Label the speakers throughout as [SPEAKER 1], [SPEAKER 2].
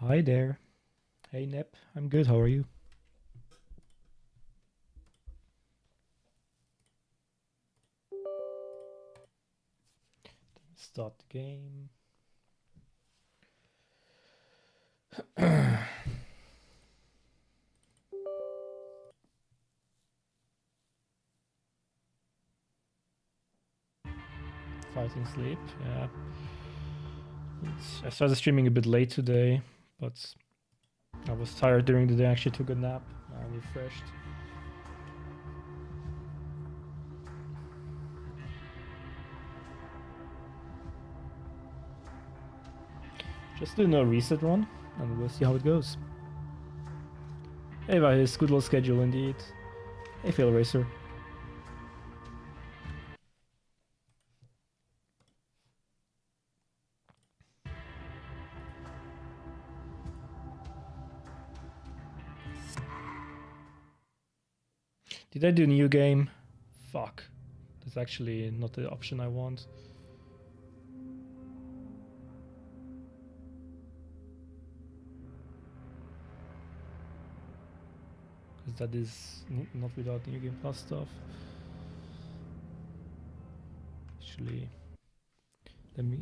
[SPEAKER 1] Hi there. Hey Nep, I'm good. How are you? Start the game. Fighting sleep, yeah. I started streaming a bit late today, but I was tired during the day. I actually took a nap. I'm refreshed. Just doing a reset run, and we'll see how it goes. Hey, Vahis, good little schedule indeed. Hey, Fail Racer. Did I do new game? Fuck. That's actually not the option I want. Because that is not without new game plus stuff. Actually, let me...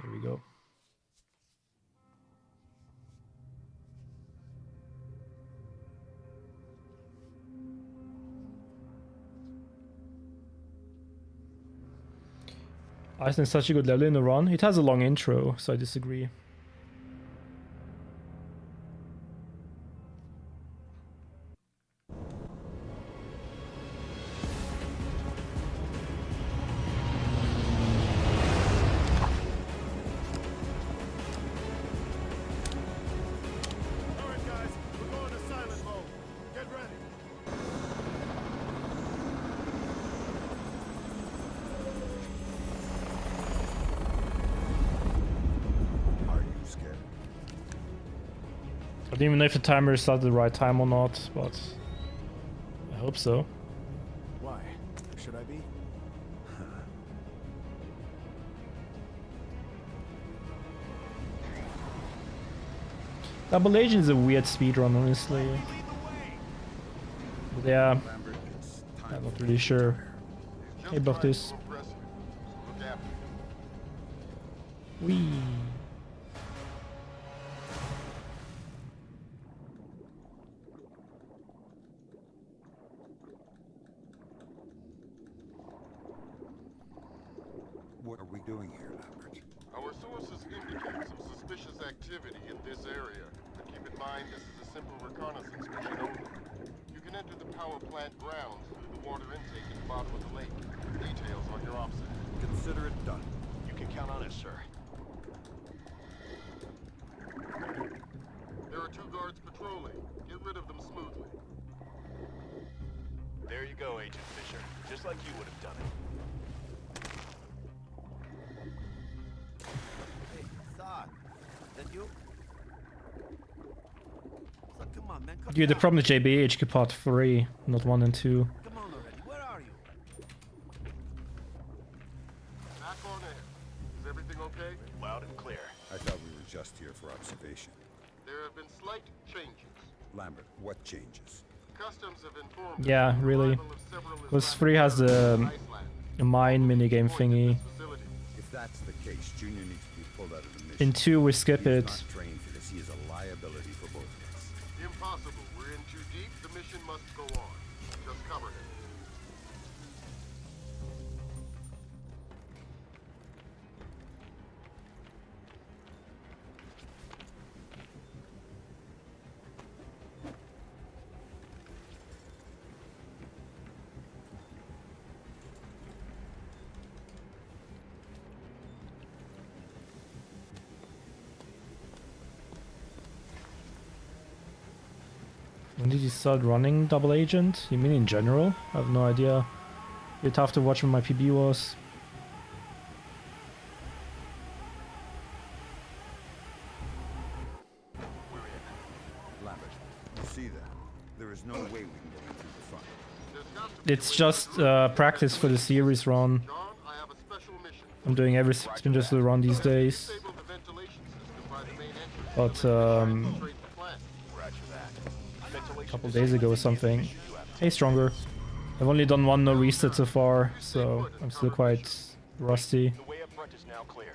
[SPEAKER 1] There we go. Iceland's such a good level in the run. It has a long intro, so I disagree. I don't even know if the timer is at the right time or not, but I hope so.
[SPEAKER 2] Why? Should I be?
[SPEAKER 1] Double Agent is a weird speedrun, honestly. But yeah, I'm not really sure. Hey, buff this. Wee.
[SPEAKER 3] What are we doing here, Lambert?
[SPEAKER 4] Our sources indicate some suspicious activity in this area. But keep in mind, this is a simple reconnaissance mission only. You can enter the power plant grounds through the water intake at the bottom of the lake. Details on your opposite.
[SPEAKER 3] Consider it done.
[SPEAKER 2] You can count on it, sir.
[SPEAKER 4] There are 2 guards patrolling. Get rid of them smoothly.
[SPEAKER 2] There you go, Agent Fisher. Just like you would have done it.
[SPEAKER 1] Dude, the problem with JB HQ Part 3, not 1 and 2.
[SPEAKER 2] Come on already. Where are you?
[SPEAKER 4] Back on air. Is everything okay?
[SPEAKER 2] Loud and clear.
[SPEAKER 3] I thought we were just here for observation.
[SPEAKER 4] There have been slight changes.
[SPEAKER 3] Lambert, what changes?
[SPEAKER 4] Customs have informed
[SPEAKER 1] Yeah,
[SPEAKER 4] us of the
[SPEAKER 1] really.
[SPEAKER 4] arrival of several
[SPEAKER 1] Because
[SPEAKER 4] Islamic
[SPEAKER 1] 3 has
[SPEAKER 4] terrorists
[SPEAKER 1] the
[SPEAKER 4] from Iceland.
[SPEAKER 1] mine minigame thingy.
[SPEAKER 3] If that's the case, Junior needs to be pulled out of the mission.
[SPEAKER 1] In 2 we skip
[SPEAKER 3] He is
[SPEAKER 1] it.
[SPEAKER 3] not trained for this. He is a liability for both of us.
[SPEAKER 4] Impossible. We're in too deep. The mission must go on. Just cover him.
[SPEAKER 1] When did you start running Double Agent? You mean in general? I have no idea. You'd have to watch when my PB was.
[SPEAKER 3] Lambert, you see that? There is no way we can get in through the front.
[SPEAKER 1] It's just practice for the series run.
[SPEAKER 4] John, I have a special mission.
[SPEAKER 1] I'm doing every Splinter Cell run these days.
[SPEAKER 4] Disable the ventilation system by the main entrance.
[SPEAKER 1] But
[SPEAKER 4] Infiltrate the plant.
[SPEAKER 2] Roger that.
[SPEAKER 1] a couple days ago or something. Hey, Stronger. I've only done one no reset so far, so I'm still quite rusty.
[SPEAKER 2] The way up front is now clear.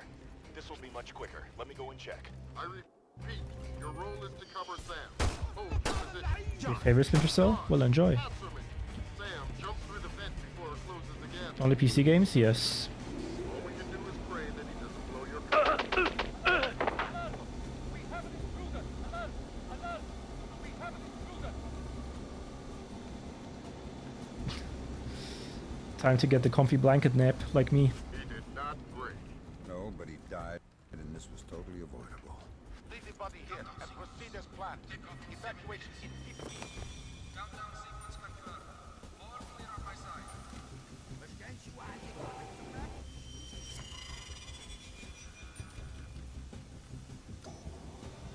[SPEAKER 2] This will be much quicker. Let me go and check.
[SPEAKER 4] I repeat, your role is to cover Sam. Hold your position.
[SPEAKER 1] Your favorite Splinter Cell? Well, enjoy.
[SPEAKER 4] Answer me. Sam, jump through the vent before it closes again.
[SPEAKER 1] Only PC games? Yes.
[SPEAKER 4] All we can do is pray that he doesn't blow your cover.
[SPEAKER 1] Time to get the comfy blanket nap, like me.
[SPEAKER 4] He did not break.
[SPEAKER 3] No, but he died, and this was totally avoidable.
[SPEAKER 2] Leave the body here and proceed as planned. Evacuation in 15.
[SPEAKER 5] Countdown sequence confirmed. All clear on my side.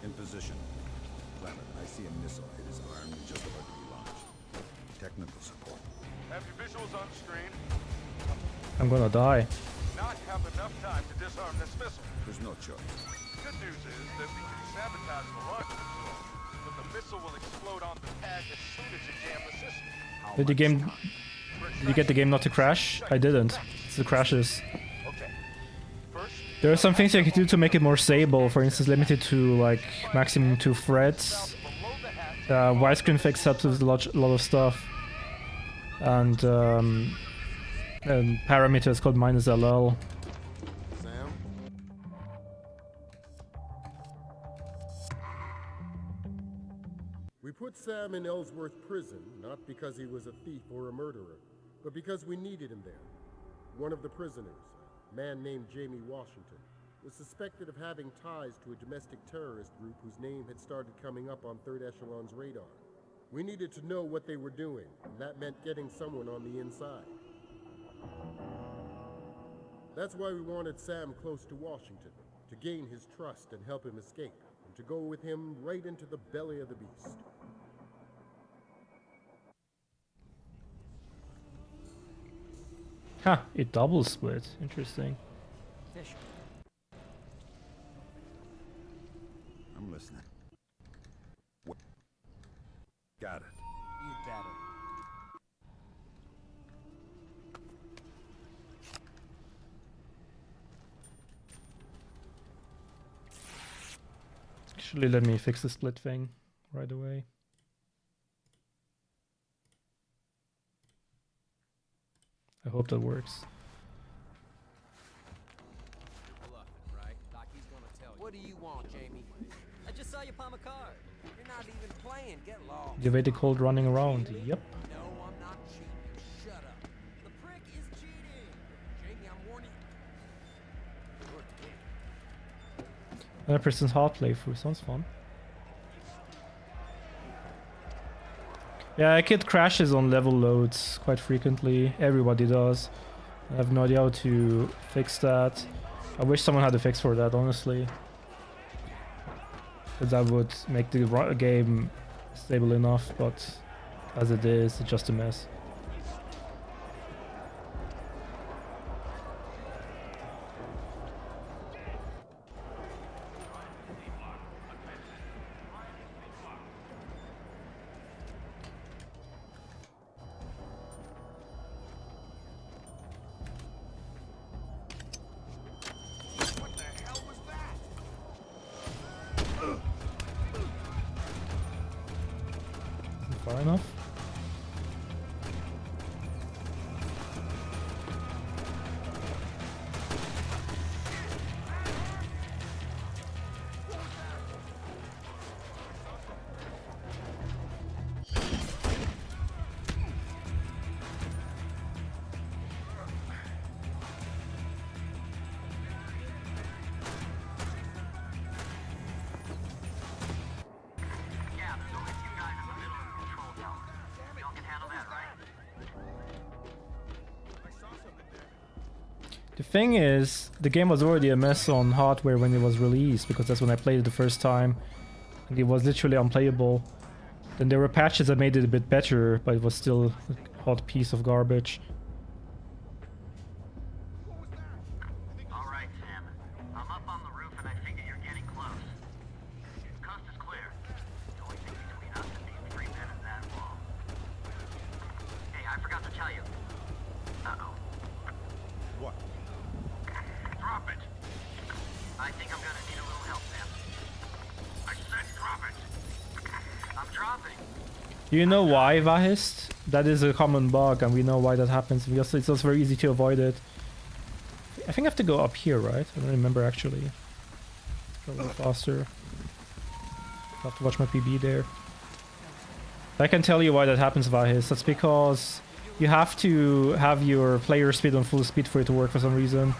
[SPEAKER 3] In position. Clement, I see a missile hit his arm just about to be launched. Technical support.
[SPEAKER 2] Have your visuals on screen.
[SPEAKER 1] I'm gonna die.
[SPEAKER 2] Not have enough time to disarm this missile.
[SPEAKER 3] There's no choice.
[SPEAKER 2] Good news is that we can sabotage the launch control, but the missile will explode on the pad as soon as you jam the system.
[SPEAKER 1] Did you get the game not to crash? I didn't. It's the crashes.
[SPEAKER 2] Okay. First,
[SPEAKER 1] There are some things you can do to make it more stable. For instance, limited to like maximum 2 threads.
[SPEAKER 2] below the hatch,
[SPEAKER 1] Widescreen fix helps with a lot of stuff. And parameter is called -LL.
[SPEAKER 4] Sam? We put Sam in Ellsworth prison, not because he was a thief or a murderer, but because we needed him there. One of the prisoners, a man named Jamie Washington, was suspected of having ties to a domestic terrorist group whose name had started coming up on Third Echelon's radar. We needed to know what they were doing, and that meant getting someone on the inside. That's why we wanted Sam close to Washington, to gain his trust and help him escape, and to go with him right into the belly of the beast.
[SPEAKER 1] Ha! It double split. Interesting.
[SPEAKER 3] I'm listening. Got it.
[SPEAKER 1] Actually, let me fix the split thing right away. I hope that works.
[SPEAKER 6] What do you want, Jamie? I just saw you palm a card. You're not even playing. Get lost.
[SPEAKER 1] You wait the cold running around. Yep.
[SPEAKER 6] No, I'm not cheating. Shut up. The prick is cheating. Jamie, I'm warning you.
[SPEAKER 1] 100% hard playthrough. Sounds fun. Yeah, Kid crashes on level loads quite frequently. Everybody does. I have no idea how to fix that. I wish someone had a fix for that, honestly. Because that would make the game stable enough, but as it is, it's just a mess. Far enough. The thing is, the game was already a mess on hardware when it was released, because that's when I played it the first time, and it was literally unplayable. Then there were patches that made it a bit better, but it was still a hot piece of garbage.
[SPEAKER 7] All right, Sam. I'm up on the roof and I figure you're getting close. Coast is clear. The only thing between us and being free men is that wall. Hey, I forgot to tell you. Uh-oh.
[SPEAKER 3] What?
[SPEAKER 7] Drop it. I think I'm gonna need a little help, Sam. I said drop it. I'm dropping.
[SPEAKER 1] Do you know why, Vahist? That is a common bug, and we know why that happens. Because it's also very easy to avoid it. I think I have to go up here, right? I don't remember actually. Go a little faster. I have to watch my PB there. I can tell you why that happens, Vahist. That's because you have to have your player speed on full speed for it to work for some reason.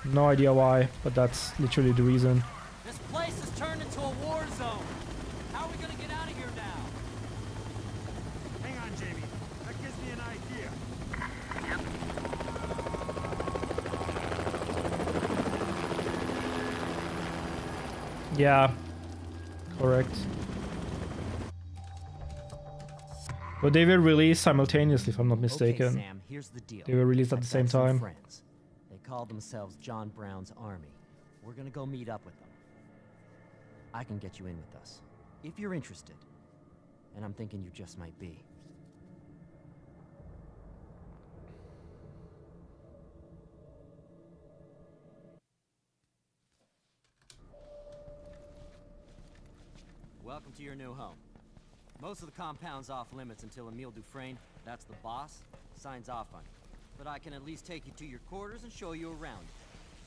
[SPEAKER 1] No idea why, but that's literally the reason.
[SPEAKER 6] This place has turned into a war zone. How are we gonna get out of here now?
[SPEAKER 8] Hang on, Jamie. That gives me an idea.
[SPEAKER 1] Yeah, correct. But they were released simultaneously, if I'm not mistaken.
[SPEAKER 6] Okay, Sam, here's the deal.
[SPEAKER 1] They were released at
[SPEAKER 6] I've
[SPEAKER 1] the same
[SPEAKER 6] got some
[SPEAKER 1] time.
[SPEAKER 6] Friends. They call themselves John Brown's Army. We're gonna go meet up with them. I can get you in with us, if you're interested. And I'm thinking you just might be. Welcome to your new home. Most of the compound's off limits until Emile Dufresne, that's the boss, signs off on you. But I can at least take you to your quarters and show you around.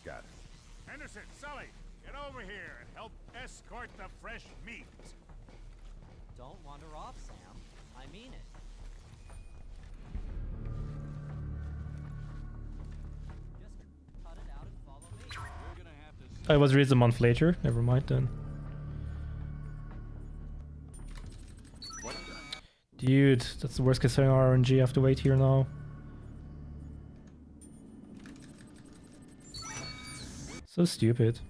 [SPEAKER 3] Got it.
[SPEAKER 8] Henderson, Sully, get over here and help escort the fresh meat.
[SPEAKER 6] Don't wander off, Sam. I mean it. Just cut it out and follow me.
[SPEAKER 2] We're gonna have to
[SPEAKER 1] I was released a month later. Never mind then.
[SPEAKER 3] What the?
[SPEAKER 1] Dude, that's the worst case scenario RNG. I have to wait here now. So stupid.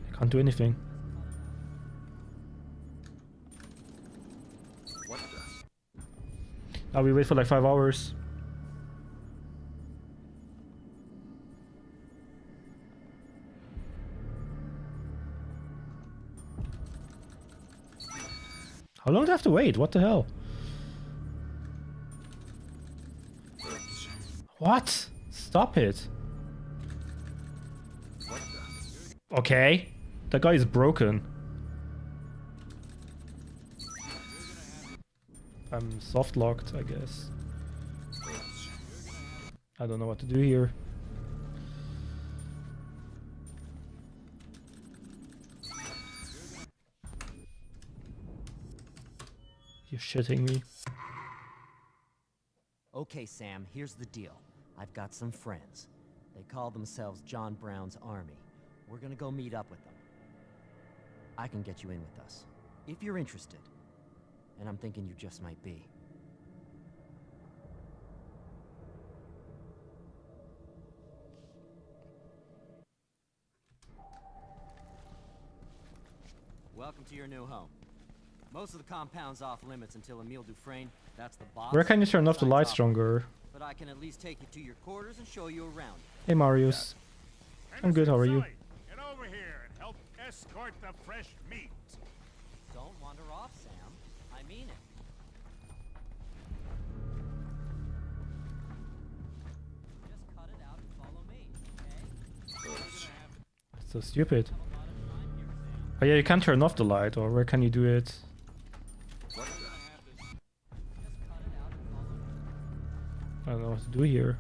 [SPEAKER 1] I can't do anything.
[SPEAKER 3] What the?
[SPEAKER 1] Now we wait for like 5 hours. How long do I have to wait? What the hell? What? Stop it.
[SPEAKER 3] What the?
[SPEAKER 1] Okay. That guy is broken. I'm soft locked, I guess. I don't know what to do here. You're shitting me.
[SPEAKER 6] Okay, Sam, here's the deal. I've got some friends. They call themselves John Brown's Army. We're gonna go meet up with them. I can get you in with us, if you're interested. And I'm thinking you just might be. Welcome to your new home. Most of the compound's off limits until Emile Dufresne, that's the boss.
[SPEAKER 1] Where can you turn off the
[SPEAKER 6] signs
[SPEAKER 1] light
[SPEAKER 6] off.
[SPEAKER 1] stronger?
[SPEAKER 6] But I can at least take you to your quarters and show you around.
[SPEAKER 1] Hey Marius. I'm good, how are you?
[SPEAKER 8] Sully, get over here and help escort the fresh meat.
[SPEAKER 6] Don't wander off, Sam. I mean it. Just cut it out and follow me, okay?
[SPEAKER 1] It's so stupid.
[SPEAKER 6] Have a lot of time here, Sam.
[SPEAKER 1] Oh yeah, you can't turn off the light, or where can you do it?
[SPEAKER 3] What the?
[SPEAKER 6] Just cut it out and follow me.
[SPEAKER 1] I don't know what to do here.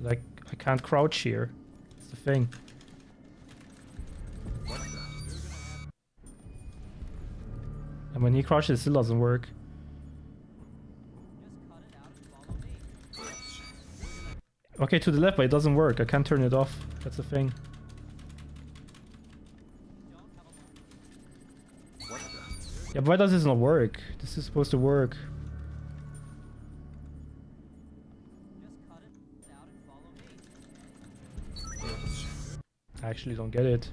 [SPEAKER 1] Like, I can't crouch here. That's the thing.
[SPEAKER 3] What the?
[SPEAKER 1] And when he crouches, it still doesn't work.
[SPEAKER 6] Just cut it out and follow me.
[SPEAKER 1] Okay, to the left, but it doesn't work. I can't turn it off. That's the thing.
[SPEAKER 3] What the?
[SPEAKER 1] Yeah, but why does this not work? This is supposed to work.
[SPEAKER 6] Just cut it out and follow me.
[SPEAKER 1] I actually don't get it.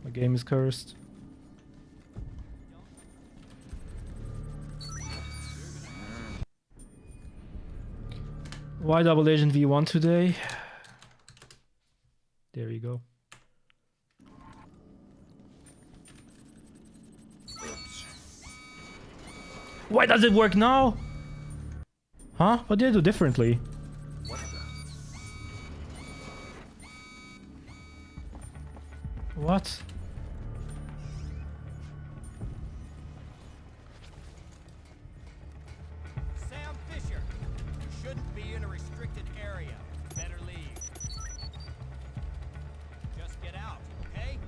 [SPEAKER 1] My game is cursed. Why Double Agent V1 today? There you go. Why does it work now? Huh? What did I do differently?
[SPEAKER 3] What the?
[SPEAKER 1] What?
[SPEAKER 5] Sam Fisher, you shouldn't be in a restricted area. Better leave. Just get out, okay?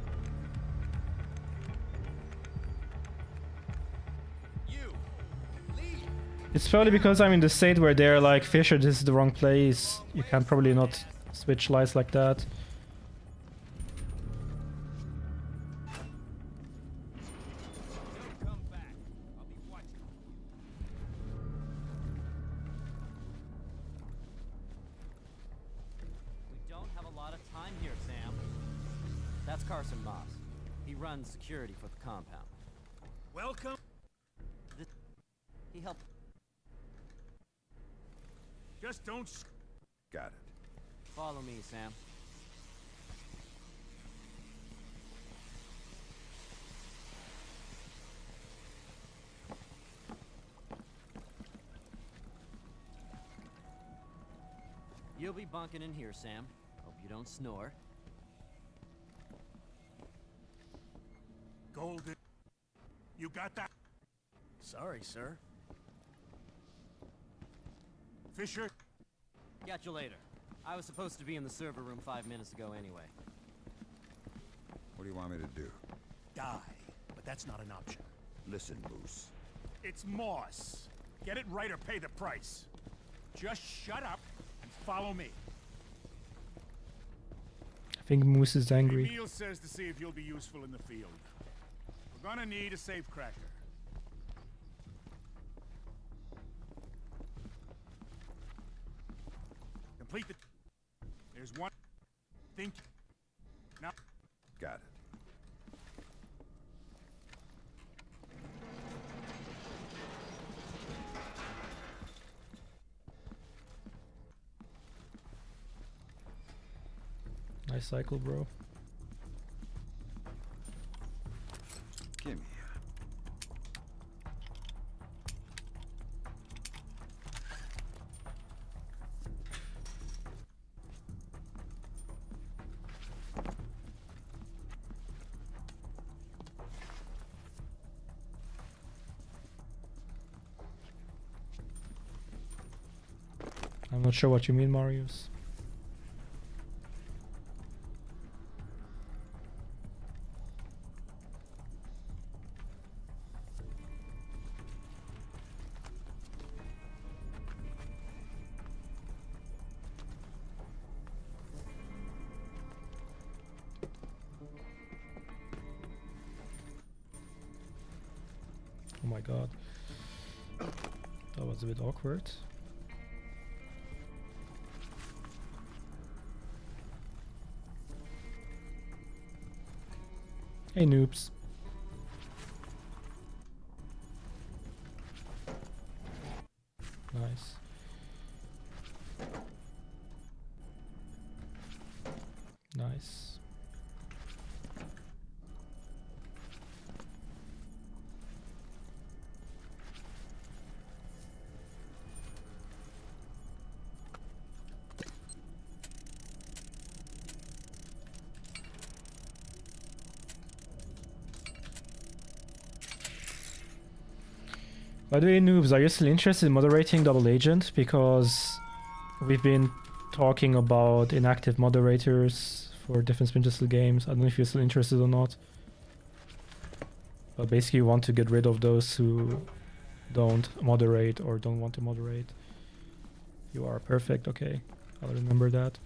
[SPEAKER 5] You, leave.
[SPEAKER 1] It's probably because I'm in the state where they're like, Fisher, this is the wrong place. You can probably not switch lights like that.
[SPEAKER 5] Don't come back. I'll be watching.
[SPEAKER 6] We don't have a lot of time here, Sam. That's Carson Moss. He runs security for the compound.
[SPEAKER 8] Welcome.
[SPEAKER 6] He helped.
[SPEAKER 8] Just don't.
[SPEAKER 3] Got it.
[SPEAKER 6] Follow me, Sam. You'll be bunking in here, Sam. Hope you don't snore.
[SPEAKER 8] Golden. You got that? Sorry, sir. Fisher.
[SPEAKER 6] Catch you later. I was supposed to be in the server room 5 minutes ago anyway.
[SPEAKER 3] What do you want me to do?
[SPEAKER 8] Die. But that's not an option.
[SPEAKER 3] Listen, Moose.
[SPEAKER 8] It's Moss. Get it right or pay the price. Just shut up and follow me.
[SPEAKER 1] I think Moose is angry.
[SPEAKER 8] Emil says to see if you'll be useful in the field. We're gonna need a safecracker. Complete the... There's one... Think... Now...
[SPEAKER 3] Got it.
[SPEAKER 1] Nice cycle, bro.
[SPEAKER 3] Gimme.
[SPEAKER 1] I'm not sure what you mean, Marius. Oh my god. That was a bit awkward. Hey noobs. Nice. Nice. By the way, noobs, are you still interested in moderating Double Agent? Because we've been talking about inactive moderators for different Splinter games. I don't know if you're still interested or not. But basically, we want to get rid of those who don't moderate or don't want to moderate. You are perfect. Okay, I'll remember that.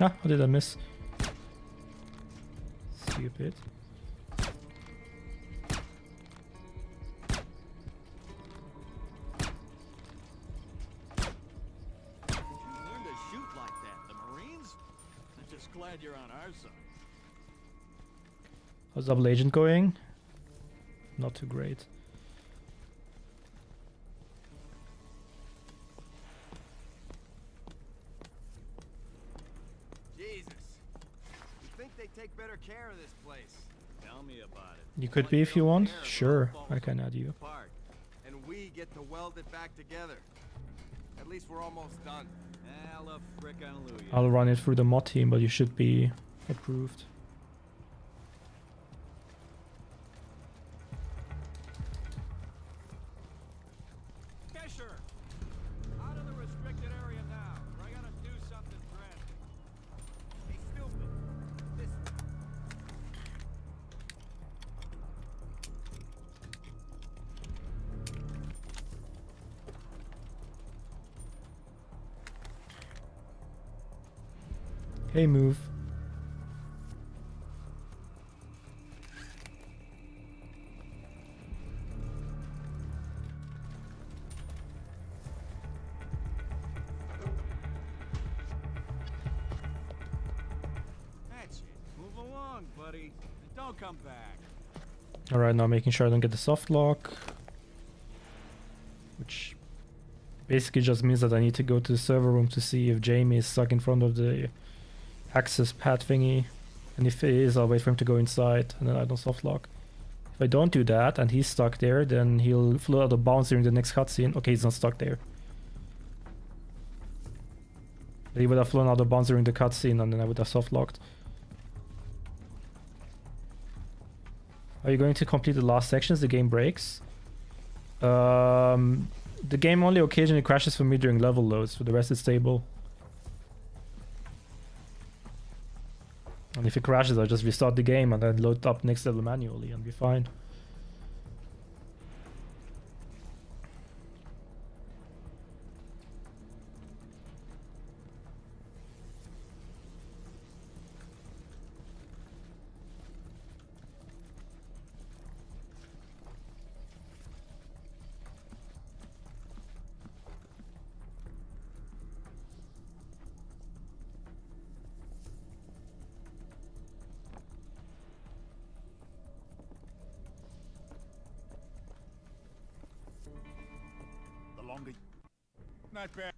[SPEAKER 1] Ah, how did I miss? Stupid.
[SPEAKER 5] Learn to shoot like that, the Marines? I'm just glad you're on our side.
[SPEAKER 1] How's Double Agent going? Not too great.
[SPEAKER 5] Jesus. You think they take better care of this place? Tell me about it.
[SPEAKER 1] You could be if you want. Sure, I can add you.
[SPEAKER 5] Apart, and we get to weld it back together. At least we're almost done. Hallelujah.
[SPEAKER 1] I'll run it through the mod team, but you should be approved.
[SPEAKER 5] Fisher! Out of the restricted area now. We're gonna do something drastic. Hey, stupid. This...
[SPEAKER 1] Hey, move.
[SPEAKER 5] That's it. Move along, buddy. And don't come back.
[SPEAKER 1] Alright, now making sure I don't get the soft lock. Which basically just means that I need to go to the server room to see if Jamie is stuck in front of the access pad thingy. And if he is, I'll wait for him to go inside and then I don't soft lock. If I don't do that and he's stuck there, then he'll float out of bounds during the next cutscene. Okay, he's not stuck there. He would have flown out of bounds during the cutscene and then I would have soft locked. Are you going to complete the last sections? The game breaks. The game only occasionally crashes for me during level loads. For the rest, it's stable. And if it crashes, I'll just restart the game and then load up next level manually and be fine.
[SPEAKER 8] Not bad.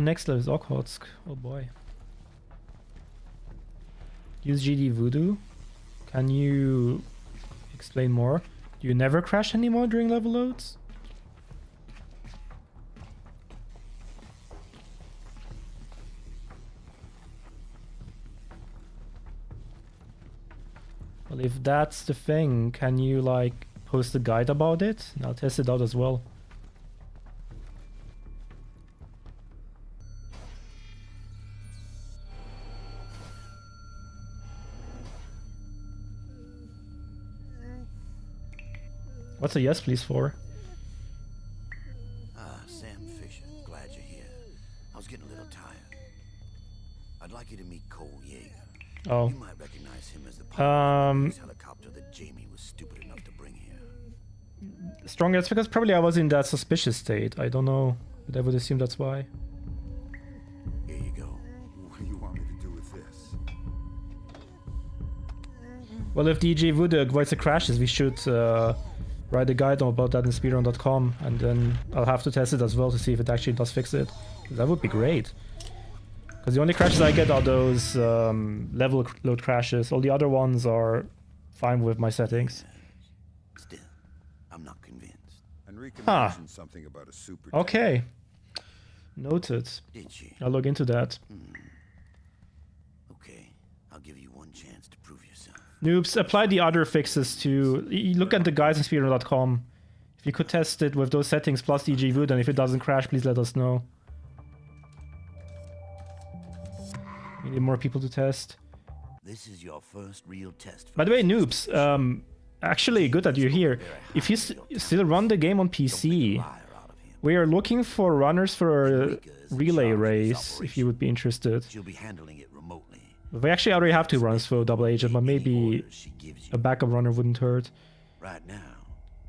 [SPEAKER 1] Next level is Okhotsk. Oh boy. Use GD Voodoo. Can you explain more? Do you never crash anymore during level loads? Well, if that's the thing, can you like post a guide about it? And I'll test it out as well. What's a yes please for?
[SPEAKER 3] Sam Fisher. Glad you're here. I was getting a little tired. I'd like you to meet Cole Yeager.
[SPEAKER 1] Oh.
[SPEAKER 3] You might recognize him as the pilot of the helicopter that Jamie was stupid enough to bring here.
[SPEAKER 1] Stronger, that's because probably I was in that suspicious state. I don't know, but I would assume that's why.
[SPEAKER 3] Here you go.
[SPEAKER 4] What do you want me to do with this?
[SPEAKER 1] Well, if DJ Voodoo avoids the crashes, we should write a guide about that in speedrun.com, and then I'll have to test it as well to see if it actually does fix it. That would be great. Because the only crashes I get are those level load crashes. All the other ones are fine with my settings.
[SPEAKER 3] Still, I'm not convinced.
[SPEAKER 9] Enrique
[SPEAKER 1] Huh.
[SPEAKER 9] mentioned something about a super.
[SPEAKER 1] Okay. Noted.
[SPEAKER 3] Did she?
[SPEAKER 1] I'll look into that.
[SPEAKER 3] Okay, I'll give you one chance to prove yourself.
[SPEAKER 1] Noobs, apply the other fixes to... Look at the guides on speedrun.com. If you could test it with those settings plus DG Wood, and if it doesn't crash, please let us know. We need more people to test.
[SPEAKER 3] This is your first real test.
[SPEAKER 1] By the way, noobs, actually good that you're here. If you still run the game on PC, we are looking for runners for a relay race, if you would be interested.
[SPEAKER 3] She'll be handling it remotely.
[SPEAKER 1] We actually already have 2 runners for Double Agent, but maybe a backup runner wouldn't hurt.
[SPEAKER 3] Right now,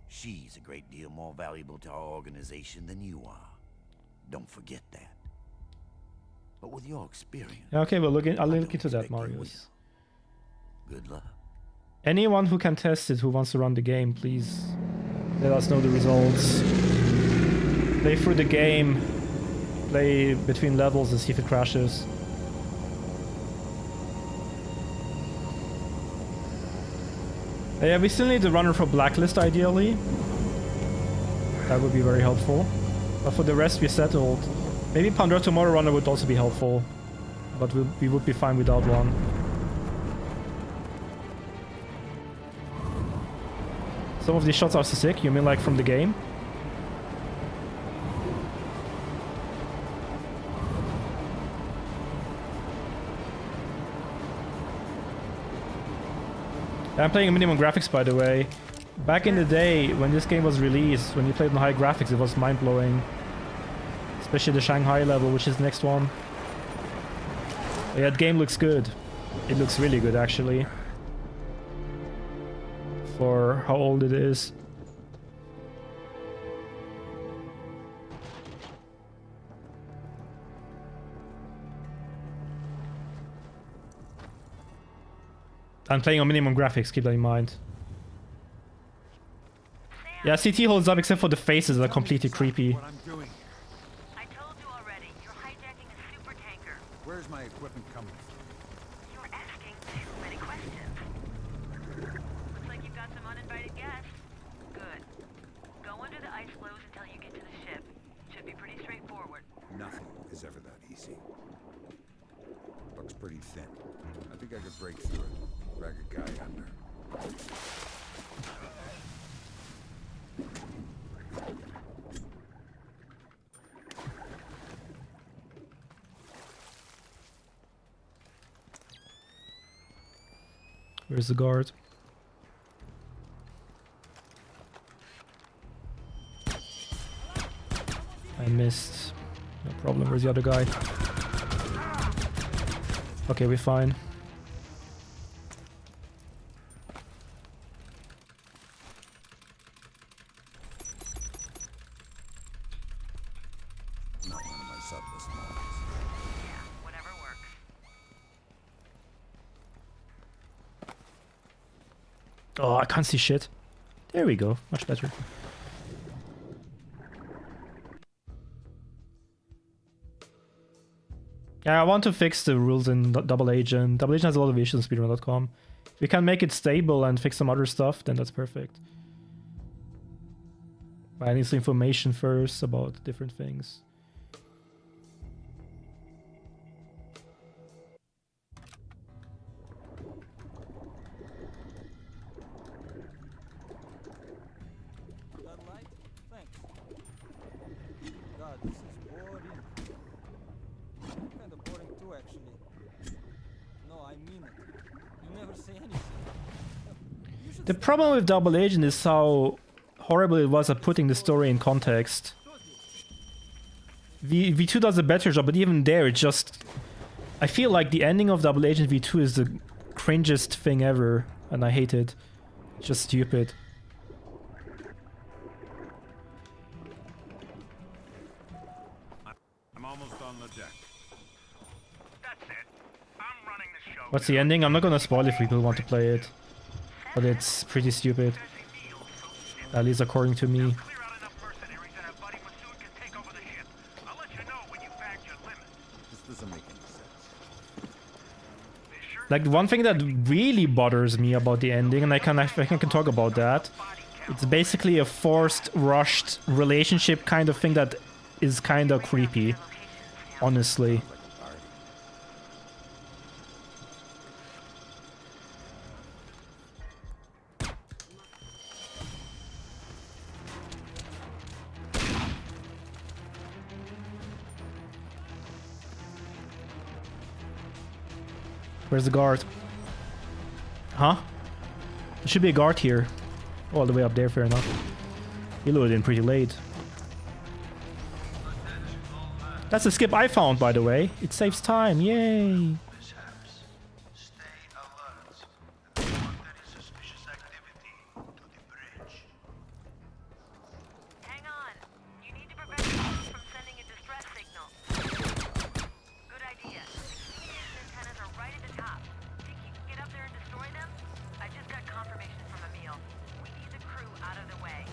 [SPEAKER 3] she's a great deal more valuable to our organization than you are. Don't forget that. But with your experience...
[SPEAKER 1] Yeah, okay, well, I'll look into that, Marius.
[SPEAKER 3] Good luck.
[SPEAKER 1] Anyone who can test it, who wants to run the game, please let us know the results. Play through the game, play between levels and see if it crashes. Yeah, we still need the runner for Blacklist, ideally. That would be very helpful. But for the rest, we settled. Maybe Pandora Tomorrow runner would also be helpful. But we would be fine without one. Some of these shots are sick, you mean like from the game? I'm playing in minimum graphics, by the way. Back in the day, when this game was released, when you played on high graphics, it was mind-blowing. Especially the Shanghai level, which is the next one. But yeah, the game looks good. It looks really good, actually. For how old it is. I'm playing on minimum graphics, keep that in mind. Yeah, CT holds up except for the faces that are completely creepy.
[SPEAKER 8] What I'm doing.
[SPEAKER 7] I told you already. You're hijacking a super tanker.
[SPEAKER 8] Where's my equipment coming from?
[SPEAKER 7] You're asking too many questions. Looks like you've got some uninvited guests. Good. Go under the ice floes until you get to the ship. Should be pretty straightforward.
[SPEAKER 9] Nothing is ever that easy. Looks pretty thin. I think I could break through it. Drag a guy under.
[SPEAKER 1] Where's the guard? I missed. No problem. Where's the other guy? Okay, we're fine.
[SPEAKER 9] Not one of my subtlest moments.
[SPEAKER 7] Yeah, whatever works.
[SPEAKER 1] Oh, I can't see shit. There we go. Much better. Yeah, I want to fix the rules in Double Agent. Double Agent has a lot of issues on speedrun.com. If we can make it stable and fix some other stuff, then that's perfect. But I need some information first about different things.
[SPEAKER 5] That light? Thanks. God, this is boring. Kind of boring too, actually. No, I mean it. You never say anything. You should
[SPEAKER 1] The problem with Double Agent is how horrible it was at putting the story in context. V2 does a better job, but even there, it just... I feel like the ending of Double Agent V2 is the cringest thing ever, and I hate it. It's just stupid.
[SPEAKER 8] I'm almost on the deck.
[SPEAKER 7] That's it. I'm running the show.
[SPEAKER 1] What's the ending? I'm not gonna spoil if people want to play it. But it's pretty stupid. At least according to me.
[SPEAKER 7] Clear out enough mercenaries that our buddy Masood can take over the ship. I'll let you know when you've bagged your limit.
[SPEAKER 9] This doesn't make any sense.
[SPEAKER 1] Like, one thing that really bothers me about the ending, and I can talk about that, it's basically a forced, rushed relationship kind of thing that is kind of creepy, honestly. Where's the guard? Huh? There should be a guard here. All the way up there, fair enough. You loaded in pretty late. That's the skip I found, by the way. It saves time, yay!
[SPEAKER 7] Hang on. You need to prevent the crew from sending a distress signal. Good idea. Communication antennas are right at the top. Think you can get up there and destroy them? I just got confirmation from Emil. We need the crew out of the way.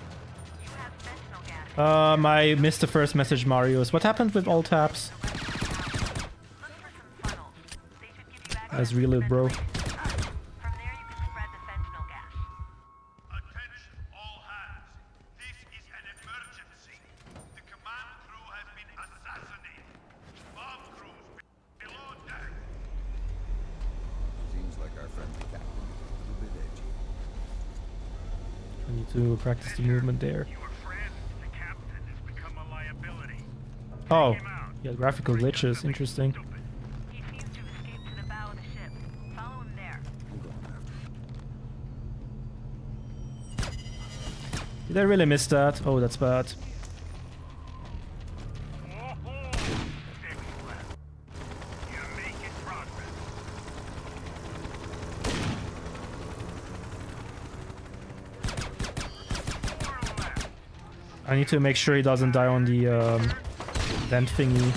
[SPEAKER 7] You have fentanyl gas.
[SPEAKER 1] I missed the first message, Marius. What happened with all taps?
[SPEAKER 7] Look for some funnels. They should give you access
[SPEAKER 1] That's
[SPEAKER 7] to
[SPEAKER 1] really,
[SPEAKER 7] the
[SPEAKER 1] bro.
[SPEAKER 7] ventilation. From there you can spread the fentanyl gas.
[SPEAKER 2] Attention, all hands. This is an emergency. The command crew has been assassinated. Bomb crews below deck.
[SPEAKER 9] Seems like our friendly captain is a little bit edgy.
[SPEAKER 1] I need to practice the movement there.
[SPEAKER 2] Your friend, the captain, has become a liability.
[SPEAKER 1] Oh, yeah, graphical glitches, interesting.
[SPEAKER 7] He seems to have escaped to the bow of the ship. Follow him there.
[SPEAKER 9] I'm going after him.
[SPEAKER 1] Did I really miss that? Oh, that's bad.
[SPEAKER 2] You're making progress.
[SPEAKER 1] I need to make sure he doesn't die on the vent thingy.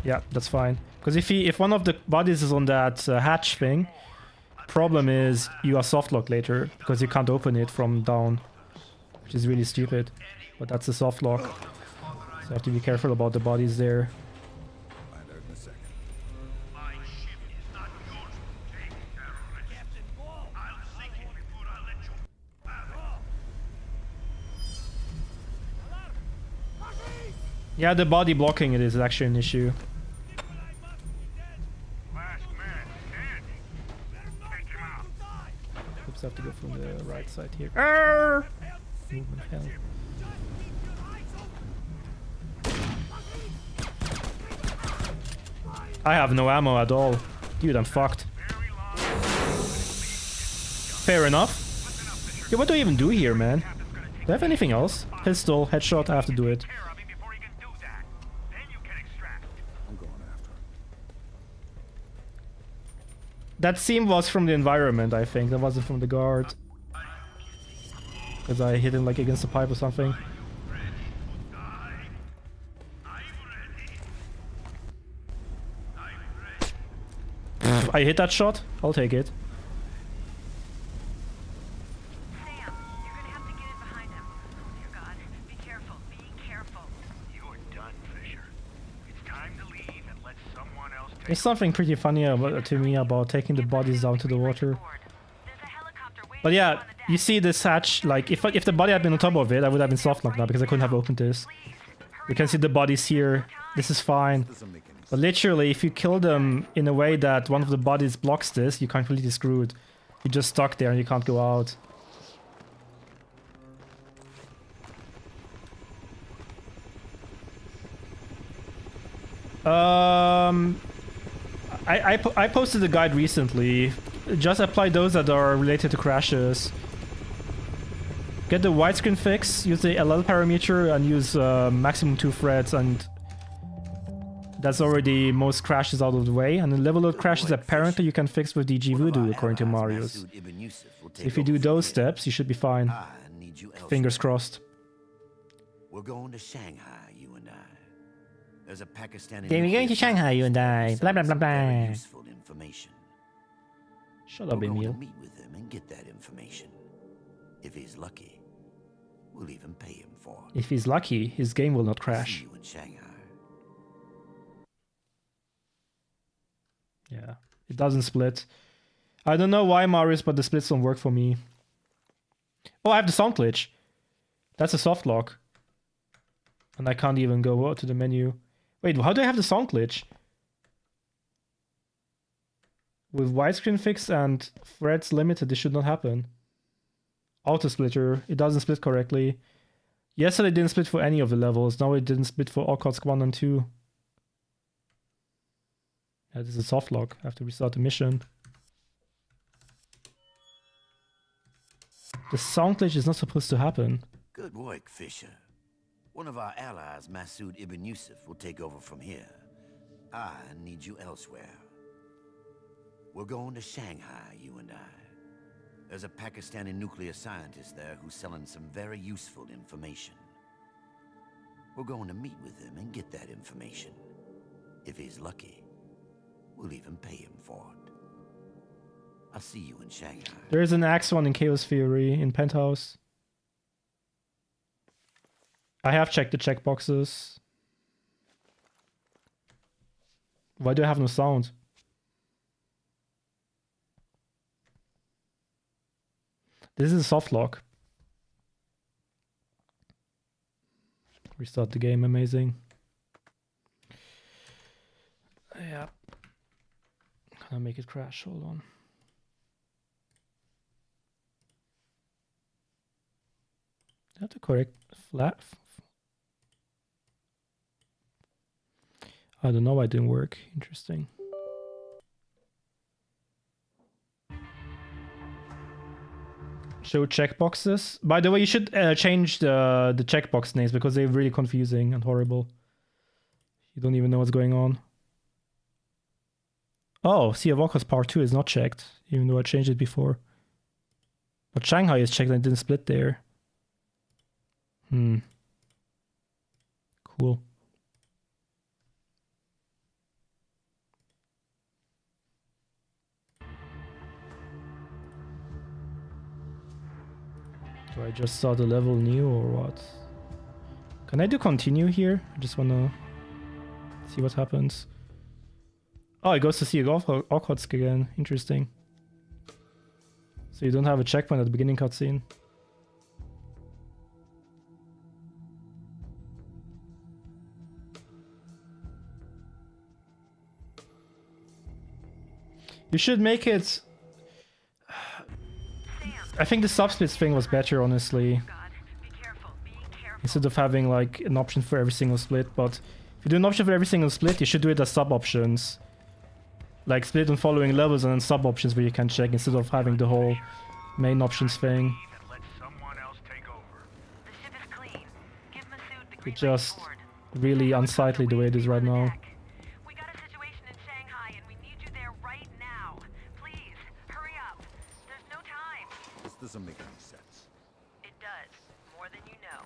[SPEAKER 1] Yeah, that's fine. Because if one of the bodies is on that hatch thing, problem is you are softlocked later because you can't open it from down, which is really stupid. But that's a soft lock, so I have to be careful about the bodies there.
[SPEAKER 9] Find out in a second.
[SPEAKER 2] My ship is not yours to take, terrorist. Captain, I'll sink it before I let you have it.
[SPEAKER 1] Yeah, the body blocking it is actually an issue.
[SPEAKER 2] Last man standing. Take him out.
[SPEAKER 1] Oops, I have to go from the right side here. Arr! Movement hell. I have no ammo at all. Dude, I'm fucked. Fair enough. Yeah, what do I even do here, man? Do I have anything else? Pistol, headshot, I have to do it.
[SPEAKER 2] Care of him before he can do that. Then you can extract.
[SPEAKER 9] I'm going after him.
[SPEAKER 1] That scene was from the environment, I think. That wasn't from the guard. Because I hit him like against the pipe or something. I hit that shot. I'll take it.
[SPEAKER 7] Sam, you're gonna have to get in behind him. Oh dear God. Be careful. Be careful.
[SPEAKER 2] You're done, Fisher. It's time to leave and let someone else take.
[SPEAKER 1] There's something pretty funny to me about taking the bodies down to the water.
[SPEAKER 7] There's a helicopter waiting
[SPEAKER 1] But yeah,
[SPEAKER 7] on the deck.
[SPEAKER 1] you see this hatch, like, if the body had been on top of it, I would have been softlocked now because I couldn't have opened this. You can see the bodies here. This is fine.
[SPEAKER 9] Doesn't make any sense.
[SPEAKER 1] But literally, if you kill them in a way that one of the bodies blocks this, you're completely screwed. You're just stuck there and you can't go out. I posted a guide recently. Just apply those that are related to crashes. Get the widescreen fix, use the LL parameter, and use maximum 2 threads, and that's already most crashes out of the way. And the level load crashes apparently you can fix with DG Voodoo, according to Marius. So if you do those steps, you should be fine.
[SPEAKER 3] I need you
[SPEAKER 1] Fingers
[SPEAKER 3] elsewhere.
[SPEAKER 1] crossed.
[SPEAKER 3] We're going to Shanghai, you and I. There's a Pakistani.
[SPEAKER 1] Okay, we're going to Shanghai, you and I. Blah, blah, blah,
[SPEAKER 3] Very
[SPEAKER 1] blah.
[SPEAKER 3] useful information.
[SPEAKER 1] Shut up,
[SPEAKER 3] We're going
[SPEAKER 1] Emil.
[SPEAKER 3] to meet with him and get that information. If he's lucky. We'll even pay him for it.
[SPEAKER 1] If he's lucky, his game will not
[SPEAKER 3] See
[SPEAKER 1] crash.
[SPEAKER 3] you in Shanghai.
[SPEAKER 1] Yeah, it doesn't split. I don't know why, Marius, but the splits don't work for me. Oh, I have the sound glitch. That's a soft lock. And I can't even go to the menu. Wait, how do I have the sound glitch? With widescreen fix and threads limited, this should not happen. Auto splitter, it doesn't split correctly. Yesterday it didn't split for any of the levels. Now it didn't split for Okhotsk 1 and 2. Yeah, this is a soft lock. I have to restart the mission. The sound glitch is not supposed to happen.
[SPEAKER 3] Good work, Fisher. One of our allies, Masood Ibn Yusuf, will take over from here. I need you elsewhere. We're going to Shanghai, you and I. There's a Pakistani nuclear scientist there who's selling some very useful information. We're going to meet with him and get that information. If he's lucky, we'll even pay him for it. I'll see you in Shanghai.
[SPEAKER 1] There's an X1 in Chaos Theory in Penthouse. I have checked the checkboxes. Why do I have no sound? This is a soft lock. Restart the game, amazing. Yeah. Can I make it crash? Hold on. I have to correct flat. I don't know why it didn't work. Interesting. Show checkboxes. By the way, you should change the checkbox names because they're really confusing and horrible. You don't even know what's going on. Oh, Sea of Orcus Part 2 is not checked, even though I changed it before. But Shanghai is checked and it didn't split there. Cool. Do I just start the level new or what? Can I do continue here? I just wanna see what happens. Oh, it goes to see Okhotsk again. Interesting. So you don't have a checkpoint at the beginning cutscene. You should make it... I think the subsplits thing was better, honestly. Instead of having like an option for every single split, but if you do an option for every single split, you should do it as sub-options. Like split on following levels and then sub-options where you can check instead of having the whole main options thing. It's just really unsightly the way it is right now.
[SPEAKER 9] Doesn't make any sense.
[SPEAKER 7] It does, more than you know.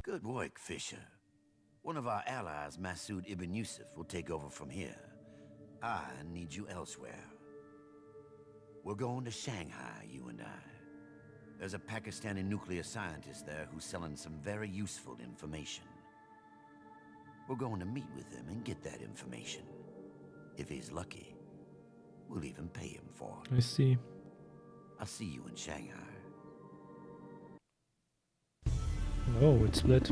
[SPEAKER 3] Good work, Fisher. One of our allies, Masood Ibn Yusuf, will take over from here. I need you elsewhere. We're going to Shanghai, you and I. There's a Pakistani nuclear scientist there who's selling some very useful information. We're going to meet with him and get that information. If he's lucky, we'll even pay him for it.
[SPEAKER 1] I see.
[SPEAKER 3] I'll see you in Shanghai.
[SPEAKER 1] Oh, it split.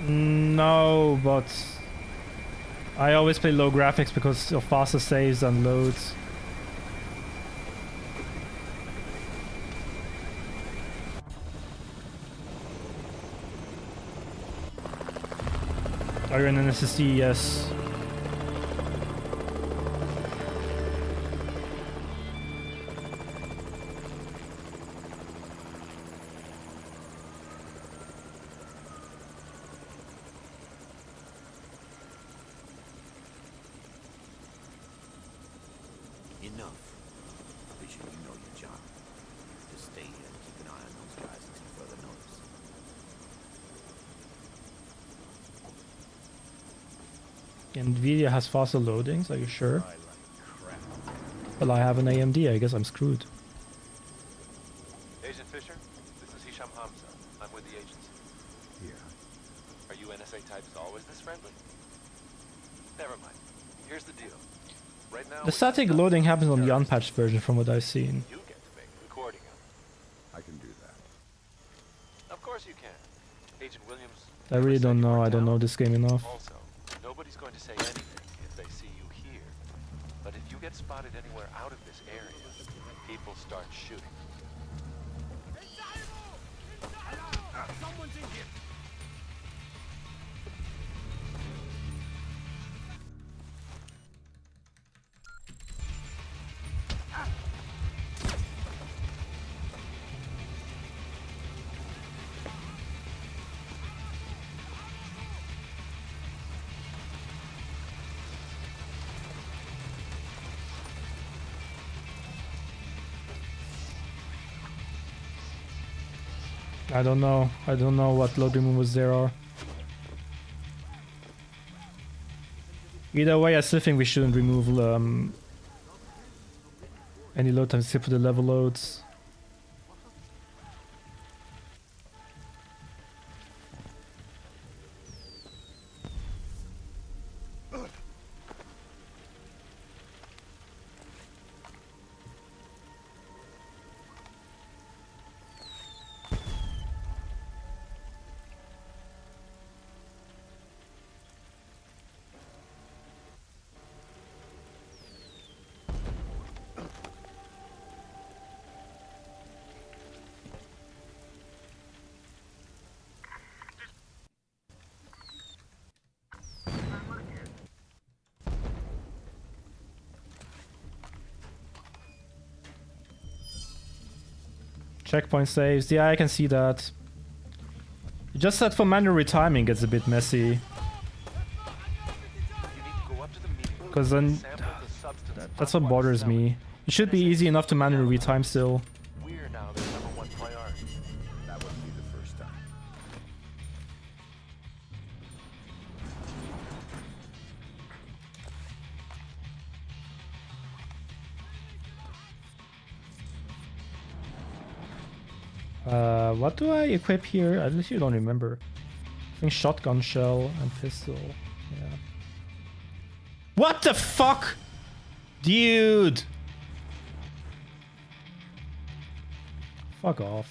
[SPEAKER 1] No, but I always play low graphics because of faster saves and loads. Are you in an SSD? Yes.
[SPEAKER 3] Enough. Fisher, you know your job. Just stay here and keep an eye on those guys until further notice.
[SPEAKER 1] Nvidia has faster loadings, are you sure? Well, I have an AMD, I guess I'm screwed.
[SPEAKER 10] Agent Fisher, this is Hisham Hamza. I'm with the agency.
[SPEAKER 9] Yeah.
[SPEAKER 10] Are you NSA types always this friendly? Never mind. Here's the deal. Right now,
[SPEAKER 1] The static loading happens on the unpatched version from what I've seen.
[SPEAKER 10] you get to make the recording of.
[SPEAKER 9] I can do that.
[SPEAKER 10] Of course you can. Agent Williams.
[SPEAKER 1] I really don't know, I don't know this game enough.
[SPEAKER 10] Also, nobody's going to say anything if they see you here. But if you get spotted anywhere out of this area, people start shooting.
[SPEAKER 8] Someone's in here.
[SPEAKER 1] I don't know. I don't know what load removers there are. Either way, I still think we shouldn't remove any load times except for the level loads. Checkpoint saves. Yeah, I can see that. Just that for manual retiming gets a bit messy.
[SPEAKER 10] You need to go up to the meeting room
[SPEAKER 1] Because
[SPEAKER 10] and
[SPEAKER 1] then
[SPEAKER 10] sample the substance
[SPEAKER 1] that's what
[SPEAKER 10] Hotwire
[SPEAKER 1] bothers
[SPEAKER 10] selling.
[SPEAKER 1] me. It should be easy enough to manually retime still.
[SPEAKER 10] We're now their #1 priority.
[SPEAKER 9] That wouldn't be the first time.
[SPEAKER 1] What do I equip here? I literally don't remember. I think shotgun shell and pistol. Yeah. What the fuck? Dude! Fuck off.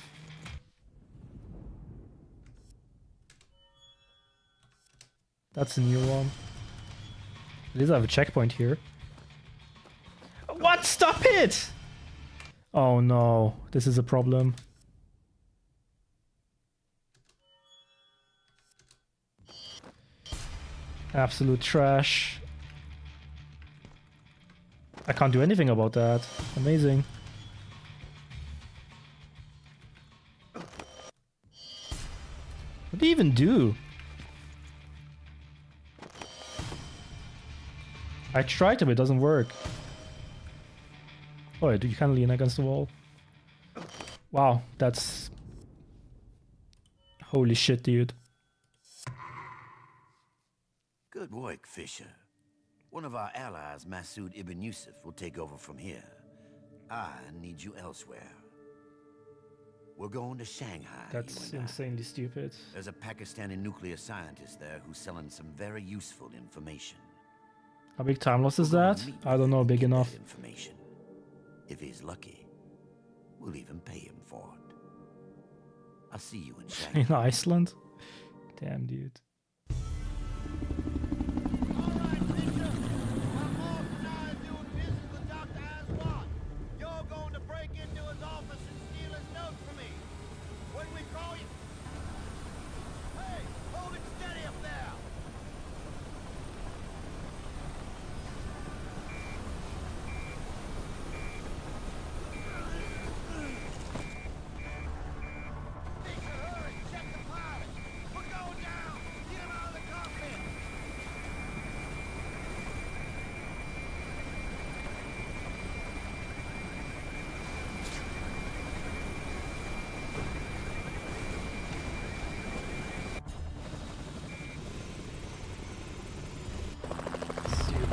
[SPEAKER 1] That's a new one. At least I have a checkpoint here. What? Stop it! Oh no, this is a problem. Absolute trash. I can't do anything about that. Amazing. What do you even do? I tried to, but it doesn't work. Oh, you can lean against the wall. Wow, that's... Holy shit, dude.
[SPEAKER 3] Good work, Fisher. One of our allies, Masood Ibn Yusuf, will take over from here. I need you elsewhere. We're going to Shanghai.
[SPEAKER 1] That's
[SPEAKER 3] you and I.
[SPEAKER 1] insanely stupid.
[SPEAKER 3] There's a Pakistani nuclear scientist there who's selling some very useful information.
[SPEAKER 1] How big time loss is
[SPEAKER 3] We're gonna
[SPEAKER 1] that?
[SPEAKER 3] meet
[SPEAKER 1] I
[SPEAKER 3] with
[SPEAKER 1] don't
[SPEAKER 3] him
[SPEAKER 1] know,
[SPEAKER 3] to
[SPEAKER 1] big
[SPEAKER 3] get
[SPEAKER 1] enough.
[SPEAKER 3] that information. If he's lucky, we'll even pay him for it. I'll see you in Shanghai.
[SPEAKER 1] In Iceland? Damn, dude.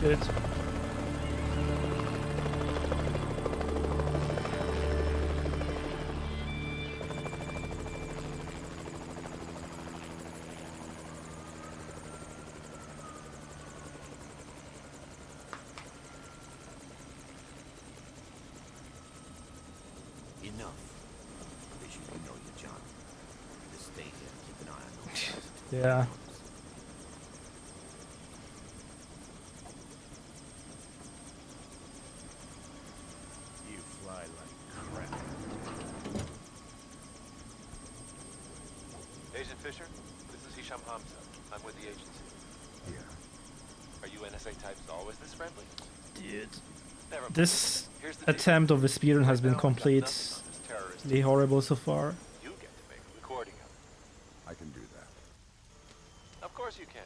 [SPEAKER 1] Good.
[SPEAKER 3] Enough. Bishop, you know your job. Just stay here and keep an eye on those guys.
[SPEAKER 1] Yeah.
[SPEAKER 8] You fly like crap.
[SPEAKER 10] Agent Fisher, this is Hisham Hamza. I'm with the agency.
[SPEAKER 9] Yeah.
[SPEAKER 10] Are you NSA types always this friendly?
[SPEAKER 1] Dude.
[SPEAKER 10] Never mind.
[SPEAKER 1] This
[SPEAKER 10] Here's the deal.
[SPEAKER 1] attempt of the speedrun has been
[SPEAKER 10] Now I've got nothing on
[SPEAKER 1] completely
[SPEAKER 10] this terrorist.
[SPEAKER 1] horrible so far.
[SPEAKER 10] You get to make a recording of it.
[SPEAKER 9] I can do that.
[SPEAKER 10] Of course you can.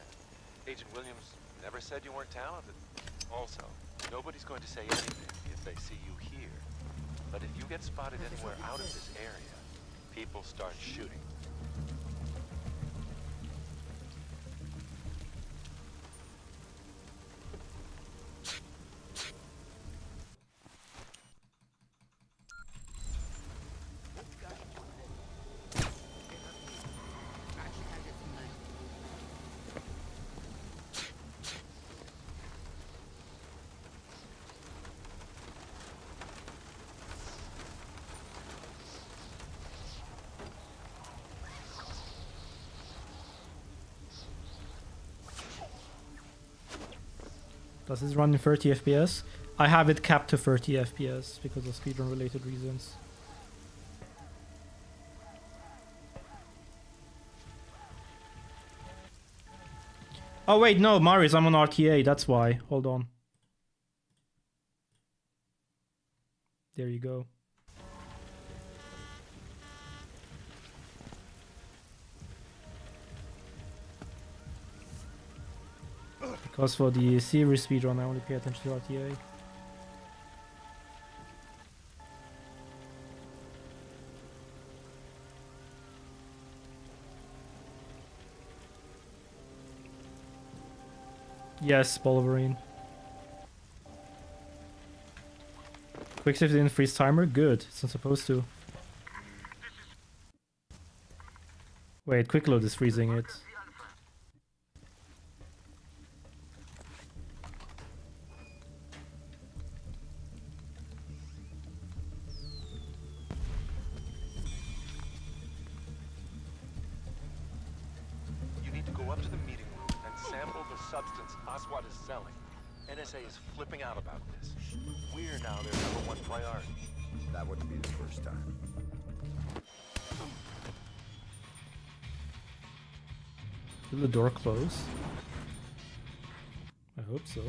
[SPEAKER 10] Agent Williams never said you weren't talented. Also, nobody's going to say anything if they see you here. But if you get spotted anywhere out of this area, people start shooting.
[SPEAKER 1] Does this run in 30 FPS? I have it capped to 30 FPS because of speedrun related reasons. Oh wait, no, Marius, I'm on RTA, that's why. Hold on. There you go. Because for the series speedrun, I only pay attention to RTA. Yes, Wolverine. Quick save didn't freeze timer? Good. It's not supposed to. Wait, quick load is freezing it.
[SPEAKER 10] You need to go up to the meeting room and sample the substance Aswad is selling. NSA is flipping out about this. We're now their #1 priority.
[SPEAKER 9] That wouldn't be the first time.
[SPEAKER 1] Will the door close? I hope so.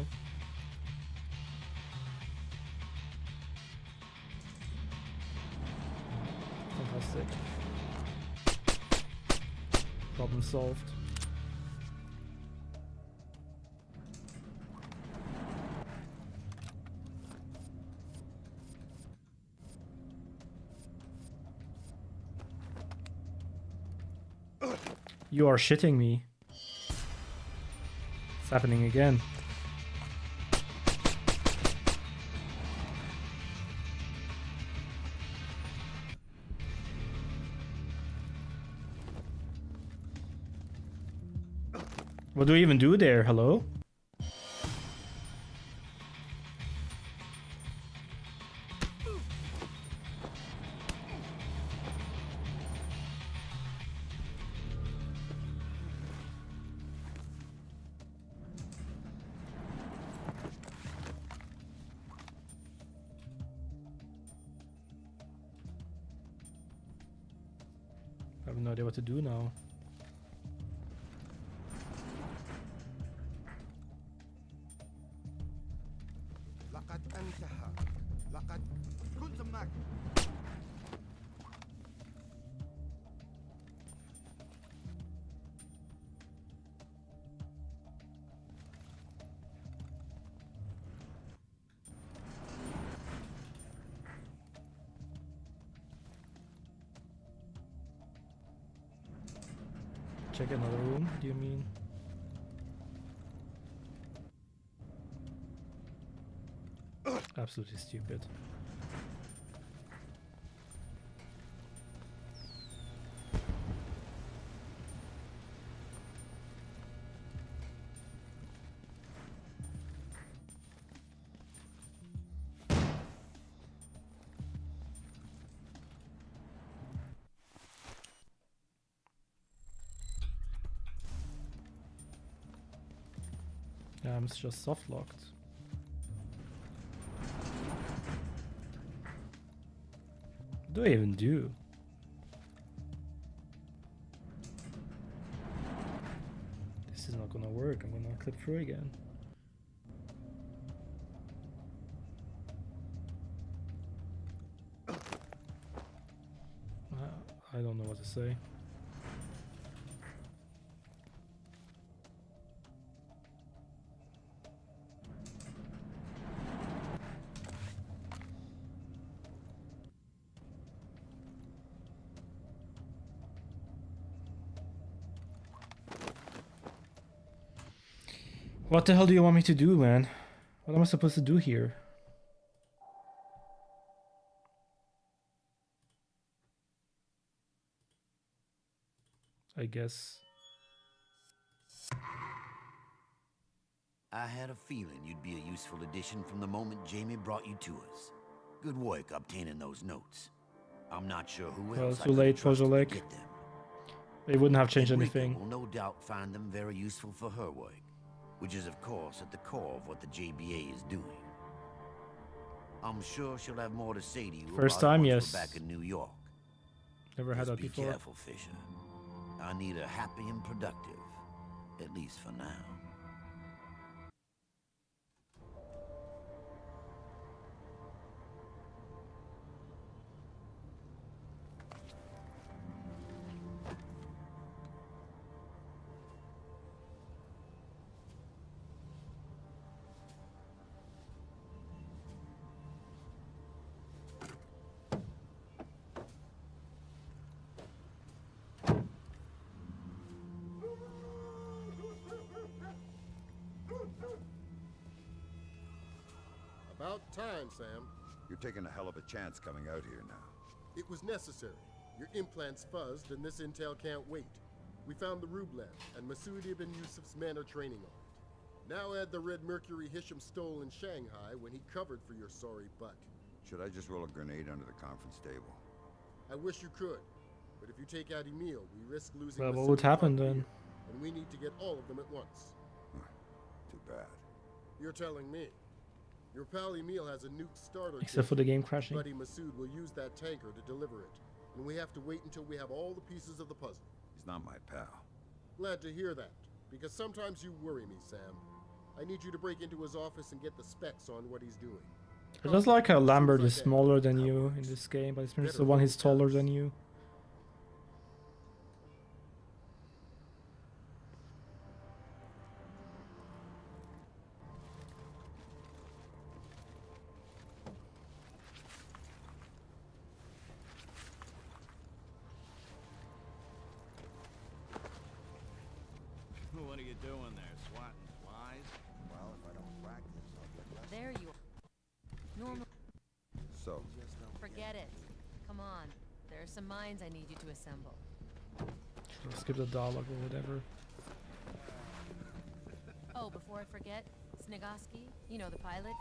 [SPEAKER 1] Fantastic. Problem solved. You are shitting me. It's happening again. What do we even do there? Hello? I have no idea what to do now.
[SPEAKER 9] لقد انتهى. لقد كنت معك.
[SPEAKER 1] Check another room, do you mean? absolutely stupid. Yeah, it's just soft locked. What do I even do? This is not gonna work. I'm gonna clip through again. I don't know what to say. What the hell do you want me to do, man? What am I supposed to do here? I guess.
[SPEAKER 3] I had a feeling you'd be a useful addition from the moment Jamie brought you to us. Good work obtaining those notes. I'm not sure who
[SPEAKER 1] Well,
[SPEAKER 3] else I
[SPEAKER 1] too
[SPEAKER 3] could
[SPEAKER 1] late,
[SPEAKER 3] have trusted to
[SPEAKER 1] Kozolek.
[SPEAKER 3] get them.
[SPEAKER 1] They wouldn't have changed
[SPEAKER 3] Enrica
[SPEAKER 1] anything.
[SPEAKER 3] will no doubt find them very useful for her work, which is of course at the core of what the JBA is doing. I'm sure she'll have more to say to you
[SPEAKER 1] First
[SPEAKER 3] about it
[SPEAKER 1] time,
[SPEAKER 3] once
[SPEAKER 1] yes.
[SPEAKER 3] we're back in New York.
[SPEAKER 1] Never had
[SPEAKER 3] Just
[SPEAKER 1] that
[SPEAKER 3] be
[SPEAKER 1] before.
[SPEAKER 3] careful, Fisher. I need her happy and productive, at least for now.
[SPEAKER 4] About time, Sam.
[SPEAKER 9] You're taking a hell of a chance coming out here now.
[SPEAKER 4] It was necessary. Your implants fuzzed, and this intel can't wait. We found the Rublev, and Masood Ibn Yusuf's men are training on it. Now add the Red Mercury Hisham stole in Shanghai when he covered for your sorry butt.
[SPEAKER 9] Should I just roll a grenade under the conference table?
[SPEAKER 4] I wish you could, but if you take out Emil, we risk losing
[SPEAKER 1] Well, what
[SPEAKER 4] Masood
[SPEAKER 1] would happen
[SPEAKER 4] and
[SPEAKER 1] then?
[SPEAKER 4] Emil, and we need to get all of them at once.
[SPEAKER 9] Too bad.
[SPEAKER 4] You're telling me. Your pal Emil has a nuke starter
[SPEAKER 1] Except
[SPEAKER 4] kit.
[SPEAKER 1] for the game crashing.
[SPEAKER 4] Buddy Masood will use that tanker to deliver it, and we have to wait until we have all the pieces of the puzzle.
[SPEAKER 9] He's not my pal.
[SPEAKER 4] Glad to hear that, because sometimes you worry me, Sam. I need you to break into his office and get the specs on what he's doing.
[SPEAKER 1] I just like how Lambert is smaller than you in this game, but it's the one he's taller than you.
[SPEAKER 11] What are you doing there, swatting flies?
[SPEAKER 9] Well, if I don't practice, I'll get left.
[SPEAKER 12] There you are. Normal.
[SPEAKER 9] So,
[SPEAKER 12] Forget it. Come on. There are some mines I need you to assemble.
[SPEAKER 1] Should I skip the dialogue or whatever?
[SPEAKER 12] Oh, before I forget, Snigoski, you know, the pilot,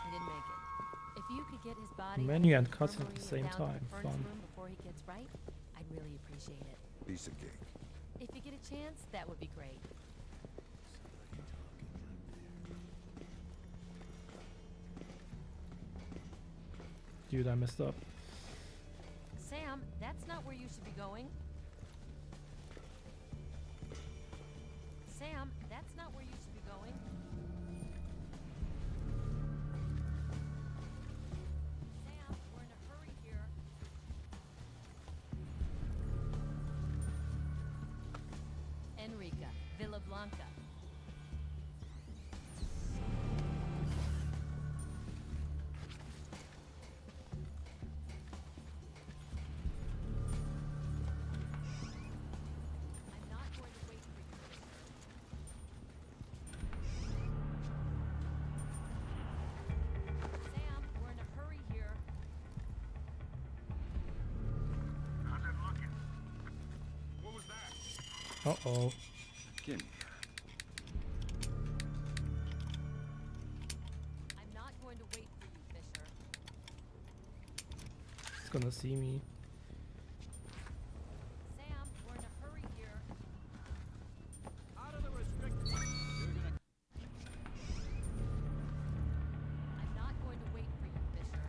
[SPEAKER 12] he didn't make it. If you could get his body
[SPEAKER 1] Menu
[SPEAKER 12] out of
[SPEAKER 1] and
[SPEAKER 12] the
[SPEAKER 1] cutscene at the
[SPEAKER 12] infirmary
[SPEAKER 1] same
[SPEAKER 12] and down to
[SPEAKER 1] time.
[SPEAKER 12] the furnace
[SPEAKER 1] Fun.
[SPEAKER 12] room before he gets right, I'd really appreciate it.
[SPEAKER 9] piece of cake.
[SPEAKER 12] If you get a chance, that would be great.
[SPEAKER 1] Dude, I messed up.
[SPEAKER 12] Sam, that's not where you should be going. Sam, that's not where you should be going. Sam, we're in a hurry here. Enrica, Villa Blanca.
[SPEAKER 1] Uh-oh.
[SPEAKER 9] Gimme.
[SPEAKER 12] I'm not going to wait for you, Fisher.
[SPEAKER 1] It's gonna see me.
[SPEAKER 12] Sam, we're in a hurry here.
[SPEAKER 11] Out of the restricted. You're gonna.
[SPEAKER 12] I'm not going to wait for you, Fisher.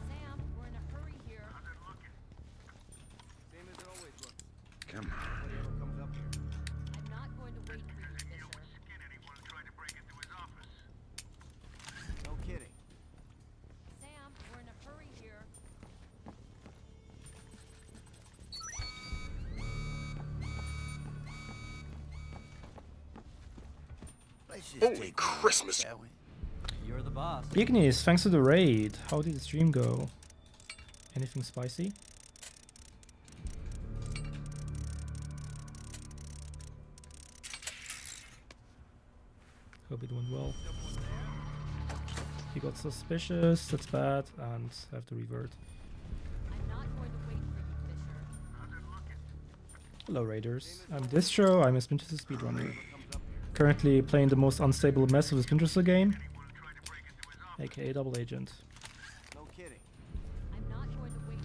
[SPEAKER 12] Sam, we're in a hurry here.
[SPEAKER 11] Same as it always looks.
[SPEAKER 9] Come on.
[SPEAKER 11] Nobody ever comes up here.
[SPEAKER 12] I'm not going to wait for you, Fisher.
[SPEAKER 2] Skin anyone trying to break into his office.
[SPEAKER 11] No kidding.
[SPEAKER 12] Sam, we're in a hurry here.
[SPEAKER 3] Let's just
[SPEAKER 4] Holy
[SPEAKER 3] take one look,
[SPEAKER 4] Christmas.
[SPEAKER 3] shall we?
[SPEAKER 6] You're the boss.
[SPEAKER 1] Ignis, thanks for the raid. How did the stream go? Anything spicy? Hope it went well. He got suspicious, that's bad, and I have to revert.
[SPEAKER 12] I'm not going to wait for you, Fisher.
[SPEAKER 1] Hello Raiders, I'm Distro, I'm a Splinter speedrunner. Currently playing the most unstable mess of the Splinter game, aka Double Agent.
[SPEAKER 11] No kidding.
[SPEAKER 12] I'm not going to wait for you,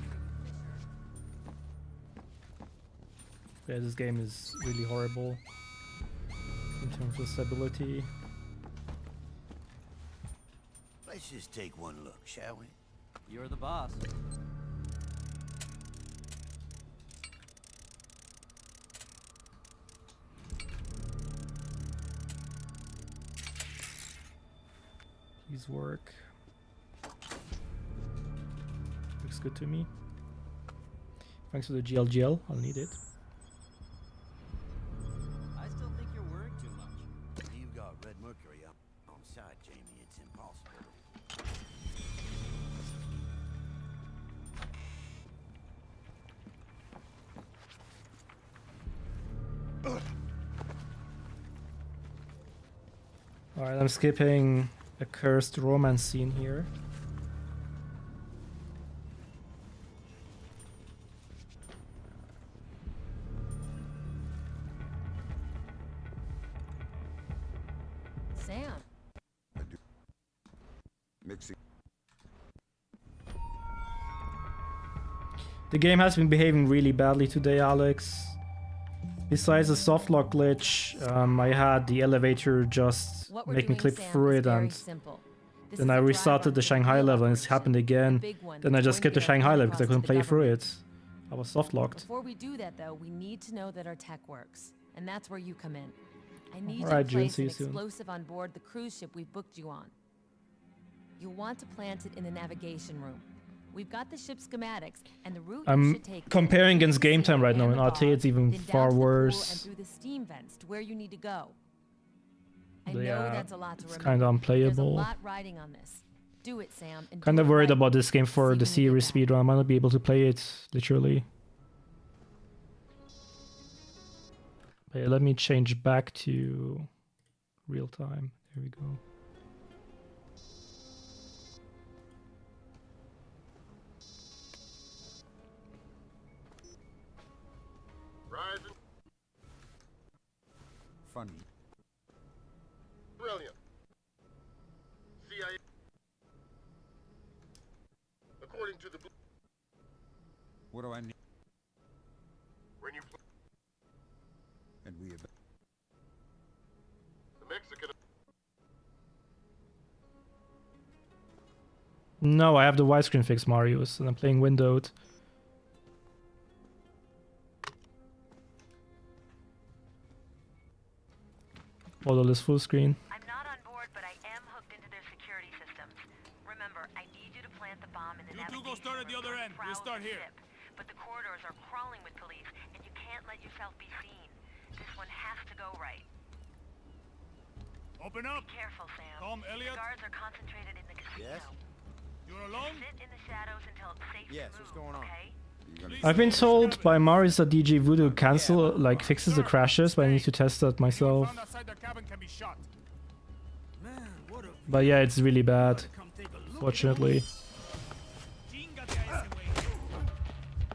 [SPEAKER 12] Fisher.
[SPEAKER 1] Yeah, this game is really horrible in terms of stability.
[SPEAKER 3] Let's just take one look, shall we?
[SPEAKER 6] You're the boss.
[SPEAKER 1] Please work. Looks good to me. Thanks for the GLGL, I'll need it.
[SPEAKER 6] I still think you're worrying too much.
[SPEAKER 3] You've got Red Mercury on side, Jamie. It's impossible.
[SPEAKER 1] Alright, I'm skipping a cursed romance scene here.
[SPEAKER 12] Sam,
[SPEAKER 9] Mixing.
[SPEAKER 1] The game has been behaving really badly today, Alex. Besides the softlock glitch, I had the elevator just
[SPEAKER 12] what we're
[SPEAKER 1] make me
[SPEAKER 12] doing,
[SPEAKER 1] clip
[SPEAKER 12] Sam,
[SPEAKER 1] through
[SPEAKER 12] is
[SPEAKER 1] it,
[SPEAKER 12] very
[SPEAKER 1] and
[SPEAKER 12] simple. This
[SPEAKER 1] then
[SPEAKER 12] is
[SPEAKER 1] I
[SPEAKER 12] a dry
[SPEAKER 1] restarted
[SPEAKER 12] run
[SPEAKER 1] the
[SPEAKER 12] to
[SPEAKER 1] Shanghai
[SPEAKER 12] real
[SPEAKER 1] level and it's
[SPEAKER 12] operation,
[SPEAKER 1] happened
[SPEAKER 12] the
[SPEAKER 1] again.
[SPEAKER 12] big one
[SPEAKER 1] Then I
[SPEAKER 12] that's
[SPEAKER 1] just
[SPEAKER 12] going
[SPEAKER 1] skipped
[SPEAKER 12] to
[SPEAKER 1] the
[SPEAKER 12] get
[SPEAKER 1] Shanghai level
[SPEAKER 12] across
[SPEAKER 1] because I
[SPEAKER 12] to
[SPEAKER 1] couldn't
[SPEAKER 12] the
[SPEAKER 1] play through
[SPEAKER 12] government.
[SPEAKER 1] it. I was softlocked.
[SPEAKER 12] Before we do that, though, we need to know that our tech works, and that's where you come in. I need
[SPEAKER 1] Alright,
[SPEAKER 12] you
[SPEAKER 1] June,
[SPEAKER 12] to place
[SPEAKER 1] see
[SPEAKER 12] an
[SPEAKER 1] you soon.
[SPEAKER 12] explosive on board the cruise ship we've booked you on. You'll want to plant it in the navigation room. We've got the ship schematics, and the route you
[SPEAKER 1] I'm
[SPEAKER 12] should take.
[SPEAKER 1] comparing against game time right now. In
[SPEAKER 12] and the
[SPEAKER 1] RT, it's even
[SPEAKER 12] then down
[SPEAKER 1] far
[SPEAKER 12] to the pool and
[SPEAKER 1] worse.
[SPEAKER 12] through the steam vents to where you need to go. I
[SPEAKER 1] But
[SPEAKER 12] know
[SPEAKER 1] yeah,
[SPEAKER 12] that's a lot to
[SPEAKER 1] it's
[SPEAKER 12] remember.
[SPEAKER 1] kind of
[SPEAKER 12] There's a
[SPEAKER 1] unplayable.
[SPEAKER 12] lot riding on this. Do it, Sam. and
[SPEAKER 1] Kind
[SPEAKER 12] do
[SPEAKER 1] of
[SPEAKER 12] it
[SPEAKER 1] worried
[SPEAKER 12] right.
[SPEAKER 1] about this game for
[SPEAKER 12] See
[SPEAKER 1] the
[SPEAKER 12] when you get
[SPEAKER 1] series
[SPEAKER 12] back.
[SPEAKER 1] speedrun. I might not be able to play it, literally. But yeah, let me change back to real time. There we go.
[SPEAKER 4] Rising.
[SPEAKER 9] Funny.
[SPEAKER 4] Brilliant. CIA. According to the
[SPEAKER 9] What do I need?
[SPEAKER 4] when you
[SPEAKER 9] And we have.
[SPEAKER 4] the Mexican
[SPEAKER 1] No, I have the widescreen fix, Marius, and I'm playing windowed. Model is full screen.
[SPEAKER 7] I'm not on board, but I am hooked into their security systems. Remember, I need you to plant the bomb in the
[SPEAKER 8] You two
[SPEAKER 7] navigation
[SPEAKER 8] go start at the
[SPEAKER 7] room
[SPEAKER 8] other
[SPEAKER 7] on
[SPEAKER 8] end.
[SPEAKER 7] prow
[SPEAKER 8] We'll
[SPEAKER 7] of
[SPEAKER 8] start
[SPEAKER 7] the
[SPEAKER 8] here.
[SPEAKER 7] ship. But the corridors are crawling with police, and you can't let yourself be seen. This one has to go right.
[SPEAKER 8] Open up.
[SPEAKER 7] Be careful, Sam.
[SPEAKER 8] Tom, Elliot.
[SPEAKER 7] The guards are concentrated in the casino.
[SPEAKER 9] Yes?
[SPEAKER 8] You're alone?
[SPEAKER 7] Sit in the shadows until it's safe
[SPEAKER 11] Yes,
[SPEAKER 7] to move,
[SPEAKER 11] what's going on?
[SPEAKER 7] okay?
[SPEAKER 1] I've been told by Marius that DJ Voodoo cancel, like, fixes the crashes, but I need to test that myself.
[SPEAKER 8] Found outside the cabin can be shot.
[SPEAKER 11] Man, what a
[SPEAKER 1] But yeah, it's really bad,
[SPEAKER 11] come take a look.
[SPEAKER 1] fortunately.
[SPEAKER 8] Chingate a ese güey.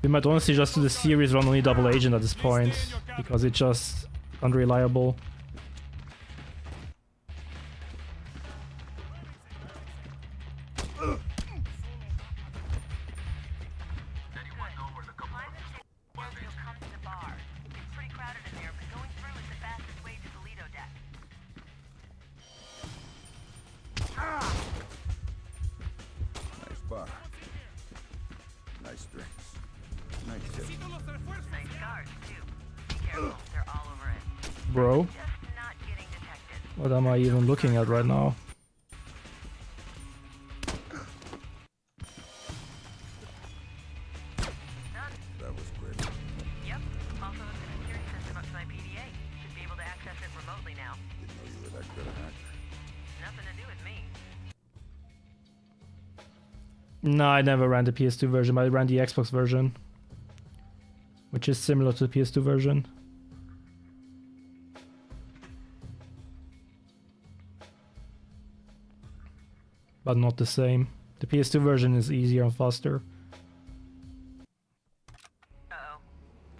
[SPEAKER 1] We might honestly just do the series run only double agent at this point, because it's just unreliable.
[SPEAKER 9] Nice bar. Nice drinks. Nice tip.
[SPEAKER 7] Nice guards, too. Be careful, they're all over it.
[SPEAKER 1] Bro,
[SPEAKER 7] Just not getting detected.
[SPEAKER 1] what am I even looking at right now?
[SPEAKER 9] That was great.
[SPEAKER 7] Yep. Also hooked the security system up to my PDA. Should be able to access it remotely now.
[SPEAKER 9] Didn't know you were that good a hacker.
[SPEAKER 7] Nothing to do with me.
[SPEAKER 1] No, I never ran the PS2 version, but I ran the Xbox version, which is similar to the PS2 version. But not the same. The PS2 version is easier and faster.
[SPEAKER 7] Uh-oh.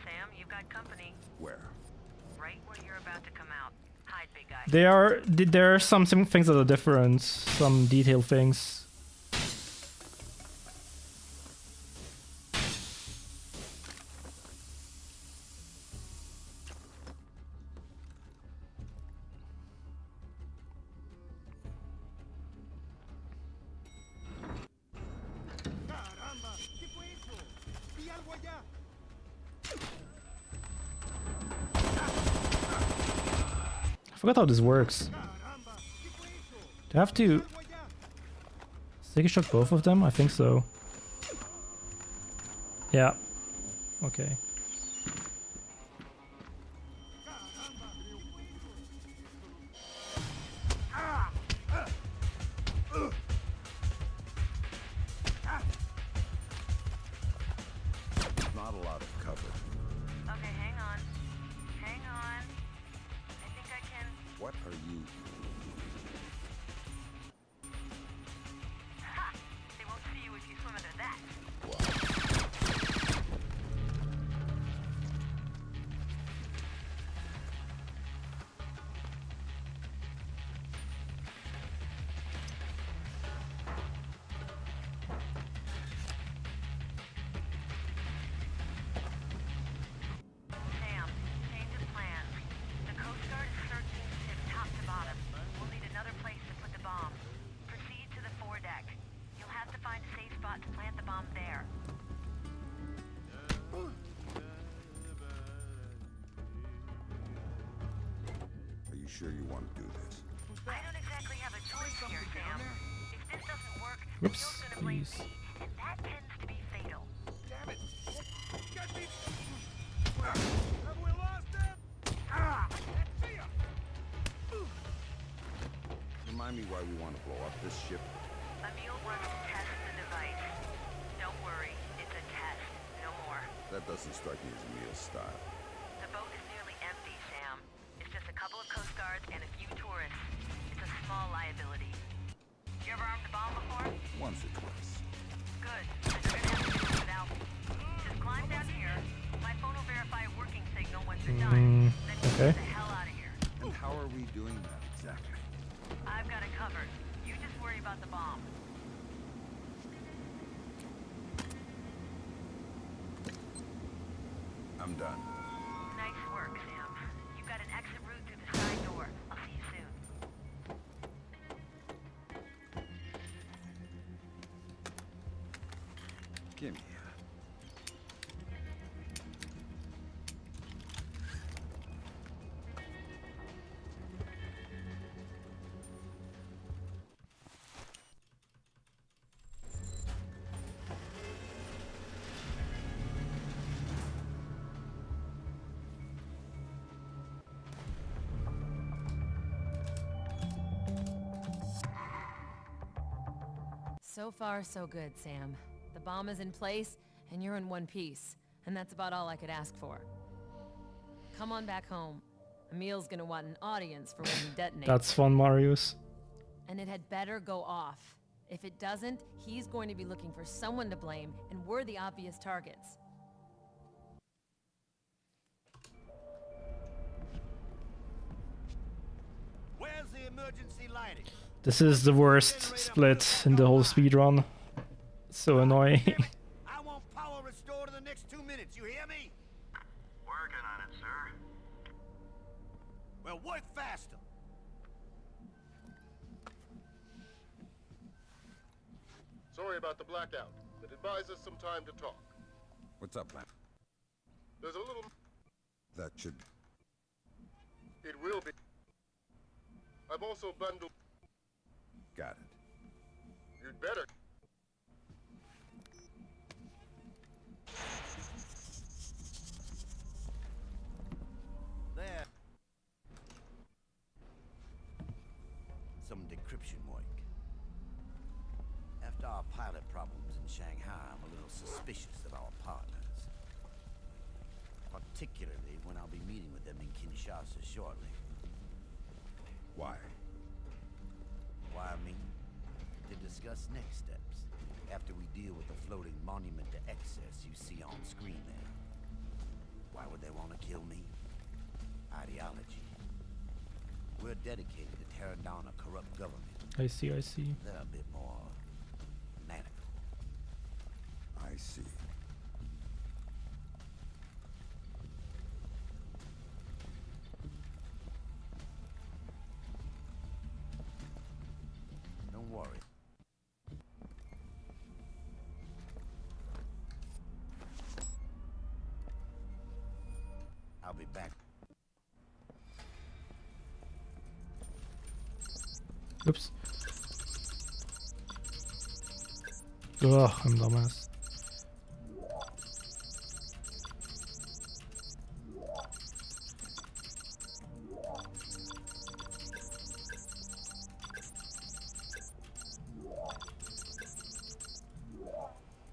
[SPEAKER 7] Sam, you've got company.
[SPEAKER 9] Where?
[SPEAKER 7] Right where you're about to come out. Hide, big guy.
[SPEAKER 1] There are some things that are different, some detailed things. I forgot how this works. Do I have to sticky shock both of them? I think so. Yeah. Okay.
[SPEAKER 9] Not a lot of cover.
[SPEAKER 7] Okay, hang on. Hang on. I think I can...
[SPEAKER 9] What are you?
[SPEAKER 7] Ha! They won't see you if you swim under that. Sam, change of plans. The Coast Guard is searching the ship top to bottom. We'll need another place to put the bomb. Proceed to the foredeck. You'll have to find a safe spot to plant the bomb there.
[SPEAKER 9] Are you sure you want to do this?
[SPEAKER 7] I don't exactly have a choice here, Sam. If this doesn't work,
[SPEAKER 1] Whoops,
[SPEAKER 7] Bill's gonna blame
[SPEAKER 1] please.
[SPEAKER 7] me, and that tends to be fatal.
[SPEAKER 8] Damn it! Get me! Have we lost him? See ya!
[SPEAKER 9] Remind me why we want to blow up this ship.
[SPEAKER 7] Emil wants to test the device. Don't worry, it's a test, no more.
[SPEAKER 9] That doesn't strike me as Emil's style.
[SPEAKER 7] The boat is nearly empty, Sam. It's just a couple of Coast Guards and a few tourists. It's a small liability. You ever armed a bomb before?
[SPEAKER 9] Once or twice.
[SPEAKER 7] Good. Then you're gonna have to do it without me. Just climb down here. My phone will verify a working signal once you're done. Then
[SPEAKER 1] okay.
[SPEAKER 7] get the hell out of here.
[SPEAKER 9] And how are we doing that exactly?
[SPEAKER 7] I've got it covered. You just worry about the bomb.
[SPEAKER 9] I'm done.
[SPEAKER 7] Nice work, Sam. You've got an exit route through the side door. I'll see you soon.
[SPEAKER 9] Gimme.
[SPEAKER 12] So far, so good, Sam. The bomb is in place, and you're in one piece. And that's about all I could ask for. Come on back home. Emil's gonna want an audience for when he detonates.
[SPEAKER 1] That's fun, Marius.
[SPEAKER 12] And it had better go off. If it doesn't, he's going to be looking for someone to blame, and we're the obvious targets.
[SPEAKER 3] Where's the emergency lighting?
[SPEAKER 1] This is the worst split in the whole speedrun. So annoying.
[SPEAKER 3] I want power restored in the next 2 minutes, you hear me?
[SPEAKER 7] Working on it, sir.
[SPEAKER 3] Well, work faster.
[SPEAKER 4] Sorry about the blackout, but advise us some time to talk.
[SPEAKER 9] What's up, man?
[SPEAKER 4] There's a little...
[SPEAKER 9] That should...
[SPEAKER 4] It will be. I've also bundled...
[SPEAKER 9] Got it.
[SPEAKER 4] You'd better.
[SPEAKER 3] There. Some decryption work. After our pilot problems in Shanghai, I'm a little suspicious of our partners. Particularly when I'll be meeting with them in Kinshasa shortly.
[SPEAKER 9] Why?
[SPEAKER 3] Why me? To discuss next steps, after we deal with the floating monument to excess you see on screen there. Why would they want to kill me? Ideology. We're dedicated to tearing down a corrupt government.
[SPEAKER 1] I see, I see.
[SPEAKER 3] They're a bit more maniacal.
[SPEAKER 9] I see.
[SPEAKER 3] Don't worry. I'll be back.
[SPEAKER 1] Oops. Ugh, I'm dumbass.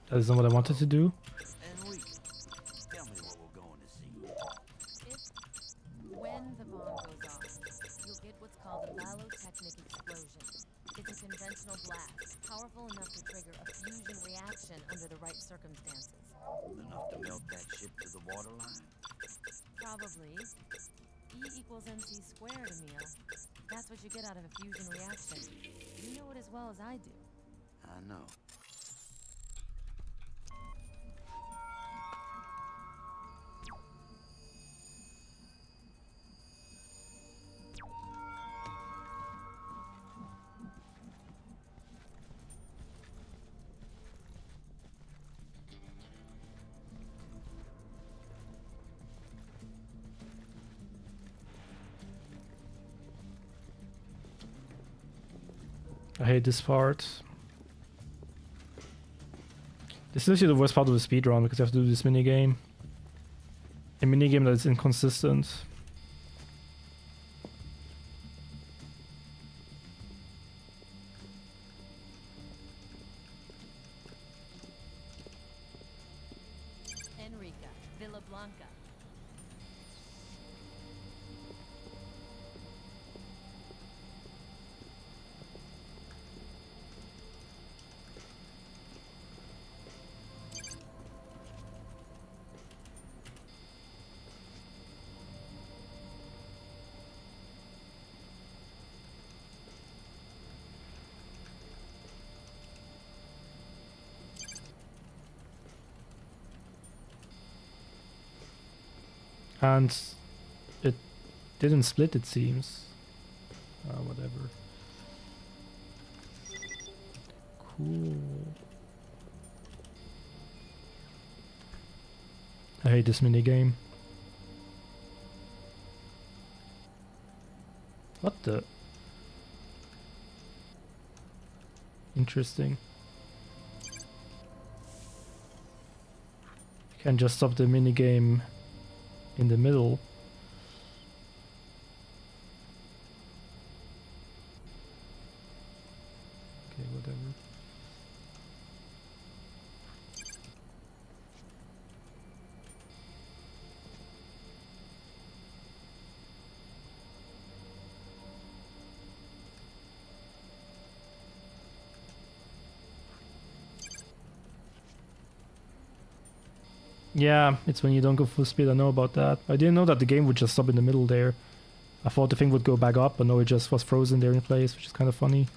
[SPEAKER 1] That isn't what I wanted to do.
[SPEAKER 3] Enrique, tell me what we're going to see.
[SPEAKER 12] When the bomb goes off, you'll get what's called a ballotechnic explosion. It's a conventional blast, powerful enough to trigger a fusion reaction under the right circumstances.
[SPEAKER 3] Enough to melt that ship to the waterline?
[SPEAKER 12] Probably. E equals MC squared, Emil. That's what you get out of a fusion reaction. You know it as well as I do.
[SPEAKER 3] I know.
[SPEAKER 1] I hate this part. This is actually the worst part of the speedrun because you have to do this minigame. A minigame that is inconsistent.
[SPEAKER 12] Enrica, Villa Blanca.
[SPEAKER 1] And it didn't split, it seems. Whatever. Cool. I hate this minigame. What the? Interesting. You can just stop the minigame in the middle. Okay, whatever. Yeah, it's when you don't go full speed. I know about that. I didn't know that the game would just stop in the middle there. I thought the thing would go back up, but no, it just was frozen there in place, which is kind of funny.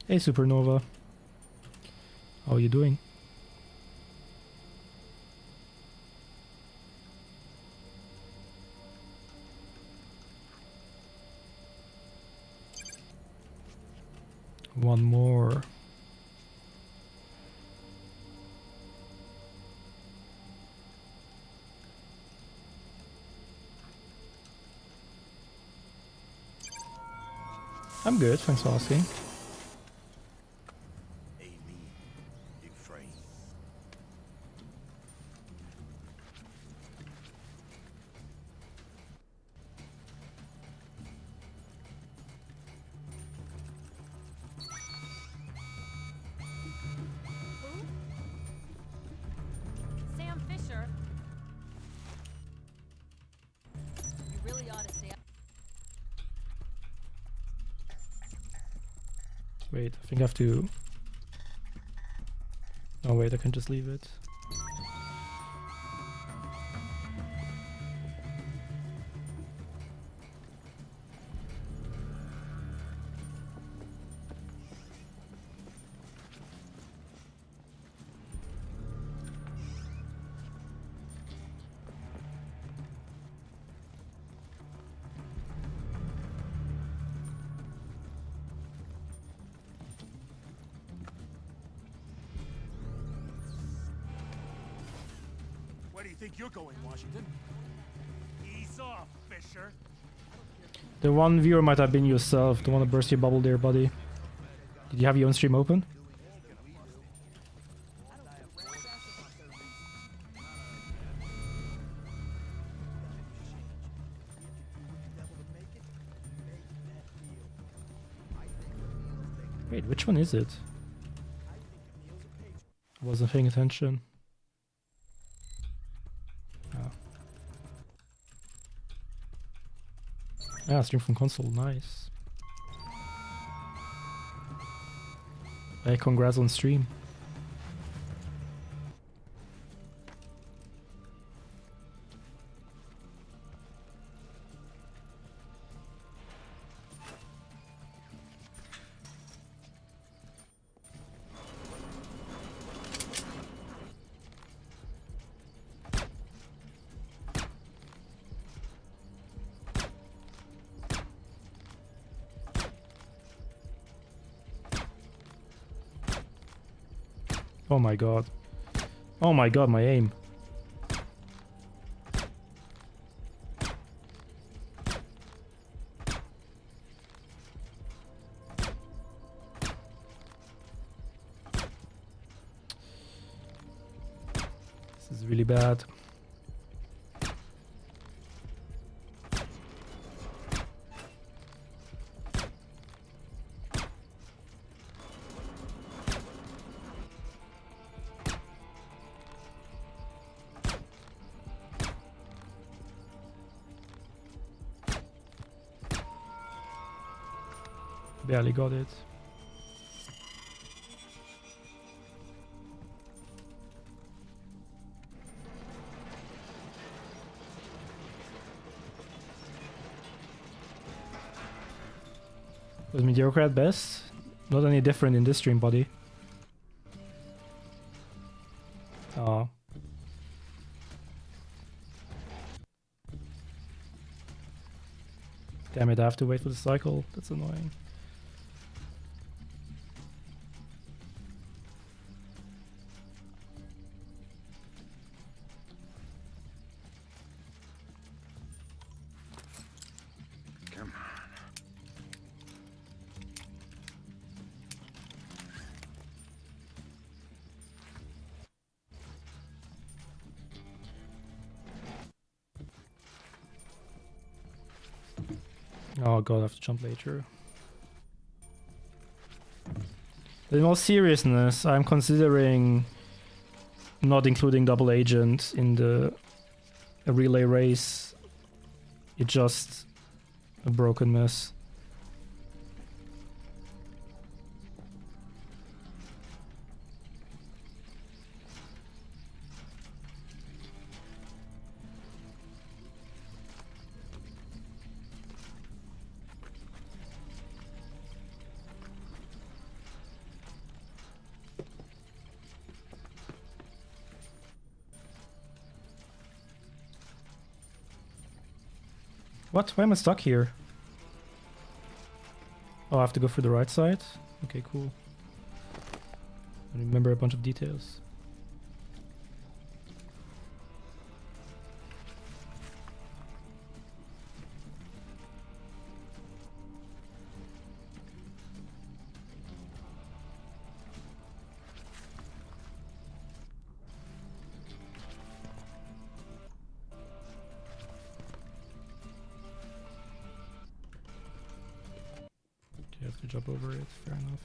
[SPEAKER 1] Hey Supernova, how are you doing? One more. I'm good, thanks for asking.
[SPEAKER 12] Sam Fisher. You really ought to stay up.
[SPEAKER 1] Wait, I think I have to... Oh wait, I can just leave it.
[SPEAKER 8] Where do you think you're going, Washington? Ease off, Fisher.
[SPEAKER 1] The one viewer might have been yourself. Don't want to burst your bubble there, buddy. Did you have your own stream open? Wait, which one is it? I wasn't paying attention. Oh. Yeah, stream from console, nice. Hey, congrats on stream. Oh my god. Oh my god, my aim. This is really bad. Barely got it. Was mediocre at best? Not any different in this stream, buddy. Oh. Damn it, I have to wait for the cycle. That's annoying.
[SPEAKER 9] Come on.
[SPEAKER 1] Oh god, I have to jump later. In all seriousness, I'm considering not including double agent in the relay race It's just a broken mess. What? Why am I stuck here? Oh, I have to go through the right side? Okay, cool. I remember a bunch of details. Okay, I have to jump over it, fair enough.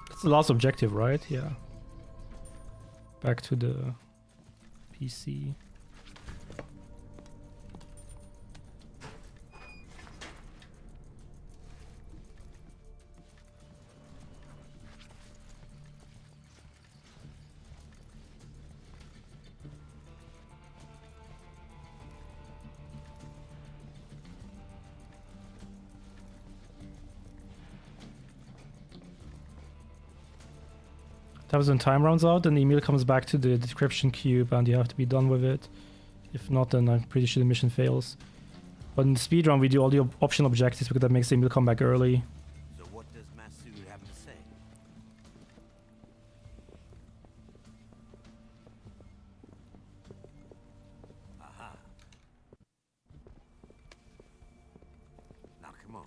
[SPEAKER 1] That's the last objective, right? Yeah. Back to the PC. That was when time runs out and the email comes back to the decryption cube and you have to be done with it. If not, then I'm pretty sure the mission fails. But in the speedrun we do all the optional objectives because that makes the email come back early.
[SPEAKER 3] So what does Masood have to say? Aha. Now come on.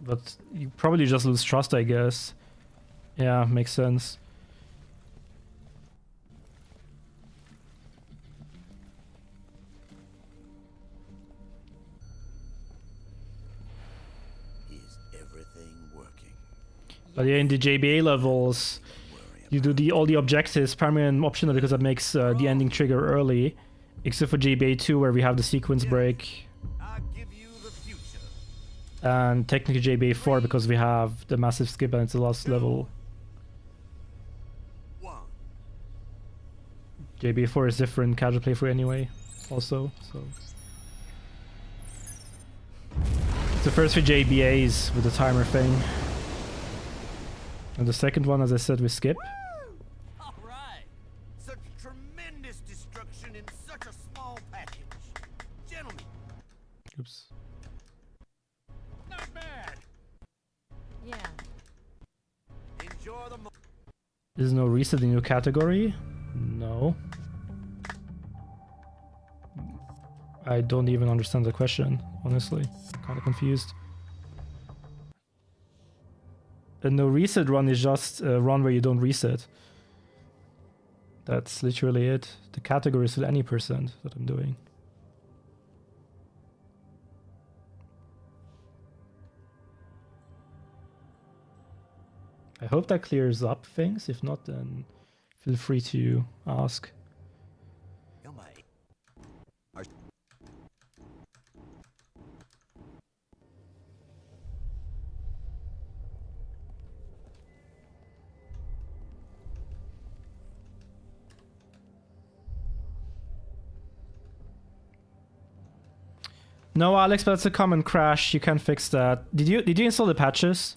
[SPEAKER 1] But you probably just lose trust, I guess. Yeah, makes sense.
[SPEAKER 3] Is everything working?
[SPEAKER 1] But yeah, in the JBA levels, you do all the objectives primarily and optional because that makes the ending trigger early. Except for JBA 2 where we have the sequence break.
[SPEAKER 3] I'll give you the future.
[SPEAKER 1] And technically JBA 4 because we have the massive skip and it's the last level. JBA 4 is different casual playthrough anyway, also, so. It's the first 3 JBAs with the timer thing. And the second one, as I said, we skip.
[SPEAKER 3] All right. Such tremendous destruction in such a small package. Gentlemen.
[SPEAKER 1] Oops.
[SPEAKER 8] Not bad.
[SPEAKER 12] Yeah.
[SPEAKER 3] Enjoy the
[SPEAKER 1] Is no reset in your category? No. I don't even understand the question, honestly. I'm kind of confused. A no reset run is just a run where you don't reset. That's literally it. The category is still any percent that I'm doing. I hope that clears up things. If not, then feel free to ask. No, Alex, but it's a common crash. You can fix that. Did you install the patches?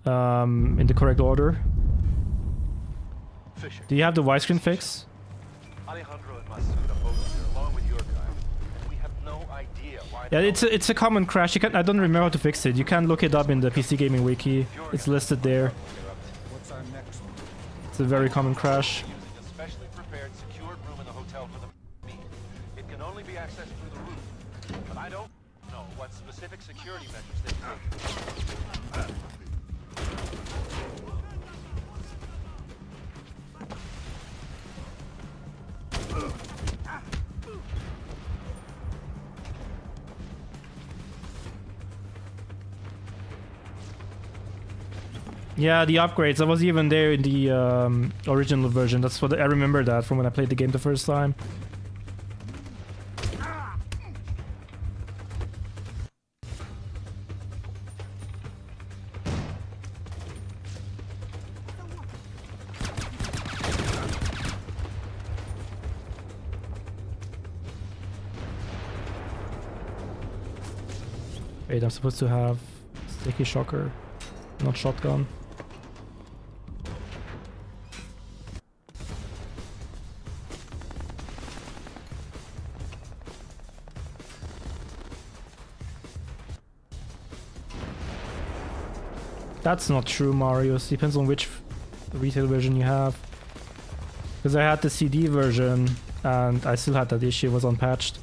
[SPEAKER 1] In the correct order?
[SPEAKER 10] Fisher.
[SPEAKER 1] Do you have the widescreen fix?
[SPEAKER 10] Alejandro and Masood are both here, along with your guy. And we have no idea why.
[SPEAKER 1] Yeah, it's a common crash. You can I don't remember how to fix it. You can look it up in the PC Gaming Wiki. It's listed there.
[SPEAKER 9] What's our next one?
[SPEAKER 1] It's a very common crash.
[SPEAKER 10] Using a specially prepared, secured room in the hotel for the meet. It can only be accessed through the roof. But I don't know what specific security measures they've taken.
[SPEAKER 1] Yeah, the upgrades. I was even there in the original version. That's what I remember that from when I played the game the first time. Wait, I'm supposed to have sticky shocker, not shotgun. That's not true, Mario. It depends on which retail version you have. Because I had the CD version and I still had that issue, it was unpatched.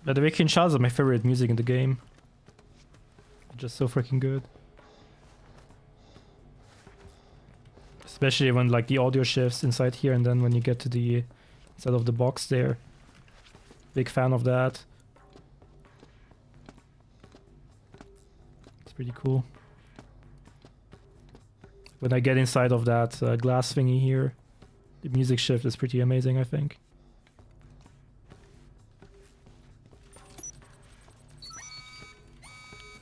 [SPEAKER 1] By the way, Kinshasa is my favorite music in the game. Just so freaking good. Especially when like the audio shifts inside here and then when you get to the inside of the box there. Big fan of that. It's pretty cool. When I get inside of that glass thingy here, the music shift is pretty amazing, I think.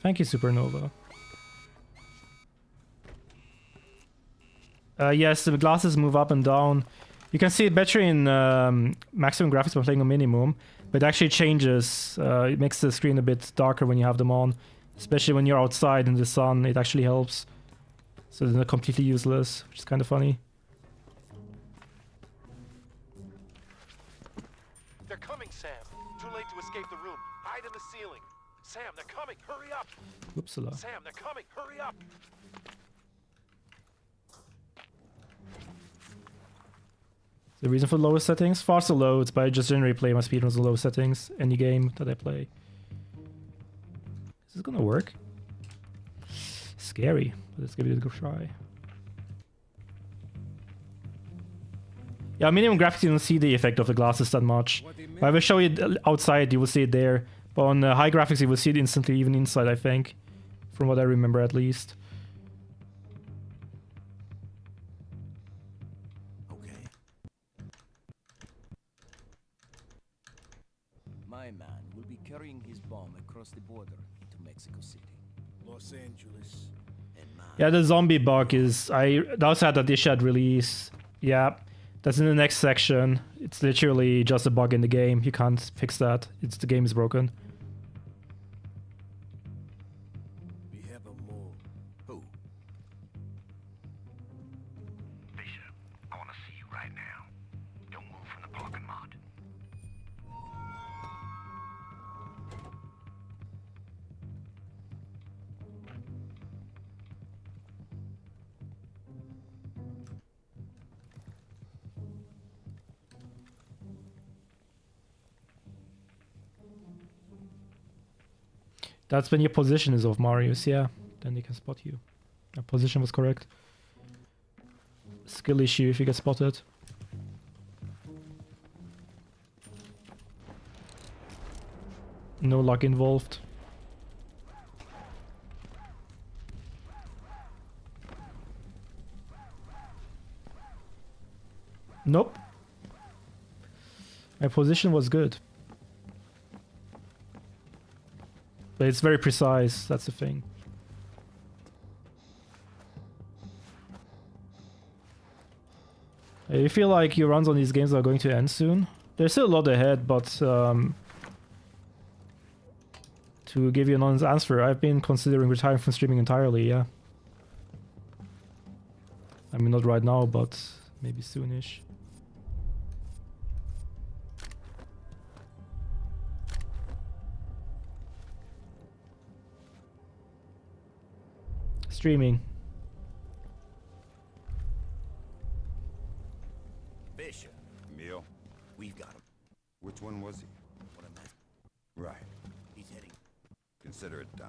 [SPEAKER 1] Thank you, Supernova. Yes, the glasses move up and down. You can see it better in maximum graphics by playing on minimum, but it actually changes. It makes the screen a bit darker when you have them on, especially when you're outside in the sun. It actually helps. So they're not completely useless, which is kind of funny.
[SPEAKER 10] They're coming, Sam. Too late to escape the room. Hide in the ceiling. Sam, they're coming. Hurry up.
[SPEAKER 1] Whoopsala.
[SPEAKER 10] Sam, they're coming. Hurry up.
[SPEAKER 1] The reason for the lowest settings? Faster loads, but I just generally play my speedruns on low settings. Any game that I play. Is this gonna work? Scary, but let's give it a try. Yeah, minimum graphics you don't see the effect of the glasses that much. If I will show you outside, you will see it there. But on high graphics, you will see it instantly, even inside, I think. From what I remember, at least.
[SPEAKER 3] Okay.
[SPEAKER 13] My man will be carrying his bomb across the border to Mexico City.
[SPEAKER 8] Los Angeles.
[SPEAKER 1] Yeah, the zombie bug is... I also had that issue at release. Yeah, that's in the next section. It's literally just a bug in the game. You can't fix that. It's the game is broken.
[SPEAKER 13] We have a mole.
[SPEAKER 3] Who?
[SPEAKER 2] Fisher, I want to see you right now. Don't move from the parking lot.
[SPEAKER 1] That's when your position is off, Marius, yeah. Then they can spot you. Your position was correct. Skill issue if you get spotted. No luck involved. Nope. My position was good. But it's very precise, that's the thing. You feel like your runs on these games are going to end soon? There's still a lot ahead, but to give you an honest answer, I've been considering retiring from streaming entirely, yeah. I mean, not right now, but maybe soonish. Streaming.
[SPEAKER 3] Fisher,
[SPEAKER 9] Emil?
[SPEAKER 3] we've got him.
[SPEAKER 9] Which one was he?
[SPEAKER 3] What a mess.
[SPEAKER 9] Right.
[SPEAKER 3] He's heading.
[SPEAKER 9] Consider it done.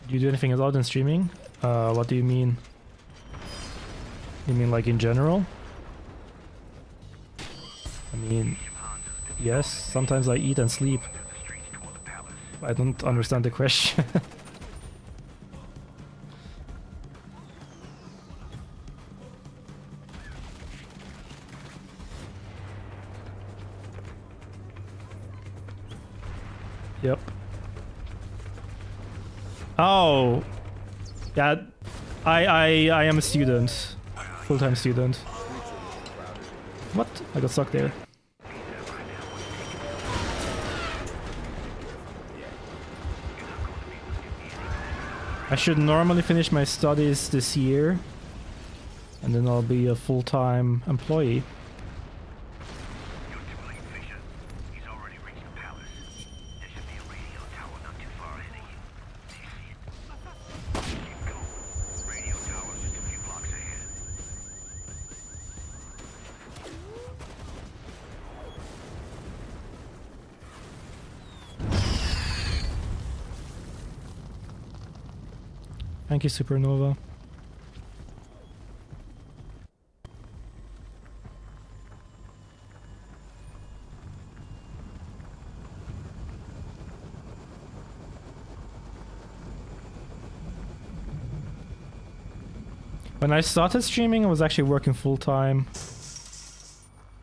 [SPEAKER 1] Do you do anything else in streaming? What do you mean? You mean like in general? I mean, yes, sometimes I eat and sleep. I don't understand the question. Yep. Oh, yeah. I am a student, full-time student. What? I got stuck there. I should normally finish my studies this year, and then I'll be a full-time employee. Thank you, Supernova. When I started streaming, I was actually working full-time.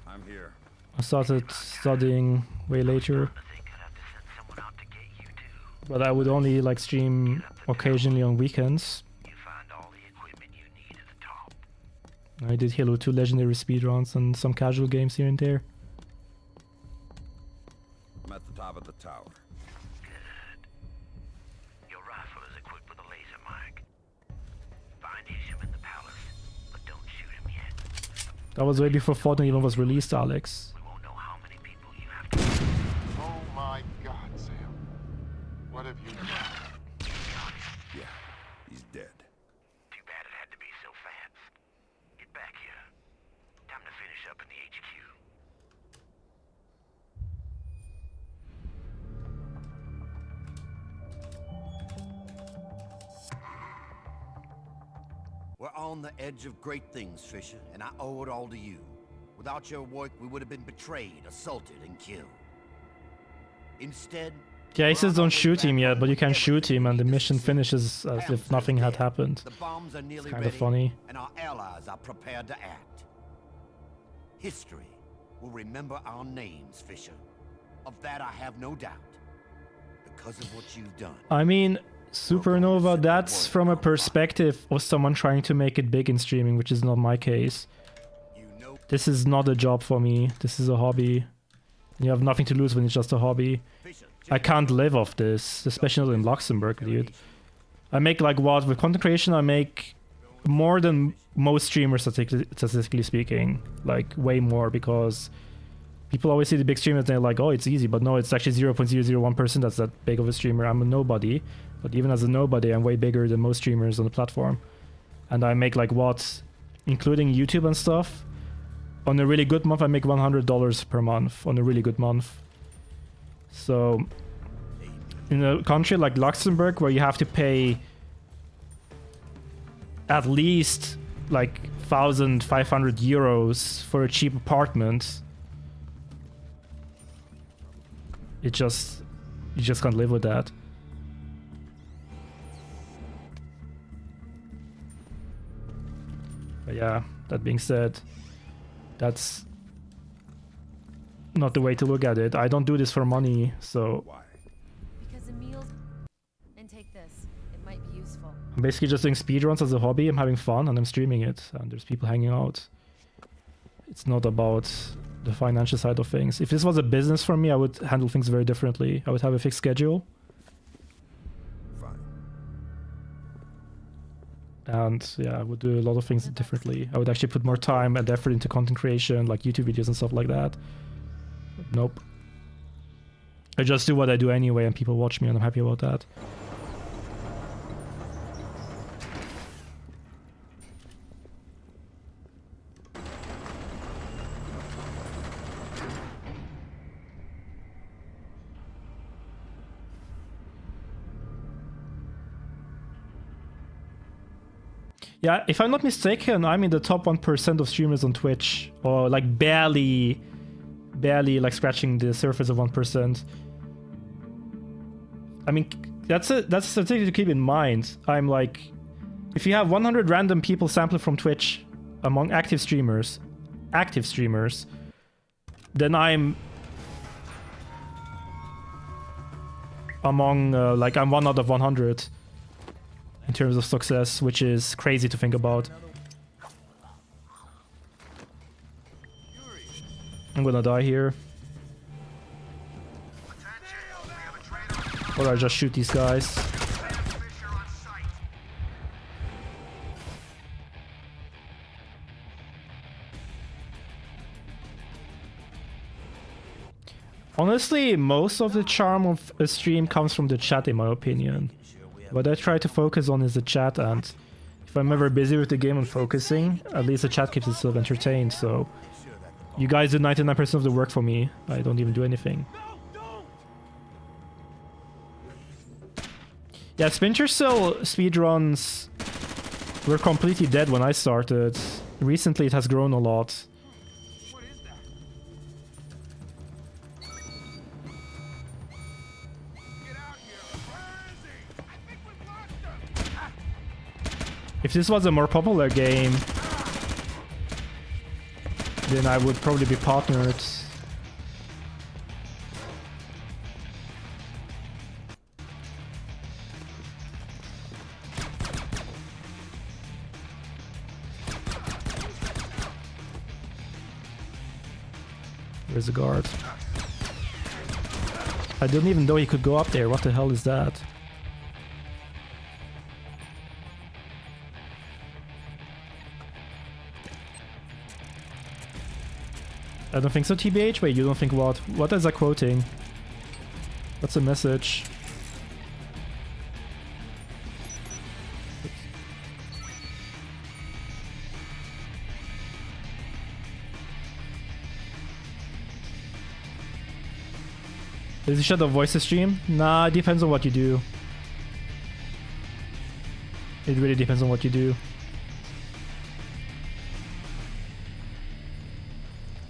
[SPEAKER 9] I'm here.
[SPEAKER 1] I started studying way later. But I would only like stream occasionally on weekends. I did Halo 2 legendary speedruns and some casual games here and there.
[SPEAKER 9] I'm at the top of the tower.
[SPEAKER 7] Good. Your rifle is equipped with a laser mic. Find Isham in the palace, but don't shoot him yet.
[SPEAKER 1] That was way before Fortnite even was released, Alex.
[SPEAKER 7] We won't know how many people you have to...
[SPEAKER 4] Oh my God, Sam. What have you done?
[SPEAKER 9] Yeah, he's dead.
[SPEAKER 7] Too bad it had to be so fast. Get back here. Time to finish up in the HQ.
[SPEAKER 3] We're on the edge of great things, Fisher, and I owe it all to you. Without your work, we would have been betrayed, assaulted, and killed. Instead...
[SPEAKER 1] Yeah, he says don't shoot him yet, but you can shoot him and the mission finishes as if nothing had happened.
[SPEAKER 3] The bombs are nearly
[SPEAKER 1] It's kind
[SPEAKER 3] ready,
[SPEAKER 1] of funny.
[SPEAKER 3] and our allies are prepared to act. History will remember our names, Fisher. Of that I have no doubt. Because of what you've done.
[SPEAKER 1] I mean, Supernova, that's from a perspective of someone trying to make it big in streaming, which is not my case. This is not a job for me. This is a hobby. You have nothing to lose when it's just a hobby. I can't live off this, especially not in Luxembourg, dude. I make like what? With content creation, I make more than most streamers, statistically speaking. Like, way more, because people always see the big streamers and they're like, oh, it's easy. But no, it's actually 0.001% that's that big of a streamer. I'm a nobody. But even as a nobody, I'm way bigger than most streamers on the platform. And I make like what, including YouTube and stuff, on a really good month I make $100 per month, on a really good month. So in a country like Luxembourg, where you have to pay at least like 1,500 euros for a cheap apartment, you just can't live with that. But yeah, that being said, that's not the way to look at it. I don't do this for money, so
[SPEAKER 12] Because Emil's... And take this. It might be useful.
[SPEAKER 1] I'm basically just doing speedruns as a hobby. I'm having fun and I'm streaming it, and there's people hanging out. It's not about the financial side of things. If this was a business for me, I would handle things very differently. I would have a fixed schedule. And yeah, I would do a lot of things differently. I would actually put more time and effort into content creation, like YouTube videos and stuff like that. But nope. I just do what I do anyway and people watch me and I'm happy about that. Yeah, if I'm not mistaken, I'm in the top 1% of streamers on Twitch, or like barely like scratching the surface of 1%. I mean, that's a statistic to keep in mind. I'm like, if you have 100 random people sampled from Twitch among active streamers, then I'm among like I'm 1 out of 100. In terms of success, which is crazy to think about. I'm gonna die here. Or I just shoot these guys. Honestly, most of the charm of a stream comes from the chat, in my opinion. What I try to focus on is the chat, and if I'm ever busy with the game and focusing, at least the chat keeps itself entertained, so... You guys do 99% of the work for me. I don't even do anything. Yeah, Splinter Cell speedruns were completely dead when I started. Recently it has grown a lot. If this was a more popular game, then I would probably be partnered. Where's the guard? I didn't even know he could go up there. What the hell is that? I don't think so, TBH? Wait, you don't think what? What is that quoting? What's the message? Is it Shadow Voices stream? Nah, it depends on what you do. It really depends on what you do.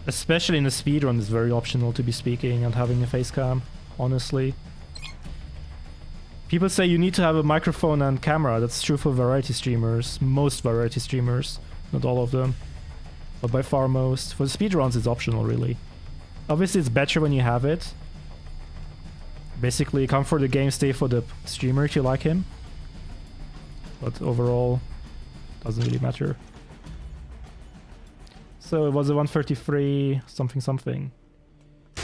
[SPEAKER 1] Especially in a speedrun, it's very optional to be speaking and having a face cam, honestly. People say you need to have a microphone and camera. That's true for variety streamers. Most variety streamers. Not all of them. But by far most. For speedruns, it's optional, really. Obviously, it's better when you have it. Basically, come for the game, stay for the streamer if you like him. But overall, doesn't really matter. So it was a 133 something something. Yeah,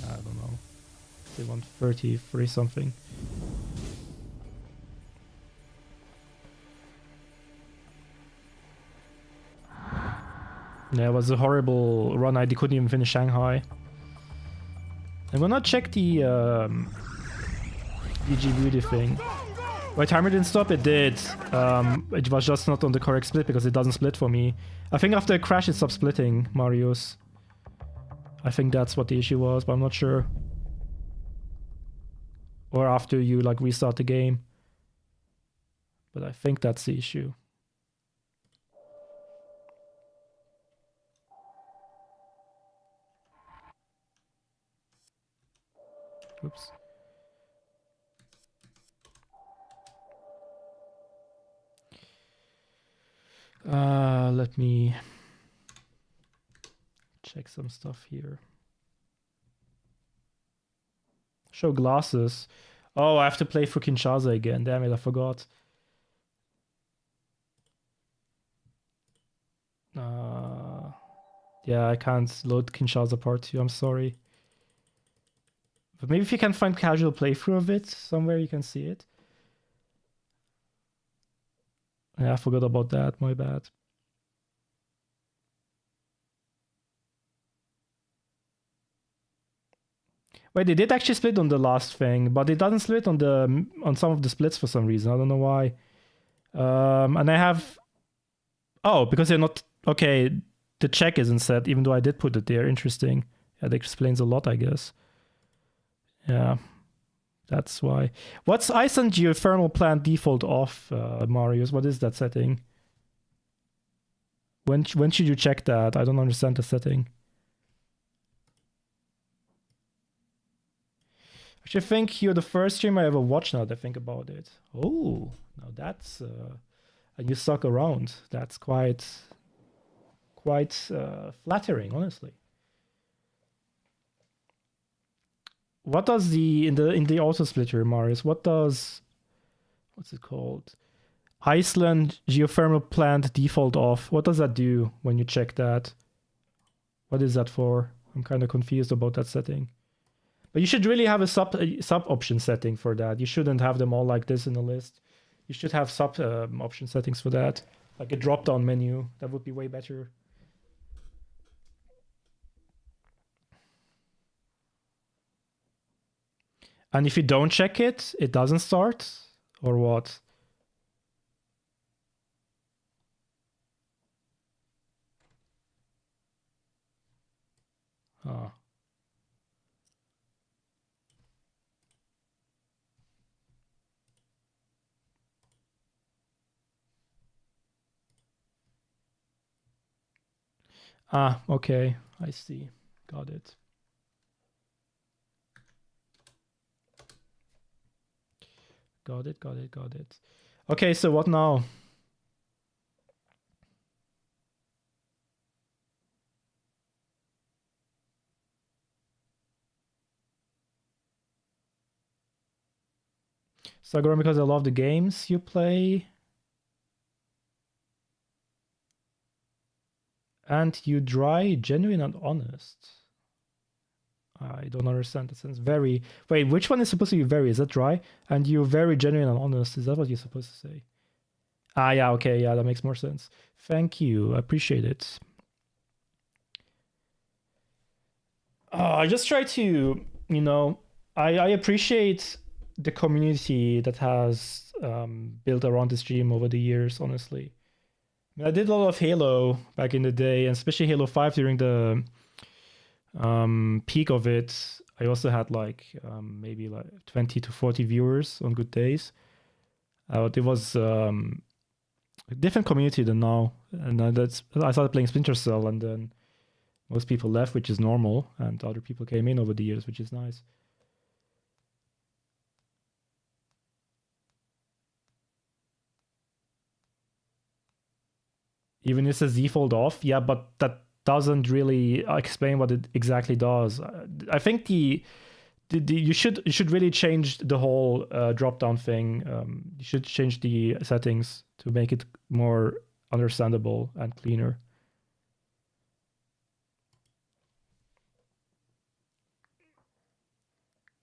[SPEAKER 1] I don't know. Say 133 something. Yeah, it was a horrible run. I couldn't even finish Shanghai. I'm gonna check the DG beauty thing. My timer didn't stop, it did. It was just not on the correct split because it doesn't split for me. I think after a crash it stopped splitting, Marius. I think that's what the issue was, but I'm not sure. Or after you like restart the game. But I think that's the issue. Oops. Let me check some stuff here. Show glasses. Oh, I have to play for Kinshasa again. Damn it, I forgot. Yeah, I can't load Kinshasa Part 2, I'm sorry. But maybe if you can find casual playthrough of it, somewhere you can see it. Yeah, I forgot about that, my bad. Wait, they did actually split on the last thing, but it doesn't split on some of the splits for some reason. I don't know why. And I have... Oh, because they're not... Okay, the check isn't set, even though I did put it there. Interesting. Yeah, that explains a lot, I guess. Yeah, that's why. What's Iceland geothermal plant default off, Marius? What is that setting? When should you check that? I don't understand the setting. I think you're the first stream I ever watched now that I think about it. Oh, now that's... and you suck around. That's quite flattering, honestly. What does in the auto splitter, Marius? What's it called? Iceland geothermal plant default off. What does that do when you check that? What is that for? I'm kind of confused about that setting. But you should really have a sub option setting for that. You shouldn't have them all like this in the list. You should have sub option settings for that, like a drop down menu. That would be way better. And if you don't check it, it doesn't start? Or what? Oh. Ah, okay. I see. Got it. Got it. Okay, so what now? Sagoran, because I love the games you play. And you dry, genuine, and honest. I don't understand the sense. Very... Wait, which one is supposed to be very? Is that dry? And you're very genuine and honest. Is that what you're supposed to say? Ah, yeah, okay. Yeah, that makes more sense. Thank you. I appreciate it. I just try to, you know... I appreciate the community that has built around the stream over the years, honestly. I did a lot of Halo back in the day, and especially Halo 5 during the peak of it. I also had like maybe like 20 to 40 viewers on good days. It was a different community than now, and I started playing Splinter Cell, and then most people left, which is normal, and other people came in over the years, which is nice. Even if it says default off, yeah, but that doesn't really explain what it exactly does. I think you should really change the whole drop down thing. You should change the settings to make it more understandable and cleaner.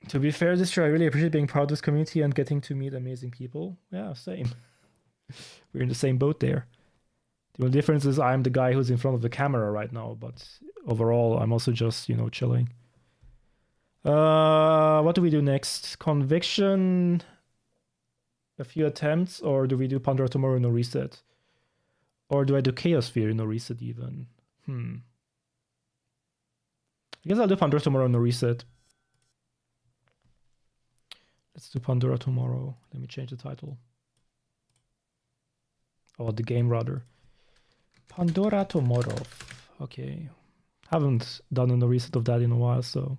[SPEAKER 1] To be fair, this year I really appreciate being part of this community and getting to meet amazing people. Yeah, same. We're in the same boat there. The only difference is I'm the guy who's in front of the camera right now, but overall I'm also just, you know, chilling. What do we do next? Conviction, a few attempts, or do we do Pandora tomorrow, no reset? Or do I do Chaos Sphere, no reset even? I guess I'll do Pandora tomorrow, no reset. Let's do Pandora tomorrow. Let me change the title. Or the game rather. Pandora tomorrow. Okay. Haven't done a no reset of that in a while, so.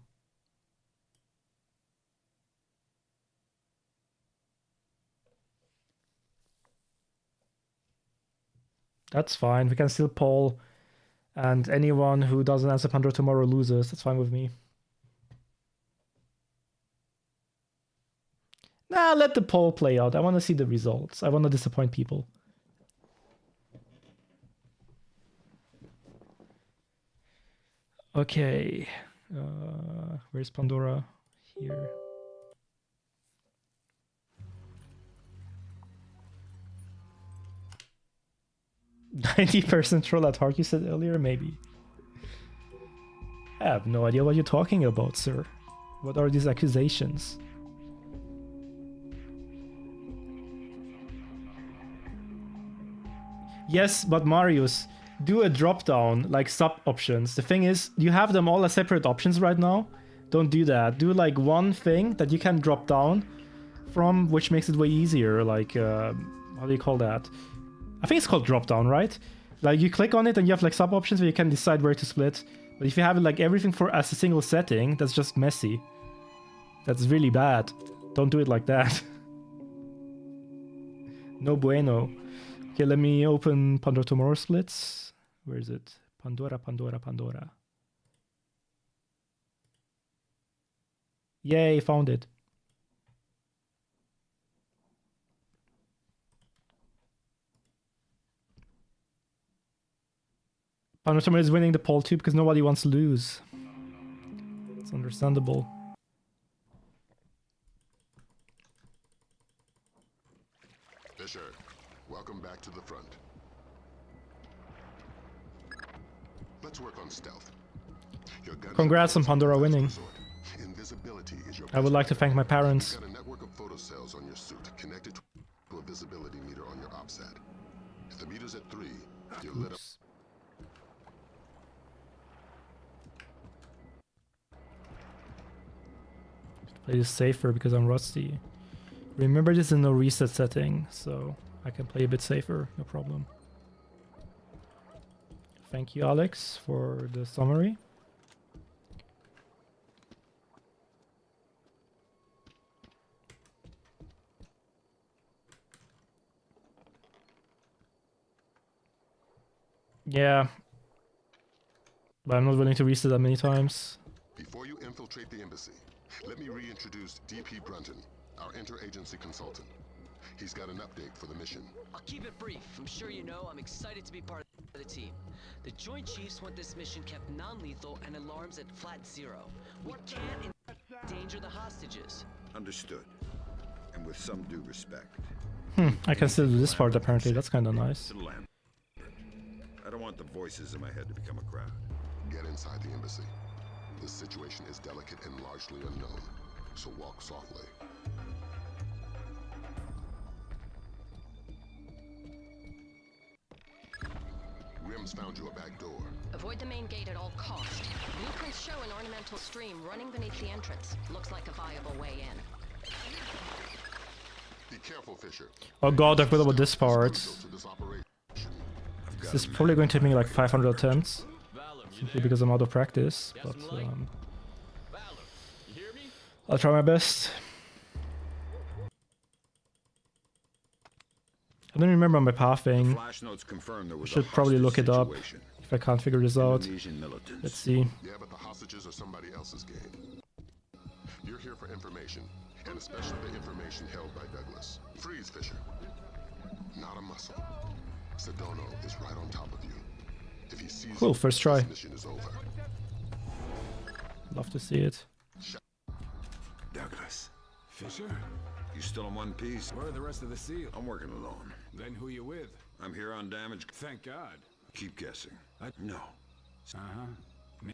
[SPEAKER 1] That's fine. We can still poll. And anyone who doesn't answer Pandora tomorrow loses. That's fine with me. Nah, let the poll play out. I want to see the results. I want to disappoint people. Okay. Where's Pandora? Here. "90% troll at heart," you said earlier? Maybe. I have no idea what you're talking about, sir. What are these accusations? Yes, but Marius, do a drop down, like sub options. The thing is, you have them all as separate options right now. Don't do that. Do like one thing that you can drop down from, which makes it way easier. Like, how do you call that? I think it's called drop down, right? Like you click on it and you have like sub options where you can decide where to split. But if you have like everything for as a single setting, that's just messy. That's really bad. Don't do it like that. No bueno. Okay, let me open Pandora tomorrow splits. Where is it? Pandora, Pandora, Pandora. Yay, found it. Pandora tomorrow is winning the poll too because nobody wants to lose. It's understandable.
[SPEAKER 4] Fisher, welcome back to the front. Let's work on stealth.
[SPEAKER 1] Congrats on Pandora winning.
[SPEAKER 4] Invisibility is your
[SPEAKER 1] I would like to thank my parents.
[SPEAKER 4] You've got a network of photo cells on your suit connected to a visibility meter on your OPSAT. If the meter's at 3, you're lit up.
[SPEAKER 1] Play this safer because I'm rusty. Remember, this is no reset setting, so I can play a bit safer, no problem. Thank you, Alex, for the summary. Yeah. But I'm not willing to reset that many times.
[SPEAKER 4] Before you infiltrate the embassy, let me reintroduce DP Brunton, our interagency consultant. He's got an update for the mission.
[SPEAKER 14] I'll keep it brief. I'm sure you know I'm excited to be part of the team. The Joint Chiefs want this mission kept non-lethal and alarms at flat 0. We can't endanger the hostages.
[SPEAKER 9] Understood. And with some due respect.
[SPEAKER 1] I can still do this part apparently. That's kind of nice.
[SPEAKER 9] I don't want the voices in my head to become a crowd.
[SPEAKER 4] Get inside the embassy. This situation is delicate and largely unknown, so walk softly. Rim's found you a back door.
[SPEAKER 15] Avoid the main gate at all costs. Blueprints show an ornamental stream running beneath the entrance. Looks like a viable way in.
[SPEAKER 4] Be careful, Fisher.
[SPEAKER 1] Oh god, I forgot about this part. This is probably going to take me like 500 attempts. Simply because I'm out of practice. But I'll try my best. I don't remember my pathing. I should probably look it up if I can't figure this out. Let's see.
[SPEAKER 4] Yeah, but the hostages are somebody else's game. You're here for information, and especially the information held by Douglas. Freeze, Fisher. Not a muscle. Sedono is right on top of you. If he sees
[SPEAKER 1] cool, first try.
[SPEAKER 4] mission is over.
[SPEAKER 1] Love to see it.
[SPEAKER 9] Douglas. Fisher? You still in one piece?
[SPEAKER 16] Where are the rest of the SEAL?
[SPEAKER 9] I'm working alone.
[SPEAKER 16] Then who you with?
[SPEAKER 9] I'm here on damage.
[SPEAKER 16] Thank God.
[SPEAKER 9] Keep guessing. No.
[SPEAKER 16] Uh-huh.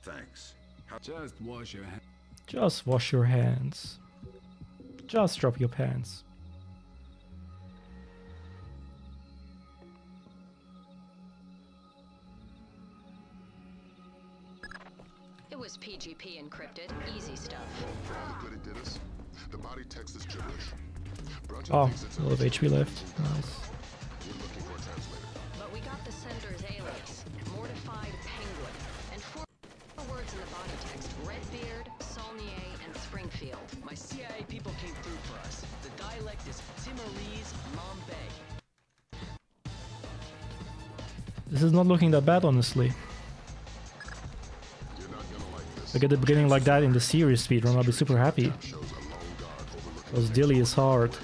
[SPEAKER 9] Thanks.
[SPEAKER 16] Just wash your hands.
[SPEAKER 1] Just wash your hands. Just drop your pants.
[SPEAKER 15] It was PGP encrypted. Easy stuff.
[SPEAKER 4] Good it did us. The body text is gibberish.
[SPEAKER 1] Oh, a lot of HP left. Nice.
[SPEAKER 4] We're looking for a translator.
[SPEAKER 15] But we got the sender's alias, Mortified Penguin, and four words in the body text: Redbeard, Saulnier, and Springfield.
[SPEAKER 14] My CIA people came through for us. The dialect is Timorese Mombay.
[SPEAKER 1] This is not looking that bad, honestly. If I get the beginning like that in the series speedrun, I'll be super happy. Because Dilly is hard.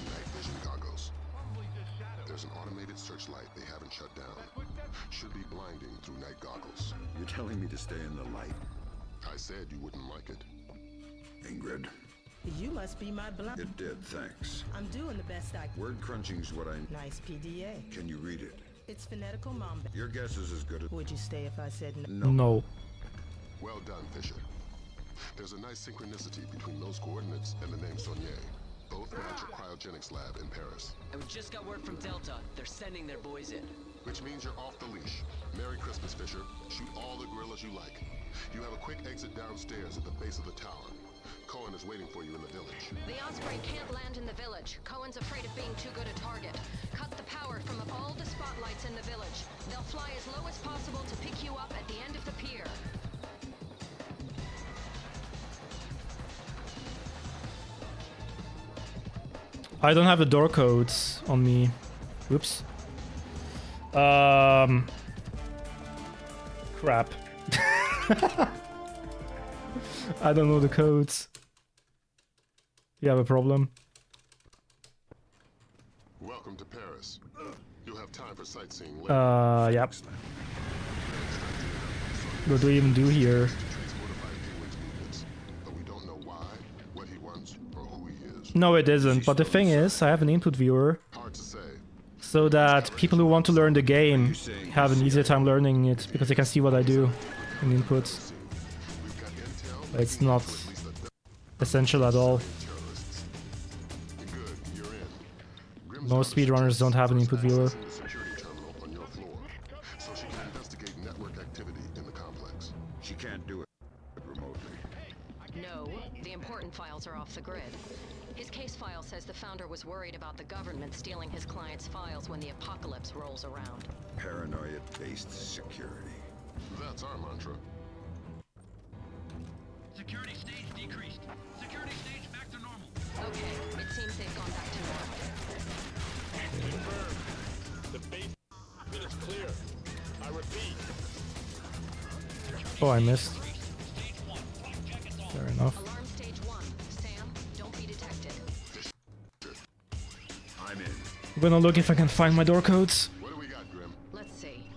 [SPEAKER 4] There's an automated searchlight they haven't shut down. Should be blinding through night goggles.
[SPEAKER 9] You're telling me to stay in the light?
[SPEAKER 4] I said you wouldn't like it.
[SPEAKER 9] Ingrid.
[SPEAKER 17] You must be my blind.
[SPEAKER 9] It did, thanks.
[SPEAKER 17] I'm doing the best I can.
[SPEAKER 9] Word crunching's what I...
[SPEAKER 17] Nice PDA.
[SPEAKER 9] Can you read it?
[SPEAKER 17] It's phonetical Mamba.
[SPEAKER 9] Your guess is as good as...
[SPEAKER 17] Would you stay if I said no?
[SPEAKER 1] No.
[SPEAKER 4] Well done, Fisher. There's a nice synchronicity between those coordinates and the name Saulnier. Both match a cryogenics lab in Paris.
[SPEAKER 14] And we just got word from Delta. They're sending their boys in.
[SPEAKER 4] Which means you're off the leash. Merry Christmas, Fisher. Shoot all the gorillas you like. You have a quick exit downstairs at the base of the tower. Cohen is waiting for you in the village.
[SPEAKER 15] The Osprey can't land in the village. Cohen's afraid of being too good a target. Cut the power from all the spotlights in the village. They'll fly as low as possible to pick you up at the end of the pier.
[SPEAKER 1] I don't have the door codes on me. Oops. Crap. I don't know the codes. You have a problem?
[SPEAKER 4] Welcome to Paris. You'll have time for sightseeing later.
[SPEAKER 1] Yep. What do we even do here?
[SPEAKER 4] But we don't know why, what he wants, or who he is.
[SPEAKER 1] No, it isn't. But the thing is, I have an input viewer.
[SPEAKER 4] Hard to say.
[SPEAKER 1] So that people who want to learn the game have an easier time learning it because they can see what I do in the inputs. It's not essential at all. Most speedrunners don't have an input viewer.
[SPEAKER 9] She can't do it remotely.
[SPEAKER 15] No, the important files are off the grid. His case file says the founder was worried about the government stealing his client's files when the apocalypse rolls around.
[SPEAKER 9] Paranoia-based security.
[SPEAKER 4] That's our mantra.
[SPEAKER 7] Security stage decreased. Security stage back to normal.
[SPEAKER 15] Okay, it seems they've gone back to normal.
[SPEAKER 2] Confirmed. The base is clear. I repeat.
[SPEAKER 1] Oh, I missed. Fair enough.
[SPEAKER 15] Alarm stage 1. Sam, don't be detected.
[SPEAKER 9] I'm in.
[SPEAKER 1] I'm gonna look if I can find my door codes.
[SPEAKER 4] What do we got, Grim?
[SPEAKER 15] Let's see.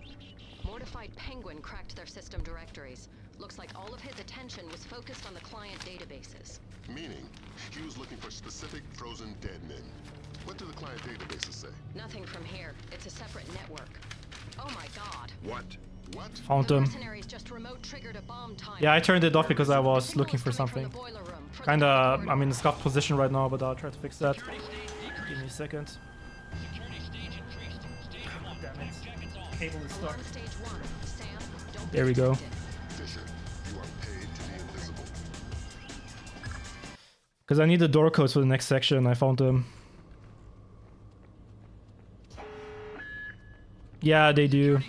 [SPEAKER 15] Mortified Penguin cracked their system directories. Looks like all of his attention was focused on the client databases.
[SPEAKER 4] Meaning, he was looking for specific frozen dead men. What do the client databases say?
[SPEAKER 15] Nothing from here. It's a separate network. Oh my god.
[SPEAKER 9] What?
[SPEAKER 4] What?
[SPEAKER 1] Found
[SPEAKER 15] The
[SPEAKER 1] them.
[SPEAKER 15] mercenaries just remote triggered a bomb timer.
[SPEAKER 1] Yeah, I turned it off because I was looking for something. Kinda, I'm in a scuffed position right now, but I'll try to fix that. Give me a second. Damn it. Cable is stuck. There we go.
[SPEAKER 4] Fisher, you are paid to be invisible.
[SPEAKER 1] Because I need the door codes for the next section. I found them. Yeah, they do.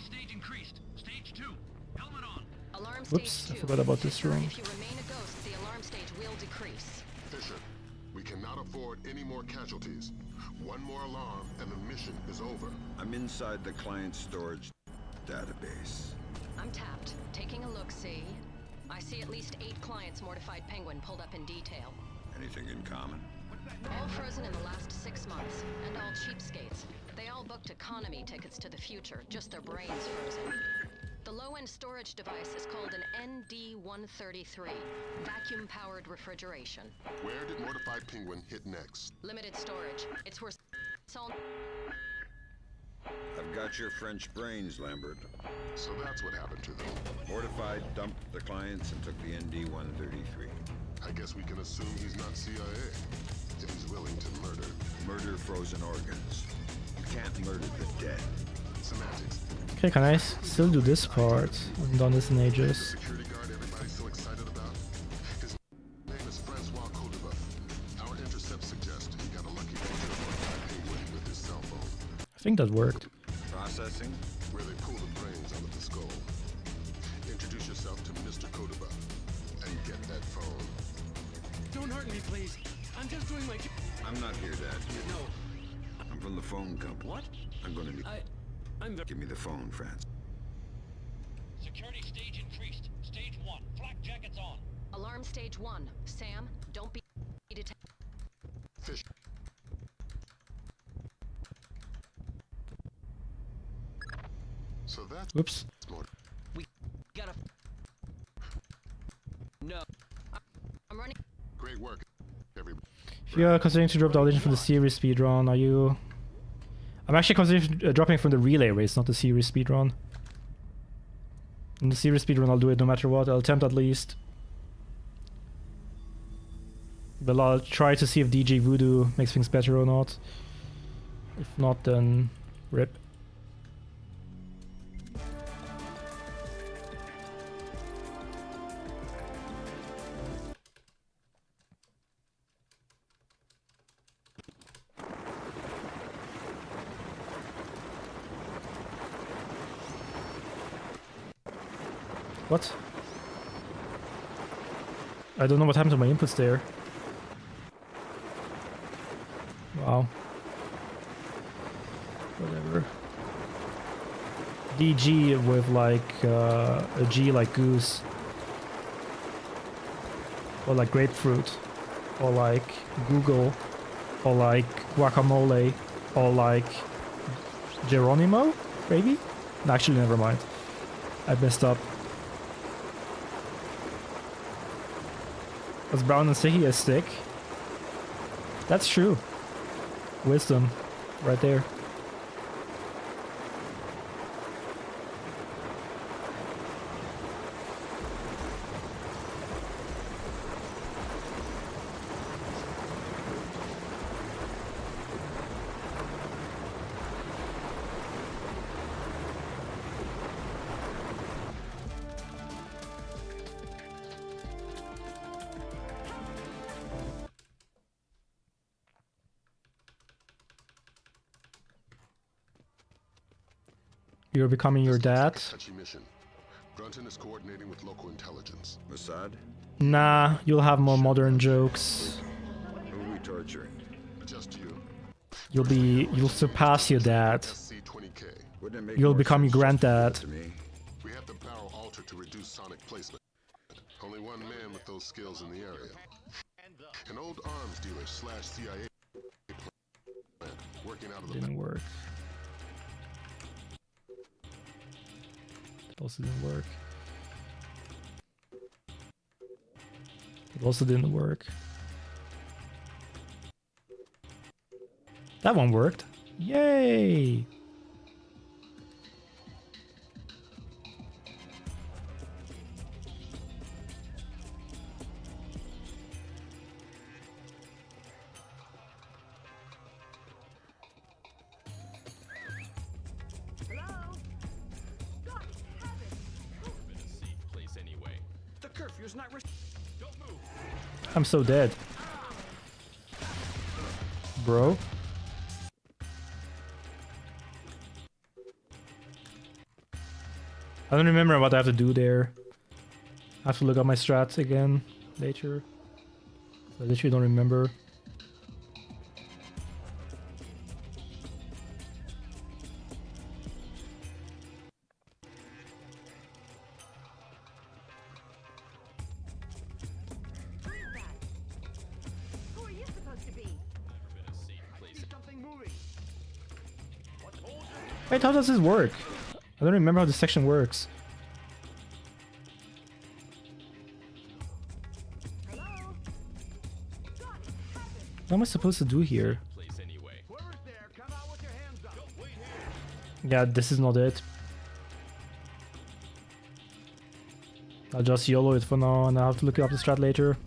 [SPEAKER 1] Whoops, I forgot about this room.
[SPEAKER 15] If you remain a ghost, the alarm stage will decrease.
[SPEAKER 4] Fisher, we cannot afford any more casualties. One more alarm and the mission is over.
[SPEAKER 9] I'm inside the client storage database.
[SPEAKER 15] I'm tapped. Taking a look-see. I see at least 8 clients Mortified Penguin pulled up in detail.
[SPEAKER 9] Anything in common?
[SPEAKER 15] All frozen in the last 6 months, and all cheapskates. They all booked economy tickets to the future, just their brains frozen. The low-end storage device is called an ND-133, vacuum-powered refrigeration.
[SPEAKER 4] Where did Mortified Penguin hit next?
[SPEAKER 15] Limited storage. It's where
[SPEAKER 9] I've got your French brains, Lambert.
[SPEAKER 4] So that's what happened to them.
[SPEAKER 9] Mortified dumped the clients and took the ND-133.
[SPEAKER 4] I guess we can assume he's not CIA. If he's willing to murder.
[SPEAKER 9] Murder frozen organs. You can't murder the dead.
[SPEAKER 4] Semantics.
[SPEAKER 1] Okay, can I still do this part? I haven't done this in ages.
[SPEAKER 4] Security guard everybody's so excited about. His name is Francois Codeba. Our intercepts suggest he got a lucky picture of a penguin with his cell phone.
[SPEAKER 1] I think that worked.
[SPEAKER 9] Processing.
[SPEAKER 4] Where they pull the brains out of the skull. Introduce yourself to Mr. Codeba and get that phone.
[SPEAKER 13] Don't hurt me, please. I'm just doing my job.
[SPEAKER 9] I'm not here, Dad.
[SPEAKER 13] No.
[SPEAKER 9] I'm from the phone company.
[SPEAKER 13] What?
[SPEAKER 9] I'm gonna need...
[SPEAKER 13] I'm...
[SPEAKER 9] Give me the phone, France.
[SPEAKER 7] Security stage increased. Stage 1. Flak jackets on.
[SPEAKER 15] Alarm stage 1. Sam, don't be detected.
[SPEAKER 4] Fish. So that's...
[SPEAKER 1] Whoops.
[SPEAKER 14] We gotta... No.
[SPEAKER 15] I'm running.
[SPEAKER 4] Great work, everybody.
[SPEAKER 1] If you're considering to drop the audition from the series speedrun, are you... I'm actually considering dropping from the relay race, not the series speedrun. In the series speedrun I'll do it no matter what, I'll attempt at least. But I'll try to see if DJ Voodoo makes things better or not. If not, then rip. What? I don't know what happened to my inputs there. Wow. Whatever. DG with like a G like goose. Or like grapefruit. Or like Google. Or like guacamole. Or like Geronimo? Maybe? No, actually, never mind. I messed up. Was brown and sticky a stick? That's true. Wisdom. Right there. You're becoming your dad?
[SPEAKER 4] Touchy mission. Brunton is coordinating with local intelligence.
[SPEAKER 9] Mossad?
[SPEAKER 1] Nah, you'll have more modern jokes.
[SPEAKER 9] Who are we torturing?
[SPEAKER 4] Just you.
[SPEAKER 1] You'll surpass your dad.
[SPEAKER 4] SC-20K.
[SPEAKER 9] Wouldn't it make
[SPEAKER 1] You'll
[SPEAKER 9] more
[SPEAKER 1] become your
[SPEAKER 9] sense just to
[SPEAKER 1] granddad.
[SPEAKER 9] give it to me?
[SPEAKER 4] We have the barrel altered to reduce sonic placement. Only one man with those skills in the area. An old arms dealer / CIA plant working out of the...
[SPEAKER 1] Didn't work. It also didn't work. It also didn't work. That one worked. Yay! I'm so dead. Bro. I don't remember what I have to do there. I have to look up my strats again later. I literally don't remember. Wait, how does this work? I don't remember how this section works. What am I supposed to do here? Yeah, this is not it. I'll just YOLO it for now and I'll have to look up the strat later.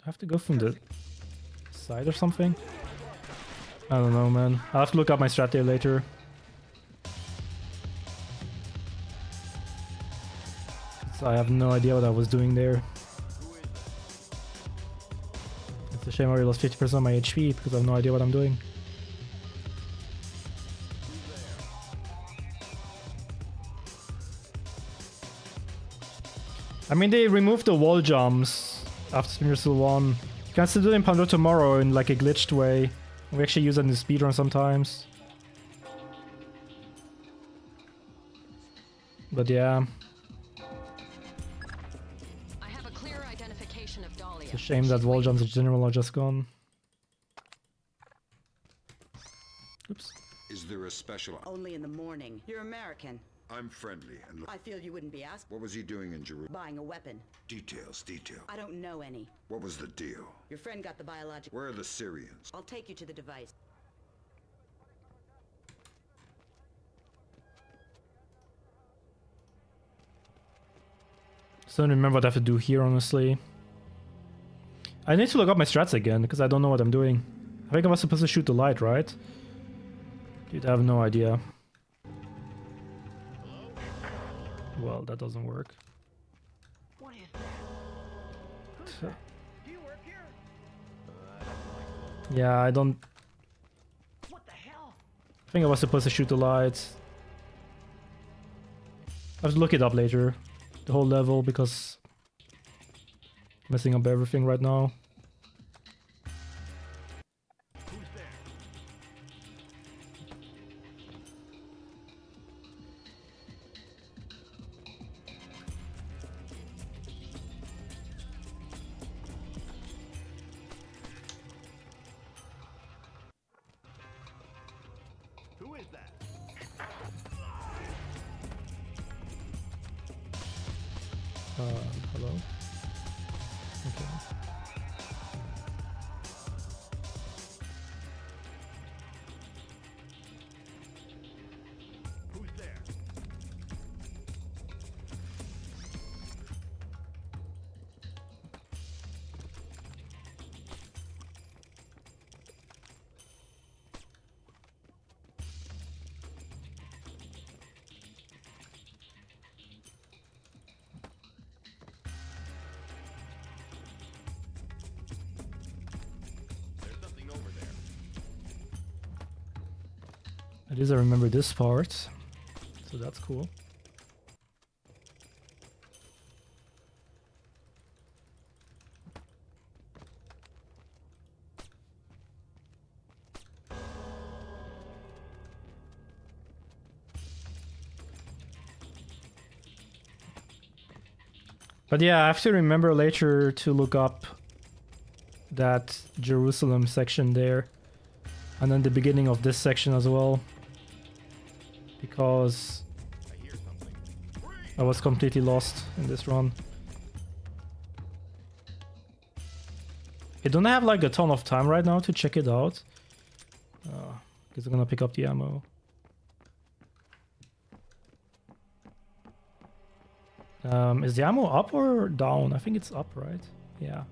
[SPEAKER 1] I have to go from the side or something? I don't know, man. I'll have to look up my strat there later. So I have no idea what I was doing there. It's a shame I already lost 50% of my HP because I have no idea what I'm doing. I mean, they removed the wall jumps after Splinter 1. You can still do it in Pandora tomorrow in like a glitched way. We actually use it in the speedrun sometimes. But yeah.
[SPEAKER 15] I have a clear identification of Dahlia.
[SPEAKER 1] It's a shame that wall jumps in general are just gone. Oops.
[SPEAKER 9] Is there a special...
[SPEAKER 17] Only in the morning. You're American.
[SPEAKER 9] I'm friendly and...
[SPEAKER 17] I feel you wouldn't be asked.
[SPEAKER 9] What was he doing in Jerusalem?
[SPEAKER 17] Buying a weapon.
[SPEAKER 9] Details.
[SPEAKER 17] I don't know any.
[SPEAKER 9] What was the deal?
[SPEAKER 17] Your friend got the biologic.
[SPEAKER 9] Where are the Syrians?
[SPEAKER 17] I'll take you to the device.
[SPEAKER 1] So I don't remember what I have to do here, honestly. I need to look up my strats again, because I don't know what I'm doing. I think I was supposed to shoot the light, right? Dude, I have no idea. Well, that doesn't work.
[SPEAKER 7] What is that?
[SPEAKER 1] So-
[SPEAKER 7] Do you work here?
[SPEAKER 1] Yeah, I don't...
[SPEAKER 7] What the hell?
[SPEAKER 1] I think I was supposed to shoot the lights. I have to look it up later. The whole level, because... I'm messing up everything right now.
[SPEAKER 8] Who's there? Who is that?
[SPEAKER 1] Hello? Okay.
[SPEAKER 8] Who's there? There's nothing over there.
[SPEAKER 1] At least I remember this part. So that's cool. But yeah, I have to remember later to look up that Jerusalem section there. And then the beginning of this section as well. Because I was completely lost in this run. I don't have like a ton of time right now to check it out. Because I'm gonna pick up the ammo. Is the ammo up or down? I think it's up, right? Yeah.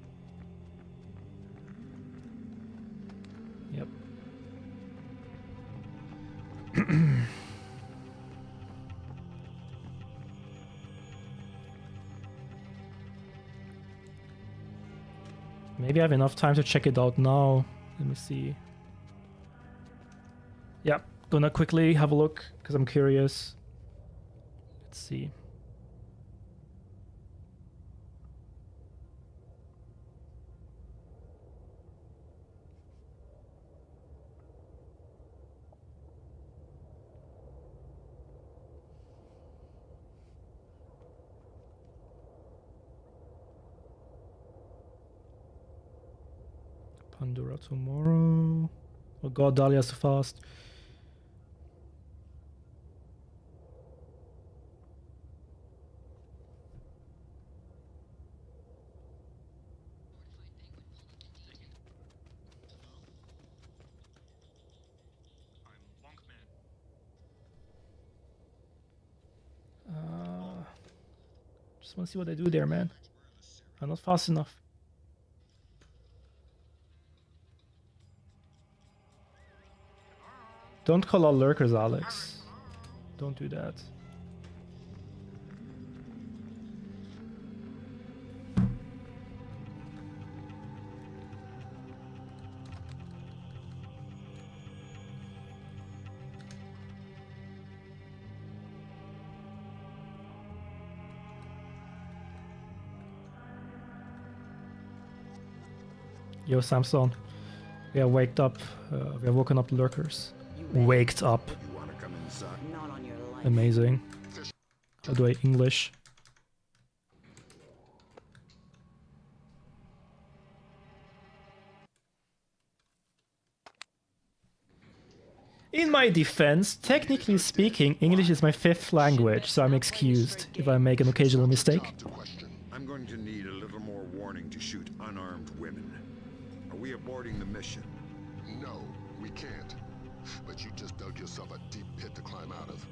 [SPEAKER 1] Yep. Maybe I have enough time to check it out now. Let me see. Yeah, gonna quickly have a look because I'm curious. Let's see. Pandora tomorrow. Oh god, Dahlia's so fast. Just want to see what I do there, man. I'm not fast enough. Don't call out lurkers, Alex. Don't do that. Yo, Samson. We have waked up. We have woken up the lurkers. Waked up.
[SPEAKER 9] You want to come inside?
[SPEAKER 17] Not on your life.
[SPEAKER 1] Amazing. How do I English? In my defense, technically speaking, English is my 5th language, so I'm excused if I make an occasional mistake.
[SPEAKER 9] I'm going to need a little more warning to shoot unarmed women. Are we aborting the mission?
[SPEAKER 4] No, we can't. But you just dug yourself a deep pit to climb out of.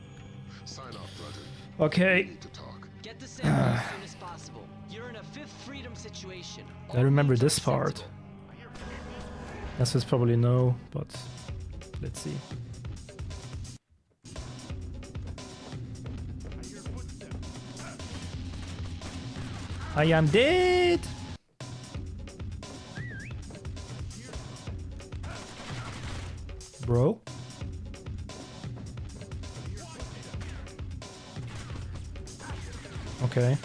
[SPEAKER 4] Sign off, Brother.
[SPEAKER 1] Okay.
[SPEAKER 4] We need to talk.
[SPEAKER 14] Get the sample as soon as possible. You're in a fifth freedom situation.
[SPEAKER 1] I remember this part. This is probably no, but let's see. I am dead! Bro? Okay. I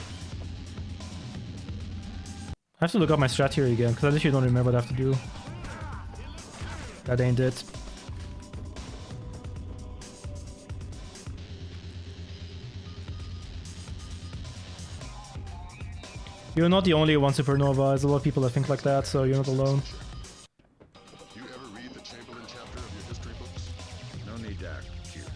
[SPEAKER 1] have to look up my strat here again, because I literally don't remember what I have to do. That ain't it. You're not the only one, Supernova. There's a lot of people that think like that, so you're not alone.
[SPEAKER 4] You ever read the Chamberlain chapter of your history books?
[SPEAKER 9] No need to act cute.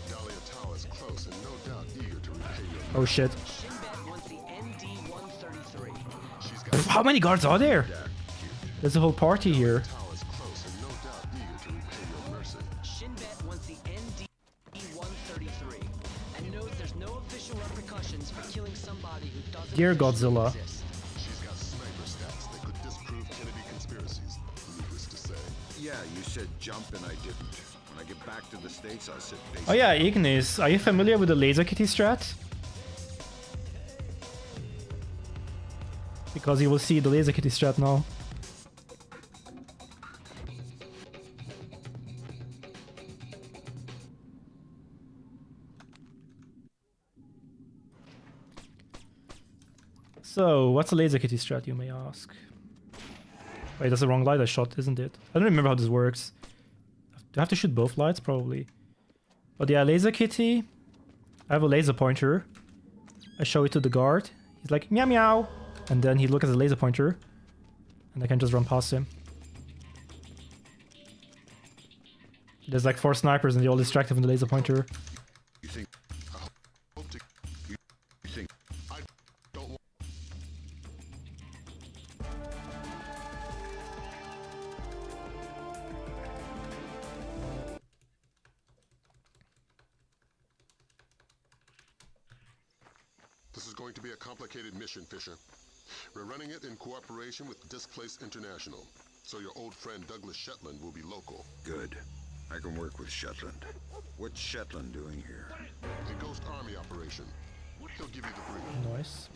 [SPEAKER 4] Dahlia Tal is close and no doubt eager to repay your
[SPEAKER 1] Oh shit.
[SPEAKER 14] Shinbet wants the ND-133.
[SPEAKER 1] How many guards are there? There's a whole party here.
[SPEAKER 4] Tal is close and no doubt eager to repay your mercy.
[SPEAKER 14] Shinbet wants the ND-133 and knows there's no official repercussions for killing somebody who doesn't
[SPEAKER 1] Dear Godzilla.
[SPEAKER 14] exist.
[SPEAKER 4] She's got sniper stats that could disprove Kennedy conspiracies, needless to say.
[SPEAKER 9] Yeah, you said jump and I didn't. When I get back to the States, I'll sit face.
[SPEAKER 1] Oh yeah, Ignis. Are you familiar with the laser kitty strat? Because you will see the laser kitty strat now. So, what's a laser kitty strat, you may ask? Wait, that's the wrong light I shot, isn't it? I don't remember how this works. Do I have to shoot both lights? Probably. But yeah, laser kitty. I have a laser pointer. I show it to the guard. He's like, meow meow. And then he looks at the laser pointer. And I can just run past him. There's like 4 snipers and they're all distracted from the laser pointer.
[SPEAKER 4] You think I hope to you think I don't want This is going to be a complicated mission, Fisher. We're running it in cooperation with Displace International, so your old friend Douglas Shetland will be local.
[SPEAKER 9] Good. I can work with Shetland. What's Shetland doing here?
[SPEAKER 4] A Ghost Army operation. He'll give you the brief.
[SPEAKER 1] Nice.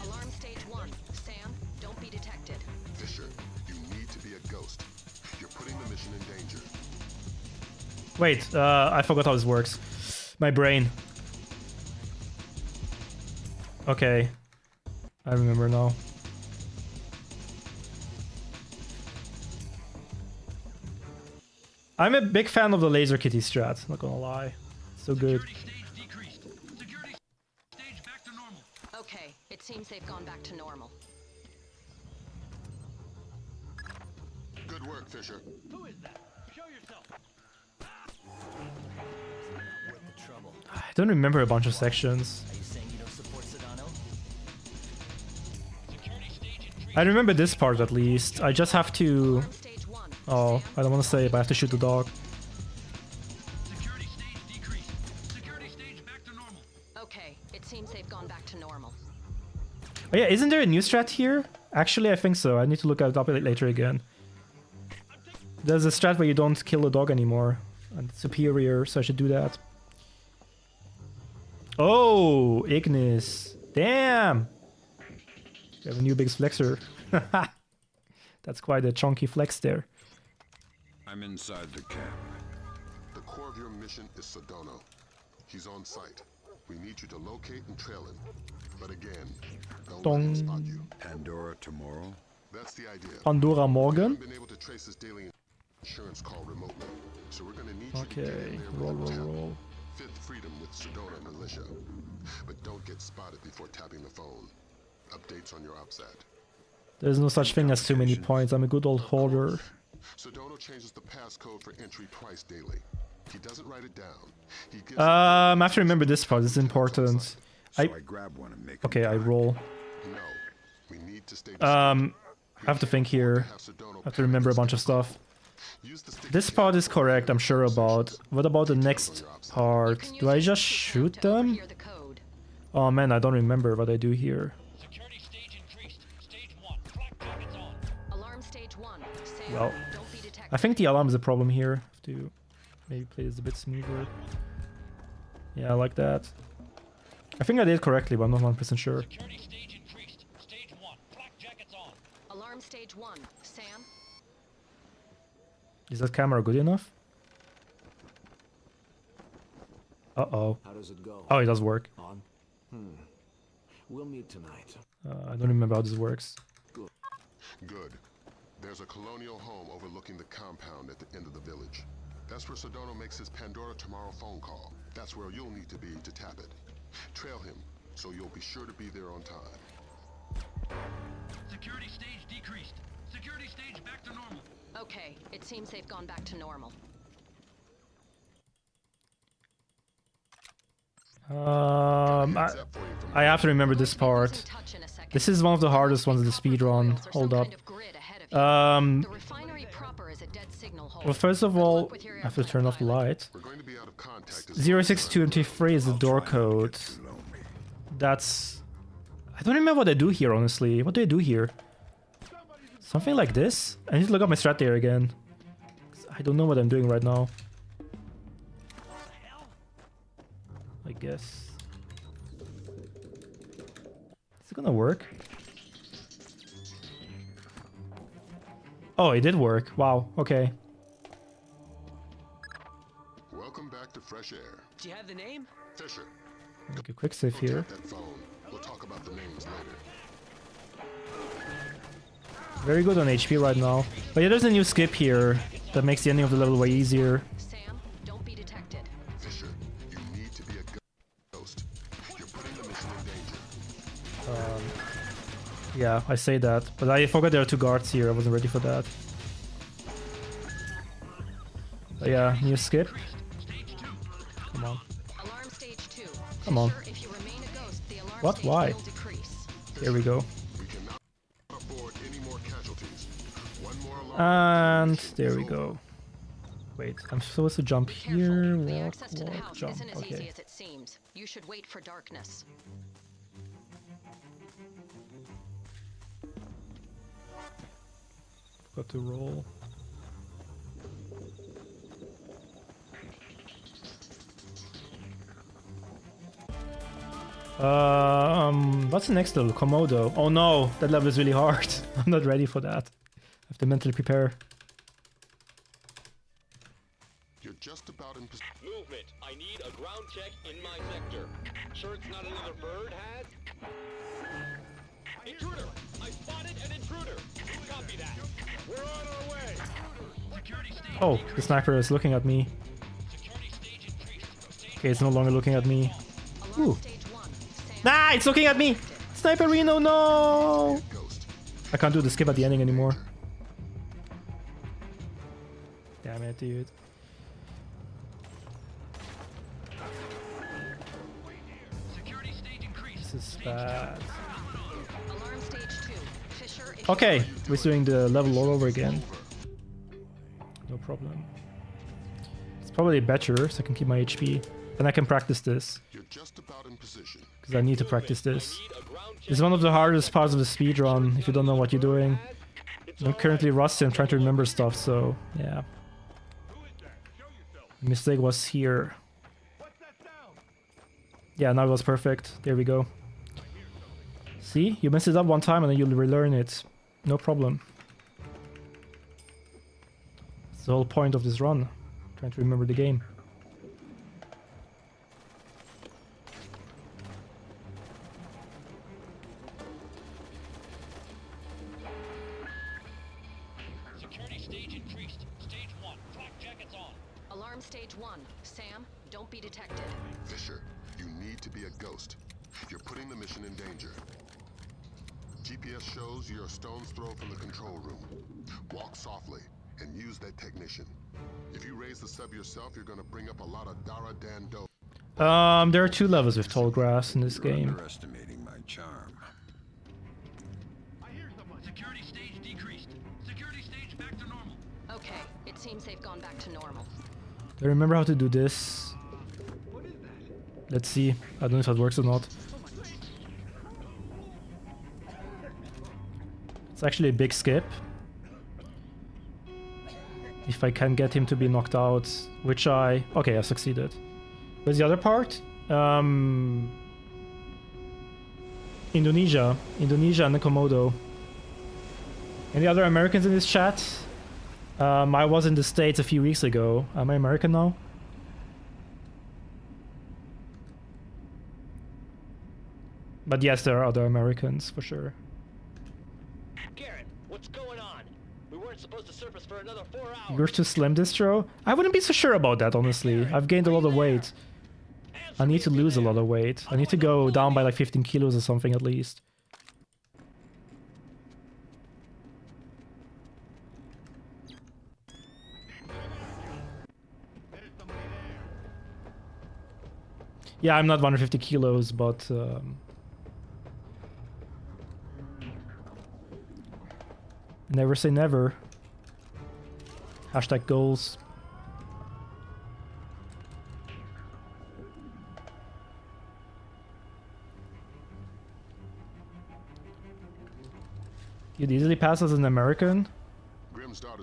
[SPEAKER 15] Alarm stage 1. Sam, don't be detected.
[SPEAKER 4] Fisher, you need to be a ghost. You're putting the mission in danger.
[SPEAKER 1] Wait, I forgot how this works. My brain. Okay. I remember now. I'm a big fan of the laser kitty strat, not gonna lie. So good.
[SPEAKER 15] Okay, it seems they've gone back to normal.
[SPEAKER 4] Good work, Fisher.
[SPEAKER 11] Who is that? Show yourself.
[SPEAKER 1] I don't remember a bunch of sections.
[SPEAKER 13] Are you saying you don't support Sedano?
[SPEAKER 1] I remember this part at least. I just have to... Oh, I don't want to say it, but I have to shoot the dog.
[SPEAKER 15] Okay, it seems
[SPEAKER 1] Oh yeah, isn't there a new strat here? Actually, I think so. I need to look it up later again. There's a strat where you don't kill a dog anymore. And it's superior, so I should do that. Oh, Ignis. Damn! We have a new big flexer. That's quite a chunky flex there.
[SPEAKER 9] I'm inside the camp.
[SPEAKER 4] The core of your mission is Sodono. He's on site. We need you to locate and trail him. But again, don't let him spot you.
[SPEAKER 9] Pandora tomorrow?
[SPEAKER 4] That's the idea.
[SPEAKER 1] Pandora morgen.
[SPEAKER 4] We've been able to trace his daily insurance call remotely. So we're gonna need you to get
[SPEAKER 1] Okay,
[SPEAKER 4] in there
[SPEAKER 1] roll,
[SPEAKER 4] with
[SPEAKER 1] roll,
[SPEAKER 4] a
[SPEAKER 1] roll.
[SPEAKER 4] Fifth Freedom with Sedona Militia. But don't get spotted before tapping the phone. Updates on your OPSAT.
[SPEAKER 1] There's no such thing as too many points. I'm a good old hoarder.
[SPEAKER 4] Sedona changes the passcode for entry twice daily. He doesn't write it down. He gives
[SPEAKER 1] I have to remember this part. It's important.
[SPEAKER 9] So I grab one and make
[SPEAKER 1] Okay, I roll.
[SPEAKER 4] No. We need to stay
[SPEAKER 1] I have to think here. I have to remember a bunch of stuff. This part is correct, I'm sure about. What about the next part? Do I just shoot them? Oh man, I don't remember what I do here. Well, I think the alarm is a problem here. Have to maybe play this a bit smoother. Yeah, I like that. I think I did correctly, but I'm not 100% sure.
[SPEAKER 15] Alarm stage 1. Sam?
[SPEAKER 1] Is that camera good enough? Uh-oh.
[SPEAKER 13] How does it go?
[SPEAKER 1] Oh, it does work.
[SPEAKER 13] On? We'll meet tonight.
[SPEAKER 1] I don't remember how this works.
[SPEAKER 4] Good. There's a colonial home overlooking the compound at the end of the village. That's where Sodono makes his Pandora tomorrow phone call. That's where you'll need to be to tap it. Trail him, so you'll be sure to be there on time.
[SPEAKER 7] Security stage decreased. Security stage back to normal.
[SPEAKER 15] Okay, it seems they've gone back to normal.
[SPEAKER 1] I have to remember this part. This is one of the hardest ones in the speedrun. Hold up. Well, first of all, I have to turn off the light. 06223 is the door code. That's... I don't remember what I do here, honestly. What do I do here? Something like this? I need to look up my strat there again. I don't know what I'm doing right now. I guess. Is it gonna work? Oh, it did work. Wow, okay.
[SPEAKER 4] Welcome back to fresh air.
[SPEAKER 14] Do you have the name?
[SPEAKER 4] Fisher.
[SPEAKER 1] Make a quick save here.
[SPEAKER 4] That phone. We'll talk about the names later.
[SPEAKER 1] Very good on HP right now. But yeah, there's a new skip here that makes the ending of the level way easier.
[SPEAKER 15] Sam, don't be detected.
[SPEAKER 4] Fisher, you need to be a ghost. You're putting the mission in danger.
[SPEAKER 1] Yeah, I say that. But I forgot there are two guards here. I wasn't ready for that. But yeah, new skip. Come on.
[SPEAKER 15] Alarm stage 2.
[SPEAKER 1] Come on.
[SPEAKER 15] If you remain a ghost, the alarm
[SPEAKER 1] What?
[SPEAKER 15] stage
[SPEAKER 1] Why?
[SPEAKER 15] will decrease.
[SPEAKER 1] Here we go.
[SPEAKER 4] We cannot afford any more casualties. One more alarm.
[SPEAKER 1] And there we go. Wait, I'm supposed to jump here,
[SPEAKER 15] The
[SPEAKER 1] walk,
[SPEAKER 15] access to the
[SPEAKER 1] walk,
[SPEAKER 15] house
[SPEAKER 1] jump.
[SPEAKER 15] isn't as easy
[SPEAKER 1] Okay.
[SPEAKER 15] as it seems. You should wait for darkness.
[SPEAKER 1] Got to roll. What's the next level? Komodo. Oh no, that level is really hard. I'm not ready for that. I have to mentally prepare.
[SPEAKER 4] You're just about in position.
[SPEAKER 18] Movement. I need a ground check in my sector. Sure it's not another bird, Haz? Intruder! I spotted an intruder! Copy that. We're on our way!
[SPEAKER 1] Oh, the sniper is looking at me. Okay, it's no longer looking at me. Ooh. Nah, it's looking at me! Sniper Reno, no! I can't do the skip at the ending anymore. Damn it, dude. This is bad.
[SPEAKER 15] Alarm stage 2. Fisher, if
[SPEAKER 1] Okay, we're doing the level all over again. No problem. It's probably better, so I can keep my HP. Then I can practice this.
[SPEAKER 4] You're just about in position.
[SPEAKER 1] Because I need to practice this. It's one of the hardest parts of the speedrun if you don't know what you're doing. I'm currently rusty, I'm trying to remember stuff, so yeah. The mistake was here. Yeah, now it was perfect. There we go. See? You mess it up one time and then you'll relearn it. No problem. It's the whole point of this run. Trying to remember the game.
[SPEAKER 7] Security stage increased. Stage 1. Flak jackets on.
[SPEAKER 15] Alarm stage 1. Sam, don't be detected.
[SPEAKER 4] Fisher, you need to be a ghost. You're putting the mission in danger. GPS shows you're a stone's throw from the control room. Walk softly and use that technician. If you raise the sub yourself, you're gonna bring up a lot of Dara Dando.
[SPEAKER 1] There are 2 levels with tall grass in this game.
[SPEAKER 9] Underestimating my charm.
[SPEAKER 7] I hear someone. Security stage decreased. Security stage back to normal.
[SPEAKER 15] Okay, it seems they've gone back to normal.
[SPEAKER 1] Do I remember how to do this? Let's see. I don't know if that works or not. It's actually a big skip. If I can get him to be knocked out, which I... Okay, I succeeded. Where's the other part? Indonesia. Indonesia and the Komodo. Any other Americans in this chat? I was in the States a few weeks ago. Am I American now? But yes, there are other Americans, for sure.
[SPEAKER 18] Garrett, what's going on? We weren't supposed to surface for another 4 hours.
[SPEAKER 1] You're too slim, distro? I wouldn't be so sure about that, honestly. I've gained a lot of weight. I need to lose a lot of weight. I need to go down by like 15 kilos or something at least. Yeah, I'm not 150 kilos, but... never say never. Hashtag goals. You'd easily pass as an American?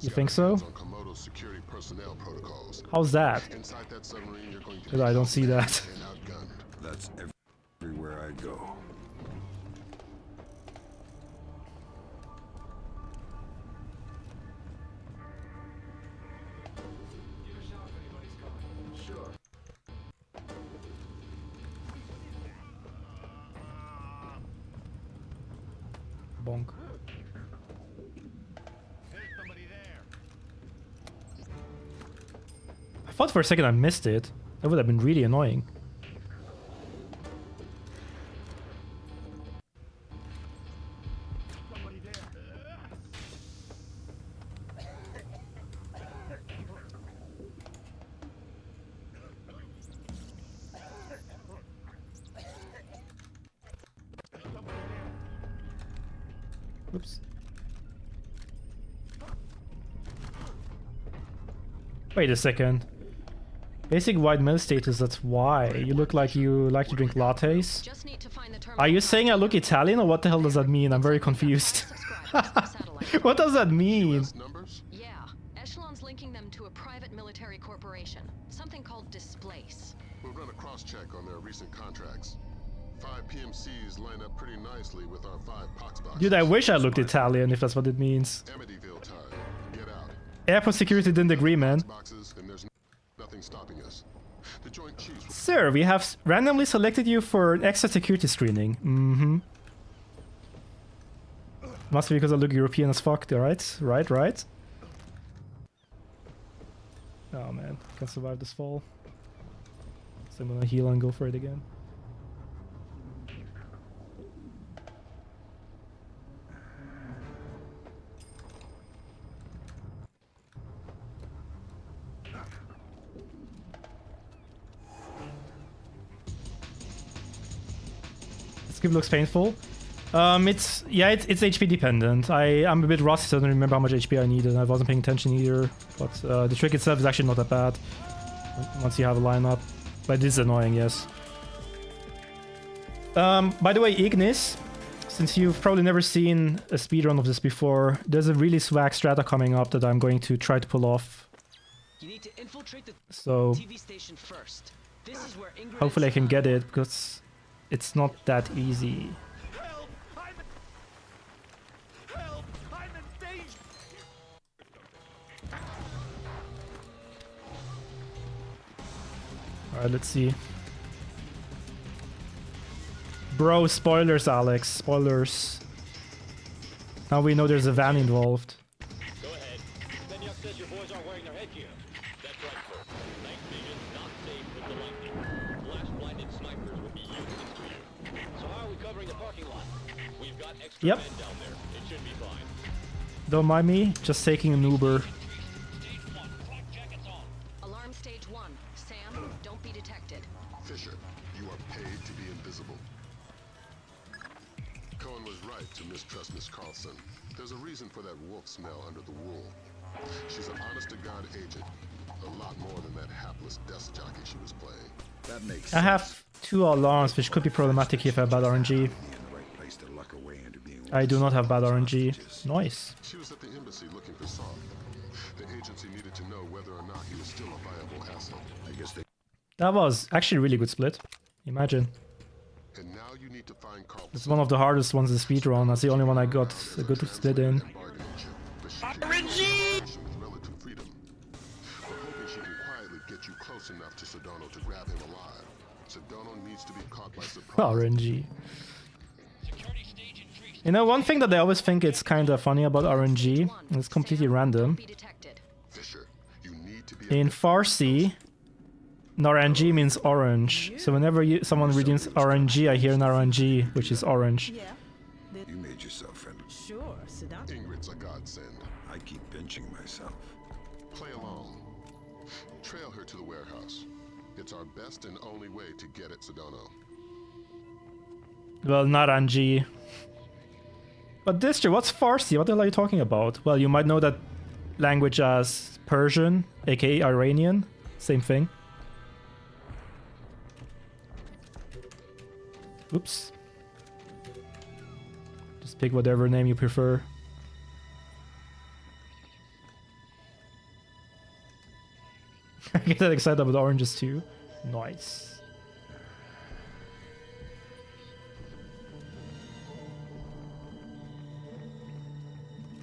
[SPEAKER 1] You think so? How's that? Because I don't see that.
[SPEAKER 9] That's everywhere I go.
[SPEAKER 1] Bonk. I thought for a second I missed it. That would have been really annoying. Oops. Wait a second. Basic white male status, that's why. You look like you like to drink lattes. Are you saying I look Italian or what the hell does that mean? I'm very confused. What does that mean?
[SPEAKER 15] Yeah, Echelon's linking them to a private military corporation. Something called Displace.
[SPEAKER 4] We'll run a cross-check on their recent contracts. 5 PMCs line up pretty nicely with our 5 pox boxes.
[SPEAKER 1] Dude, I wish I looked Italian if that's what it means.
[SPEAKER 4] Amityville time. Get out.
[SPEAKER 1] Airport security didn't agree, man.
[SPEAKER 4] Boxes, and there's nothing stopping us. The Joint Chiefs...
[SPEAKER 1] Sir, we have randomly selected you for an extra security screening. Mm-hmm. Must be because I look European as fuck, right? Right? Oh man, can't survive this fall. So I'm gonna heal and go for it again. Skip looks painful. It's HP dependent. I'm a bit rusty, so I don't remember how much HP I needed. I wasn't paying attention either. But the trick itself is actually not that bad once you have a lineup. But it is annoying, yes. By the way, Ignis, since you've probably never seen a speedrun of this before, there's a really swag strata coming up that I'm going to try to pull off.
[SPEAKER 14] You need to infiltrate the
[SPEAKER 1] So
[SPEAKER 14] TV station first. This is where Ingrid
[SPEAKER 1] hopefully I can
[SPEAKER 14] and
[SPEAKER 1] get it, because it's not that easy.
[SPEAKER 8] Help! I'm in danger!
[SPEAKER 1] Alright, let's see. Bro, spoilers, Alex. Spoilers. Now we know there's a van involved.
[SPEAKER 18] Go ahead. Benyuk says your boys aren't wearing their headgear. That's right, sir. Night vision not safe with the lightning. Flash-blinded snipers would be useless to you. So how are we covering the parking lot? We've got extra
[SPEAKER 1] Yep.
[SPEAKER 18] men down there. It should be fine.
[SPEAKER 1] Don't mind me, just taking an Uber.
[SPEAKER 15] Alarm stage 1. Sam, don't be detected.
[SPEAKER 4] Fisher, you are paid to be invisible. Cohen was right to mistrust Miss Carlson. There's a reason for that wolf smell under the wool. She's an honest-to-God agent. A lot more than that hapless desk jockey she was playing.
[SPEAKER 9] That makes
[SPEAKER 1] I have 2 alarms, which could be problematic if I have bad RNG. I do not have bad RNG. Nice.
[SPEAKER 4] She was at the embassy looking for Saul. The agency needed to know whether or not he was still a viable asset. I guess they...
[SPEAKER 1] That was actually a really good split. Imagine.
[SPEAKER 4] And now you need to find Carlson.
[SPEAKER 1] It's one of the hardest ones in speedrun. That's the only one I got a good split in.
[SPEAKER 4] RNG! Relative freedom. We're hoping she can quietly get you close enough to Sedano to grab him alive. Sedano needs to be caught by surprise.
[SPEAKER 1] RNG. You know, one thing that I always think it's kind of funny about RNG, and it's completely random. In Farsi, RNG means orange. So whenever someone redeems RNG, I hear an RNG, which is orange.
[SPEAKER 9] You made yourself friend.
[SPEAKER 17] Sure, Sedano.
[SPEAKER 4] Ingrid's a godsend.
[SPEAKER 9] I keep benching myself.
[SPEAKER 4] Play along. Trail her to the warehouse. It's our best and only way to get at Sedano.
[SPEAKER 1] Well, RNG. But Dister, what's Farsi? What the hell are you talking about? Well, you might know that language as Persian, aka Iranian. Same thing. Oops. Just pick whatever name you prefer. I get that excited about oranges too. Nice.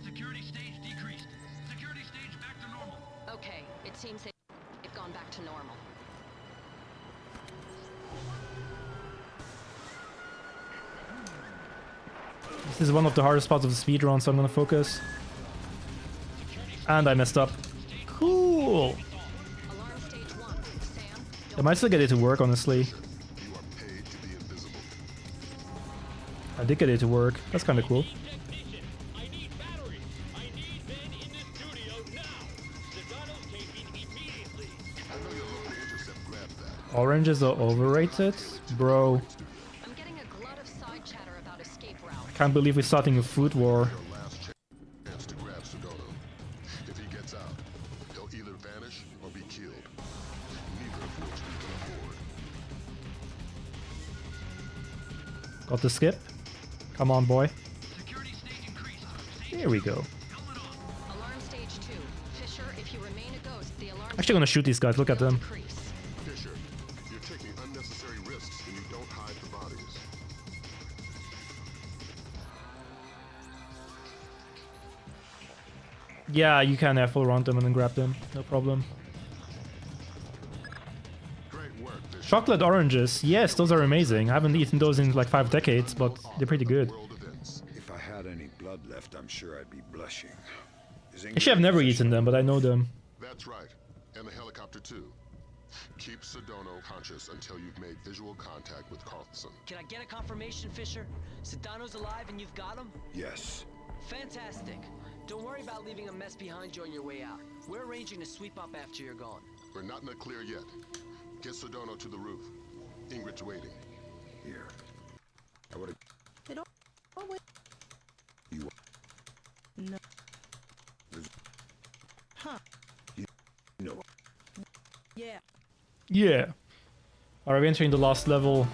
[SPEAKER 7] Security stage decreased. Security stage back to normal.
[SPEAKER 15] Okay, it seems they've gone back to normal.
[SPEAKER 1] This is one of the hardest parts of the speedrun, so I'm gonna focus. And I messed up. Cool! I might still get it to work, honestly. I did get it to work. That's kinda cool. Oranges are overrated? Bro. I can't believe we're starting a food war.
[SPEAKER 4] If he gets out, he'll either vanish or be killed. Neither of which we can afford.
[SPEAKER 1] Got the skip. Come on, boy. There we go.
[SPEAKER 15] Alarm stage 2. Fisher, if you remain a ghost, the alarm
[SPEAKER 1] Actually gonna shoot these guys, look at them.
[SPEAKER 4] Fisher, you're taking unnecessary risks when you don't hide the bodies.
[SPEAKER 1] Yeah, you can full round them and then grab them. No problem. Chocolate oranges. Yes, those are amazing. I haven't eaten those in like 5 decades, but they're pretty good.
[SPEAKER 9] If I had any blood left, I'm sure I'd be blushing.
[SPEAKER 1] Actually, I've never eaten them, but I know them.
[SPEAKER 4] That's right. And the helicopter too. Keep Sedano conscious until you've made visual contact with Carlson.
[SPEAKER 14] Can I get a confirmation, Fisher? Sedano's alive and you've got him?
[SPEAKER 9] Yes.
[SPEAKER 14] Fantastic. Don't worry about leaving a mess behind you on your way out. We're arranging to sweep up after you're gone.
[SPEAKER 4] We're not in the clear yet. Get Sedano to the roof. Ingrid's waiting.
[SPEAKER 9] Here. I would've... You...
[SPEAKER 17] No. Huh.
[SPEAKER 9] You know...
[SPEAKER 17] Yeah.
[SPEAKER 1] Yeah. Are we entering the last level?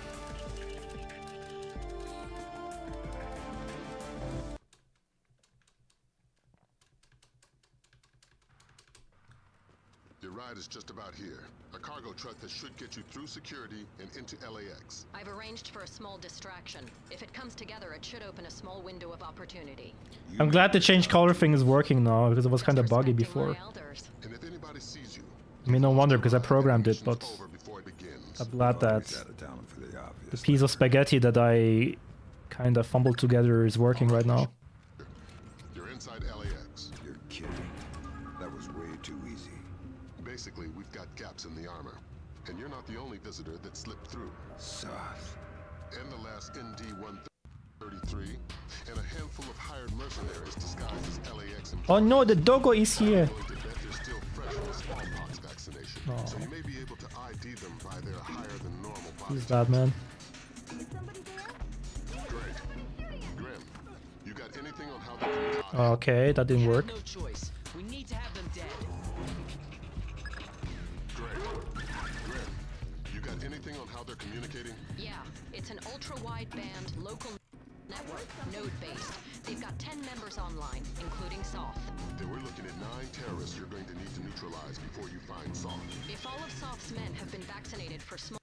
[SPEAKER 4] Your ride is just about here. A cargo truck that should get you through security and into LAX.
[SPEAKER 15] I've arranged for a small distraction. If it comes together, it should open a small window of opportunity.
[SPEAKER 1] I'm glad the change color thing is working now, because it was kind of buggy before.
[SPEAKER 4] And if anybody sees you,
[SPEAKER 1] I mean, no wonder, because I programmed it, but I'm glad that the piece of spaghetti that I kind of fumbled together is working right now.
[SPEAKER 4] you're inside LAX.
[SPEAKER 9] You're kidding. That was way too easy.
[SPEAKER 4] Basically, we've got gaps in the armor. And you're not the only visitor that slipped through.
[SPEAKER 9] Soth.
[SPEAKER 4] And the last ND-133, and a handful of hired mercenaries disguised as LAX employees.
[SPEAKER 1] Oh no, the doggo is here!
[SPEAKER 4] They're still fresh from the smallpox vaccination, so you may be able to ID them by their higher than normal body.
[SPEAKER 1] He's bad, man.
[SPEAKER 4] Great. Grim, you got anything on how they can
[SPEAKER 1] Okay, that didn't work.
[SPEAKER 14] No choice. We need to have them dead.
[SPEAKER 4] Great. Grim, you got anything on how they're communicating?
[SPEAKER 15] Yeah, it's an ultra-wideband local network, node-based. They've got 10 members online, including Soth.
[SPEAKER 4] Then we're looking at 9 terrorists you're going to need to neutralize before you find Soth.
[SPEAKER 15] If all of Soth's men have been vaccinated for small...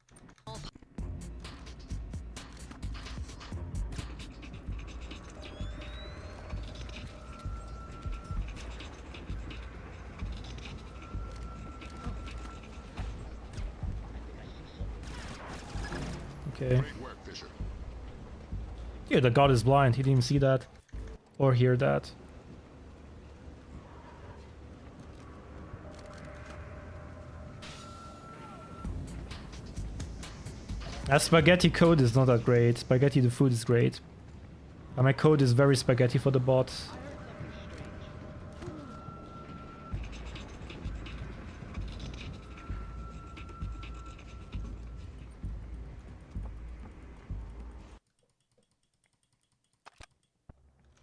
[SPEAKER 1] Okay. Yeah, the god is blind. He didn't even see that. Or hear that. Spaghetti code is not that great. Spaghetti the food is great. And my code is very spaghetti for the bot.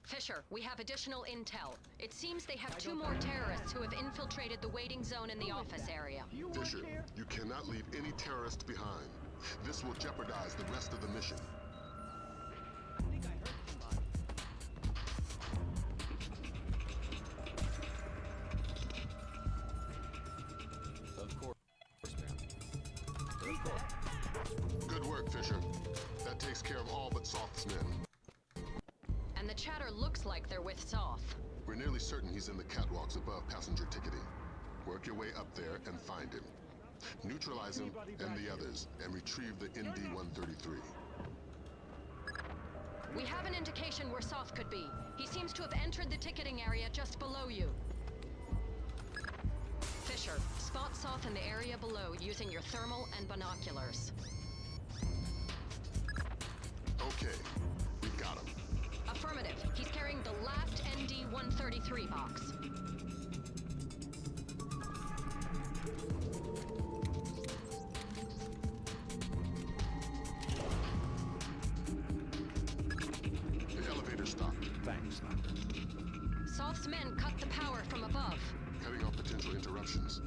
[SPEAKER 15] Fisher, we have additional intel. It seems they have 2 more terrorists who have infiltrated the waiting zone in the office area.
[SPEAKER 4] Fisher, you cannot leave any terrorists behind. This will jeopardize the rest of the mission.
[SPEAKER 13] Of course, man. Of course.
[SPEAKER 4] Good work, Fisher. That takes care of all but Soth's men.
[SPEAKER 15] And the chatter looks like they're with Soth.
[SPEAKER 4] We're nearly certain he's in the catwalks above passenger ticketing. Work your way up there and find him. Neutralize him and the others, and retrieve the ND-133.
[SPEAKER 15] We have an indication where Soth could be. He seems to have entered the ticketing area just below you. Fisher, spot Soth in the area below using your thermal and binoculars.
[SPEAKER 4] Okay, we've got him.
[SPEAKER 15] Affirmative. He's carrying the last ND-133 box.
[SPEAKER 4] The elevator stopped.
[SPEAKER 13] Thanks.
[SPEAKER 15] Soth's men cut the power from above.
[SPEAKER 4] Cutting off potential interruptions.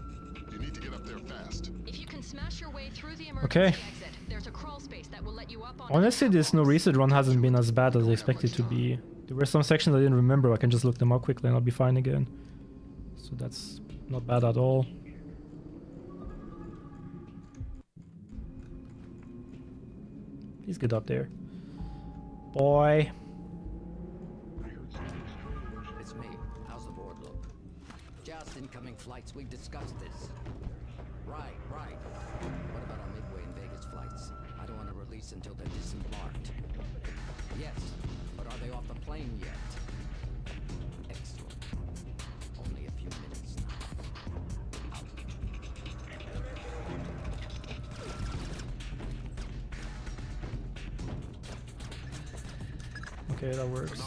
[SPEAKER 4] You need to get up there fast.
[SPEAKER 15] If you can smash your way through the emergency
[SPEAKER 1] Okay.
[SPEAKER 15] exit, there's a crawl space that will let you up on...
[SPEAKER 1] Honestly, this no reset run hasn't been as bad as I expected it to be. There were some sections I didn't remember. I can just look them up quickly and I'll be fine again. So that's not bad at all. Please get up there. Boy.
[SPEAKER 13] It's me. How's the board look? Just incoming flights. We discussed this. Right. What about our Midway and Vegas flights? I don't want to release until they're disembarked. Yes, but are they off the plane yet? Excellent. Only a few minutes now. Out.
[SPEAKER 1] Okay, that works.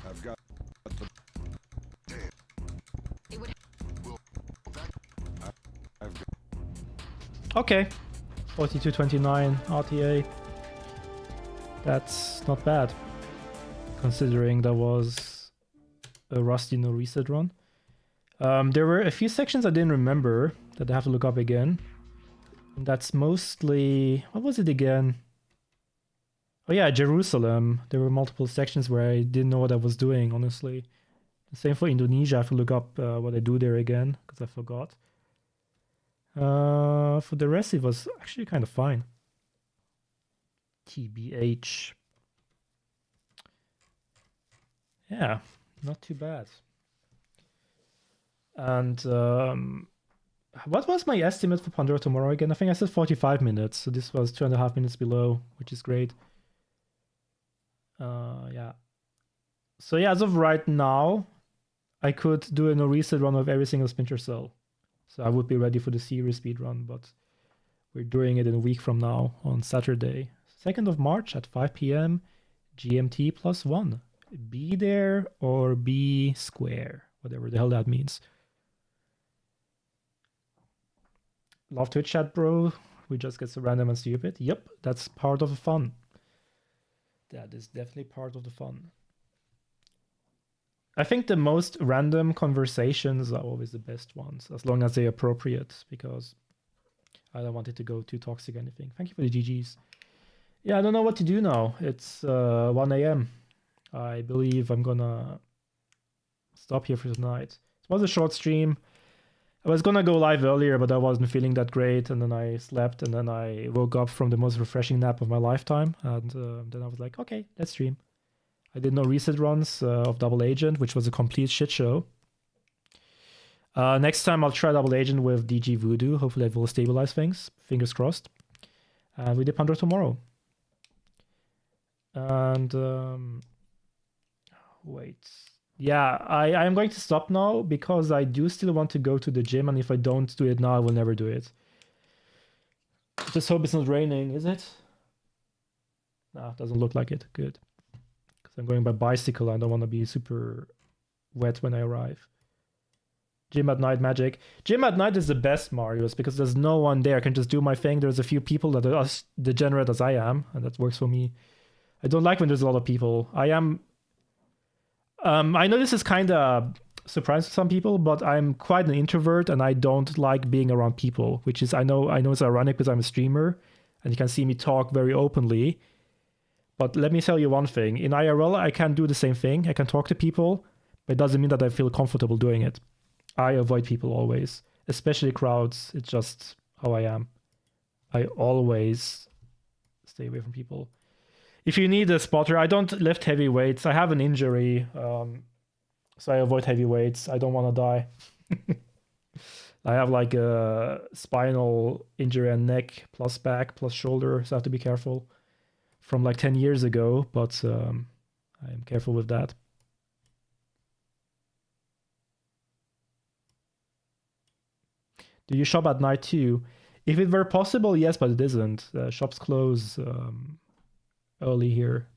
[SPEAKER 9] I've got the... I've got...
[SPEAKER 1] Okay. 4229 RTA. That's not bad. Considering that was a rusty no reset run. There were a few sections I didn't remember that I have to look up again. And that's mostly... What was it again? Oh yeah, Jerusalem. There were multiple sections where I didn't know what I was doing, honestly. The same for Indonesia. I have to look up what I do there again, because I forgot. For the rest, it was actually kind of fine. TBH. Yeah, not too bad. And what was my estimate for Pandora tomorrow again? I think I said 45 minutes, so this was 2.5 minutes below, which is great. Yeah. So yeah, as of right now, I could do a no reset run of every single Splinter Cell. So I would be ready for the series speed run, but we're doing it in a week from now on Saturday, 2nd of March at 5 p.m. GMT +1. Be there or be square, whatever the hell that means. Love Twitch chat, bro. We just get so random and stupid. Yep, that's part of the fun. That is definitely part of the fun. I think the most random conversations are always the best ones, as long as they're appropriate, because I don't want it to go too toxic or anything. Thank you for the GGs. Yeah, I don't know what to do now. It's 1 a.m. I believe I'm gonna stop here for tonight. It was a short stream. I was gonna go live earlier, but I wasn't feeling that great, and then I slept, and then I woke up from the most refreshing nap of my lifetime, and then I was like, okay, let's stream. I did no reset runs of Double Agent, which was a complete shit show. Next time I'll try Double Agent with DG Voodoo. Hopefully it will stabilize things. Fingers crossed. And we did Pandora tomorrow. And wait. Yeah, I am going to stop now because I do still want to go to the gym, and if I don't do it now, I will never do it. Just hope it's not raining, is it? Nah, doesn't look like it. Good. Because I'm going by bicycle. I don't want to be super wet when I arrive. Gym at night magic. Gym at night is the best, Marius, because there's no one there. I can just do my thing. There's a few people that are as degenerate as I am, and that works for me. I don't like when there's a lot of people. I know this is kind of surprising to some people, but I'm quite an introvert, and I don't like being around people, which is, I know it's ironic because I'm a streamer, and you can see me talk very openly. But let me tell you one thing. In IRL, I can do the same thing. I can talk to people, but it doesn't mean that I feel comfortable doing it. I avoid people always, especially crowds. It's just how I am. I always stay away from people. If you need a spotter, I don't lift heavy weights. I have an injury, so I avoid heavy weights. I don't want to die. I have like a spinal injury and neck, plus back, plus shoulder, so I have to be careful. From like 10 years ago, but I'm careful with that. Do you shop at night too? If it were possible, yes, but it isn't. Shops close early here.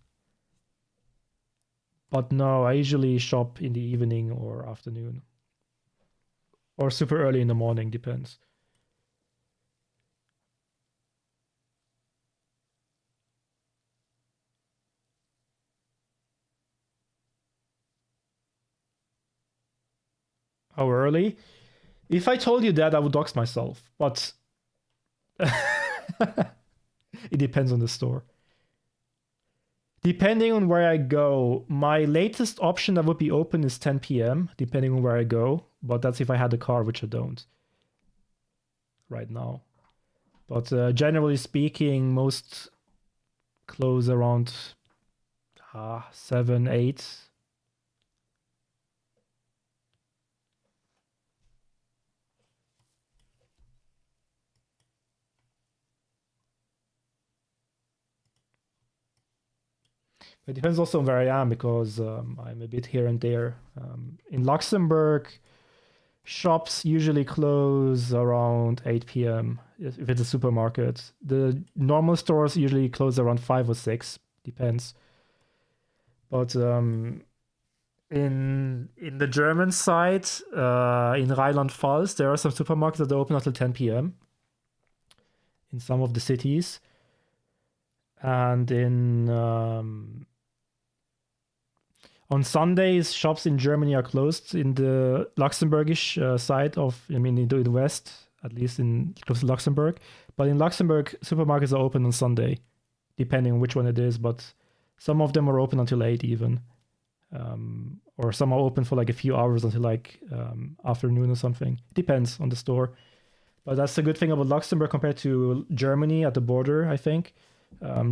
[SPEAKER 1] But no, I usually shop in the evening or afternoon. Or super early in the morning, depends. How early? If I told you that, I would dox myself, but it depends on the store. Depending on where I go, my latest option that would be open is 10 p.m., depending on where I go, but that's if I had a car, which I don't right now. But generally speaking, most close around 7, 8. It depends also on where I am, because I'm a bit here and there. In Luxembourg, shops usually close around 8 p.m. if it's a supermarket. The normal stores usually close around 5 or 6, depends. But in the German side, in Rheinland-Pfalz, there are some supermarkets that are open until 10 p.m. in some of the cities. And on Sundays, shops in Germany are closed in the Luxembourgish side in the west, at least in close to Luxembourg. But in Luxembourg, supermarkets are open on Sunday, depending on which one it is. But some of them are open until 8 even. Or some are open for like a few hours until like afternoon or something. Depends on the store. But that's the good thing about Luxembourg compared to Germany at the border, I think.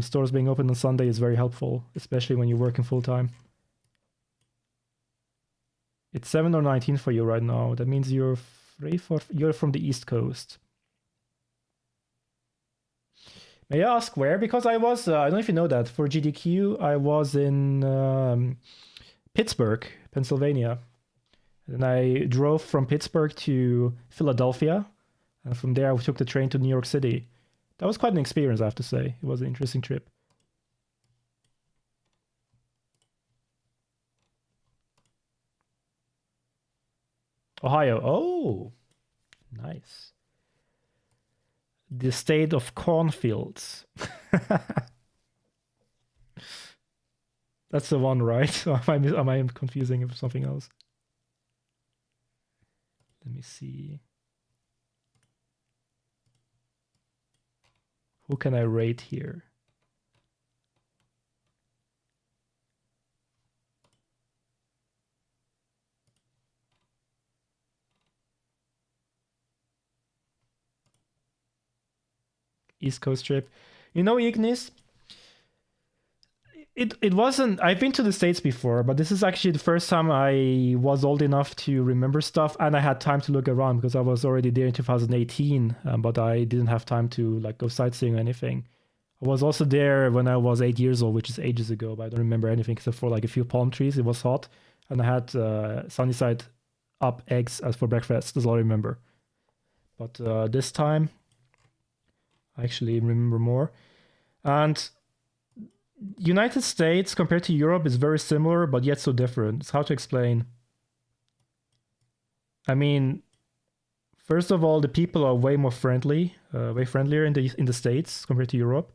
[SPEAKER 1] Stores being open on Sunday is very helpful, especially when you're working full time. It's 7 or 19 for you right now. That means you're from the East Coast. May I ask where? Because I was, I don't know if you know that, for GDQ, I was in Pittsburgh, Pennsylvania. And I drove from Pittsburgh to Philadelphia. And from there, I took the train to New York City. That was quite an experience, I have to say. It was an interesting trip. Ohio. Oh, nice. The state of cornfields. That's the one, right? Or am I confusing it with something else? Let me see. Who can I rate here? East Coast trip. You know, Ignis, it wasn't, I've been to the States before, but this is actually the first time I was old enough to remember stuff, and I had time to look around because I was already there in 2018, but I didn't have time to like go sightseeing or anything. I was also there when I was 8 years old, which is ages ago, but I don't remember anything except for like a few palm trees. It was hot, and I had sunny side up eggs as for breakfast. That's all I remember. But this time, I actually remember more. And United States compared to Europe is very similar, but yet so different. It's hard to explain. I mean, first of all, the people are way more friendly, way friendlier in the States compared to Europe.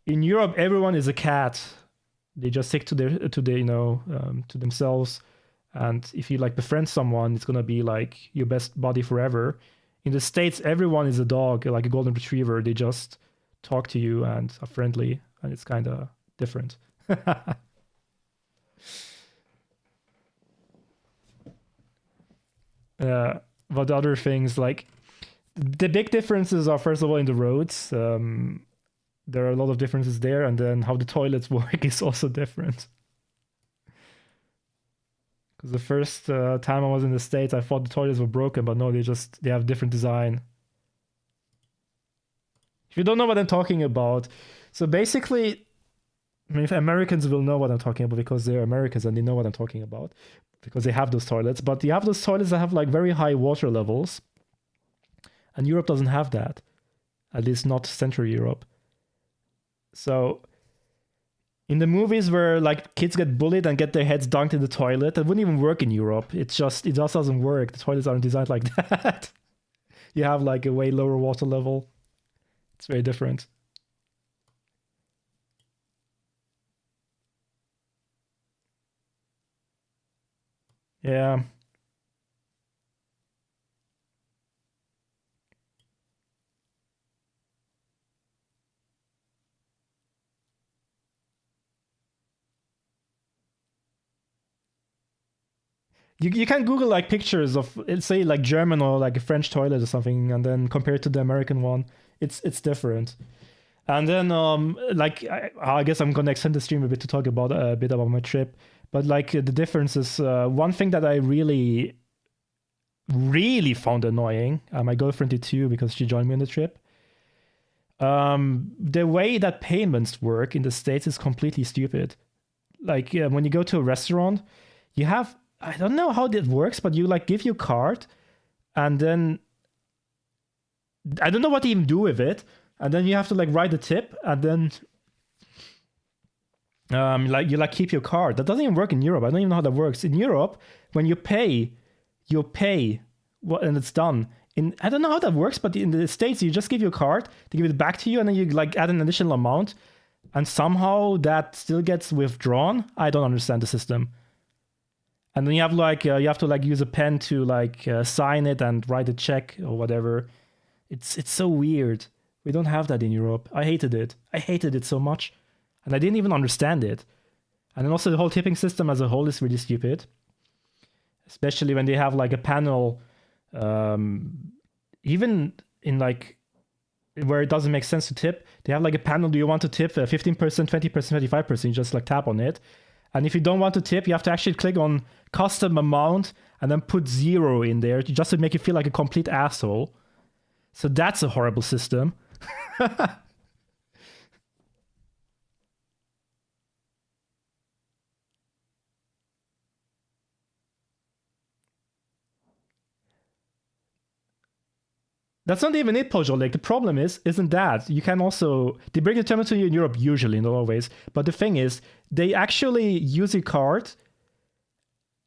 [SPEAKER 1] In Europe, everyone is a cat. They just stick to their to themselves. And if you like befriend someone, it's gonna be like your best buddy forever. In the States, everyone is a dog, like a golden retriever. They just talk to you and are friendly, and it's kind of different. But other things, like the big differences are, first of all, in the roads. There are a lot of differences there, and then how the toilets work is also different. Because the first time I was in the States, I thought the toilets were broken, but no, they have different design. If you don't know what I'm talking about, so basically, I mean, if Americans will know what I'm talking about because they're Americans and they know what I'm talking about because they have those toilets. But you have those toilets that have like very high water levels, and Europe doesn't have that, at least not Central Europe. So in the movies where like kids get bullied and get their heads dunked in the toilet, that wouldn't even work in Europe. It just doesn't work. The toilets aren't designed like that. You have like a way lower water level. It's very different. Yeah. You can Google like pictures of, let's say, like German or like a French toilet or something, and then compare it to the American one. It's different. And then like I guess I'm gonna extend the stream a bit to talk about a bit about my trip. But like the difference is one thing that I really found annoying. My girlfriend did too because she joined me on the trip. The way that payments work in the States is completely stupid. Like when you go to a restaurant, you have, I don't know how that works, but you like give your card, and then I don't know what to even do with it, and then you have to like write the tip, and then like you like keep your card. That doesn't even work in Europe. I don't even know how that works. In Europe, when you pay and it's done. I don't know how that works, but in the States, you just give your card, they give it back to you, and then you like add an additional amount, and somehow that still gets withdrawn. I don't understand the system. And then you have like you have to like use a pen to like sign it and write a check or whatever. It's so weird. We don't have that in Europe. I hated it. I hated it so much. And I didn't even understand it. And then also the whole tipping system as a whole is really stupid. Especially when they have like a panel, even in like where it doesn't make sense to tip, they have like a panel. Do you want to tip 15%, 20%, 25%? You just like tap on it. And if you don't want to tip, you have to actually click on custom amount and then put 0 in there just to make you feel like a complete asshole. So that's a horrible system. That's not even it, Pojol. Like, the problem isn't that. You can also... They bring the terminal to you in Europe, usually, in a lot of ways. But the thing is, they actually use your card,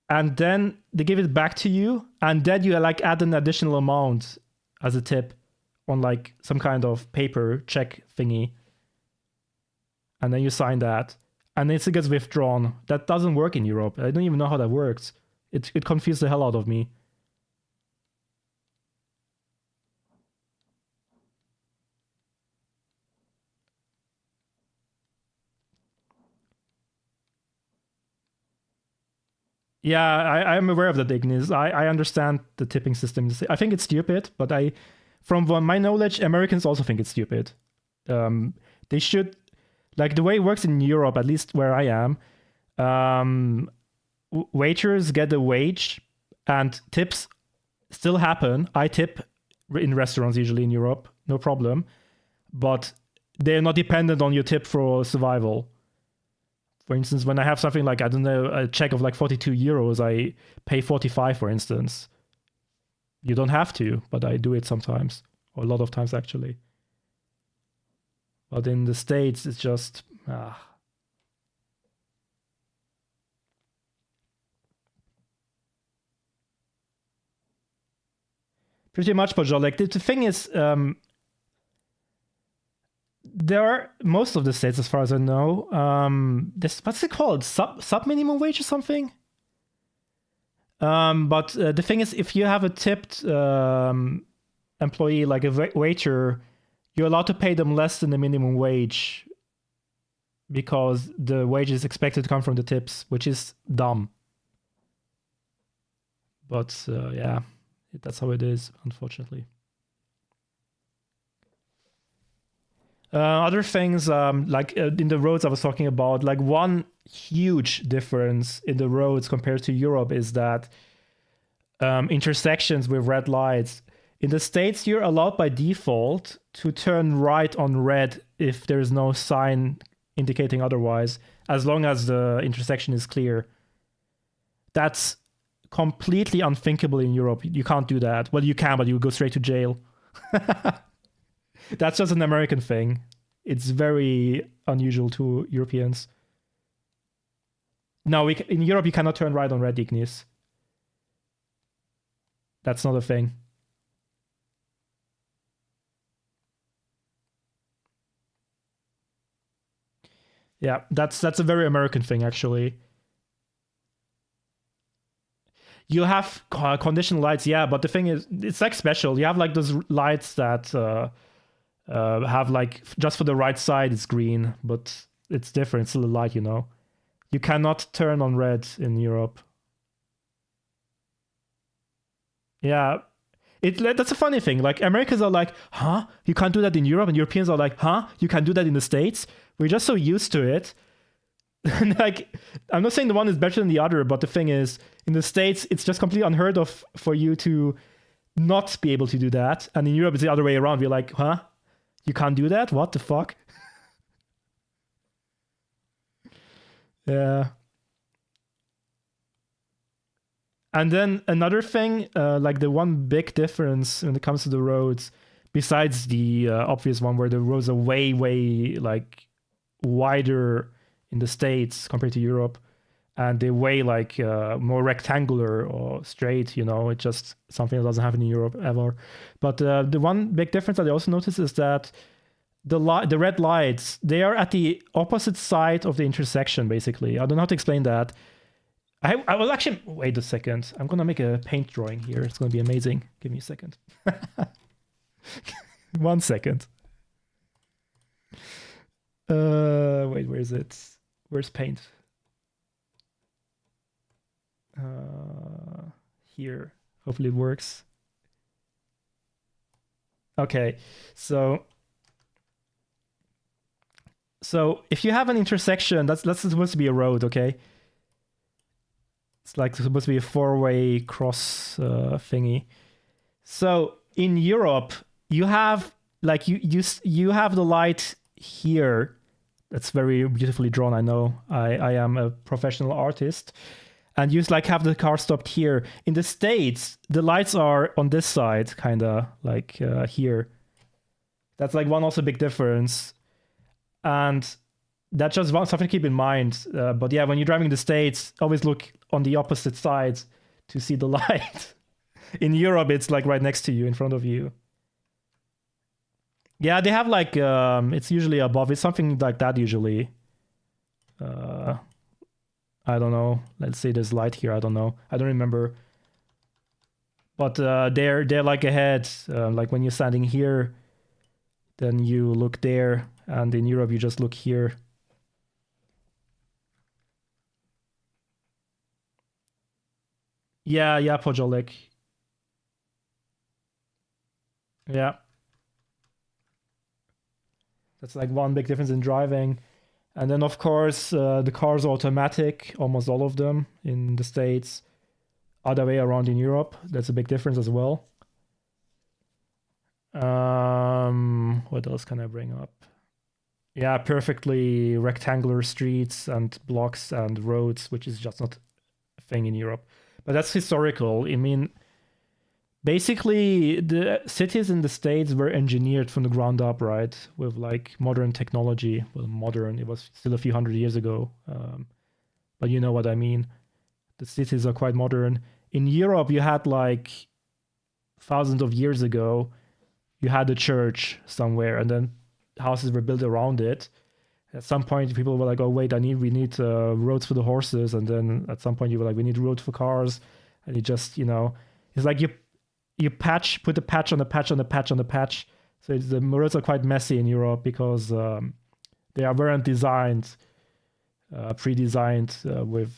[SPEAKER 1] and then they give it back to you, and then you, like, add an additional amount as a tip on, like, some kind of paper check thingy. And then you sign that. And then it gets withdrawn. That doesn't work in Europe. I don't even know how that works. It confused the hell out of me. Yeah, I'm aware of that, Ignis. I understand the tipping system. I think it's stupid, but from my knowledge, Americans also think it's stupid. They should, like the way it works in Europe, at least where I am, waiters get a wage and tips still happen. I tip in restaurants usually in Europe, no problem. But they're not dependent on your tip for survival. For instance, when I have something like, I don't know, a check of like 42 euros, I pay 45, for instance. You don't have to, but I do it sometimes. Or a lot of times, actually. But in the States, it's just... Pretty much, Pajol. Like, the thing is... there are most of the states, as far as I know, this, what's it called? Sub minimum wage or something? But the thing is, if you have a tipped employee, like a waiter, you're allowed to pay them less than the minimum wage because the wage is expected to come from the tips, which is dumb. But yeah, that's how it is, unfortunately. Other things, like in the roads I was talking about, like one huge difference in the roads compared to Europe is that intersections with red lights. In the States, you're allowed by default to turn right on red if there's no sign indicating otherwise, as long as the intersection is clear. That's completely unthinkable in Europe. You can't do that. Well, you can, but you go straight to jail. That's just an American thing. It's very unusual to Europeans. No, in Europe, you cannot turn right on red, Ignis. That's not a thing. Yeah, that's a very American thing, actually. You have conditional lights, yeah, but the thing is, it's like special. You have like those lights that... have like just for the right side it's green, but it's different. It's still a light, you know. You cannot turn on red in Europe. Yeah, that's a funny thing. Like Americans are like, huh? You can't do that in Europe, and Europeans are like, huh? You can do that in the States. We're just so used to it. And like, I'm not saying the one is better than the other, but the thing is, in the States, it's just completely unheard of for you to not be able to do that, and in Europe it's the other way around. We're like, huh? You can't do that? What the fuck? Yeah. And then another thing, like the one big difference when it comes to the roads, besides the obvious one where the roads are way, way like wider in the States compared to Europe, and they're way like more rectangular or straight, you know, it's just something that doesn't happen in Europe ever. But the one big difference that I also noticed is that the red lights, they are at the opposite side of the intersection, basically. I don't know how to explain that. I will actually... Wait a second. I'm going to make a paint drawing here. It's going to be amazing. Give me a second. 1 second. Wait, where is it? Where's paint? Here. Hopefully it works. Okay, so if you have an intersection, that's supposed to be a road, okay? It's like supposed to be a 4-way cross thingy. So in Europe, you have like you have the light here. That's very beautifully drawn. I know. I am a professional artist, and you like have the car stopped here. In the States, the lights are on this side, kind of like here. That's like one also big difference, and that's just one something to keep in mind. But yeah, when you're driving in the States, always look on the opposite side to see the light. In Europe, it's like right next to you, in front of you. Yeah, they have like it's usually above. It's something like that usually. I don't know. Let's say there's light here. I don't know. I don't remember. But they're like ahead. Like when you're standing here, then you look there, and in Europe you just look here. Yeah, Pojolik. Yeah. That's like one big difference in driving. And then, of course, the cars are automatic, almost all of them in the States. Other way around in Europe, that's a big difference as well. What else can I bring up? Yeah, perfectly rectangular streets and blocks and roads, which is just not a thing in Europe. But that's historical. I mean, basically, the cities in the States were engineered from the ground up, right? With like modern technology. Well, modern, it was still a few hundred years ago. But you know what I mean. The cities are quite modern. In Europe, you had like thousands of years ago, you had a church somewhere, and then houses were built around it. At some point, people were like, "Oh wait, we need roads for the horses," and then at some point, you were like, "We need roads for cars," and you just, it's like you put a patch on a patch on a patch on a patch. So the roads are quite messy in Europe because they weren't designed, pre-designed with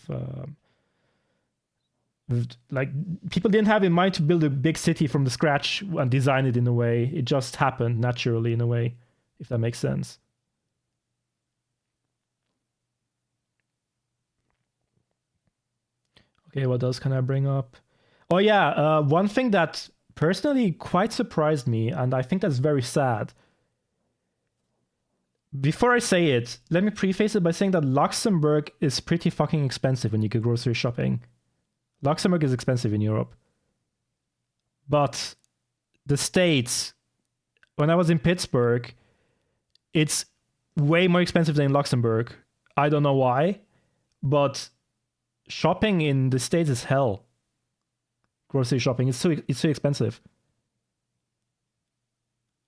[SPEAKER 1] like people didn't have in mind to build a big city from the scratch and design it in a way. It just happened naturally in a way, if that makes sense. Okay, what else can I bring up? Oh yeah, one thing that personally quite surprised me, and I think that's very sad. Before I say it, let me preface it by saying that Luxembourg is pretty fucking expensive when you go grocery shopping. Luxembourg is expensive in Europe. But the States, when I was in Pittsburgh, it's way more expensive than in Luxembourg. I don't know why, but shopping in the States is hell. Grocery shopping, it's so expensive.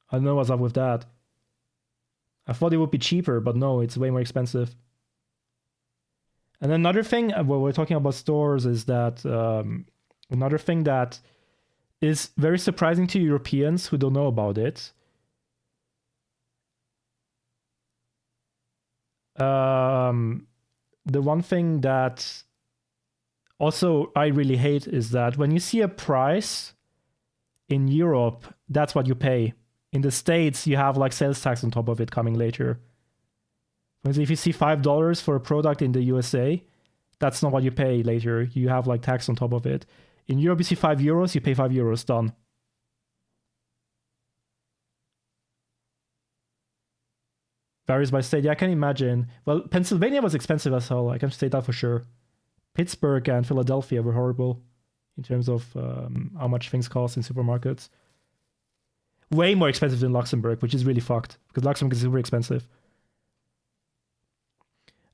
[SPEAKER 1] I don't know what's up with that. I thought it would be cheaper, but no, it's way more expensive. And another thing, when we're talking about stores, is that another thing that is very surprising to Europeans who don't know about it. The one thing that also I really hate is that when you see a price in Europe, that's what you pay. In the States, you have like sales tax on top of it coming later. For instance, if you see $5 for a product in the USA, that's not what you pay later. You have like tax on top of it. In Europe, you see €5, you pay €5, done. Varies by state. Yeah, I can imagine. Well, Pennsylvania was expensive as hell. I can state that for sure. Pittsburgh and Philadelphia were horrible in terms of how much things cost in supermarkets. Way more expensive than Luxembourg, which is really fucked because Luxembourg is super expensive.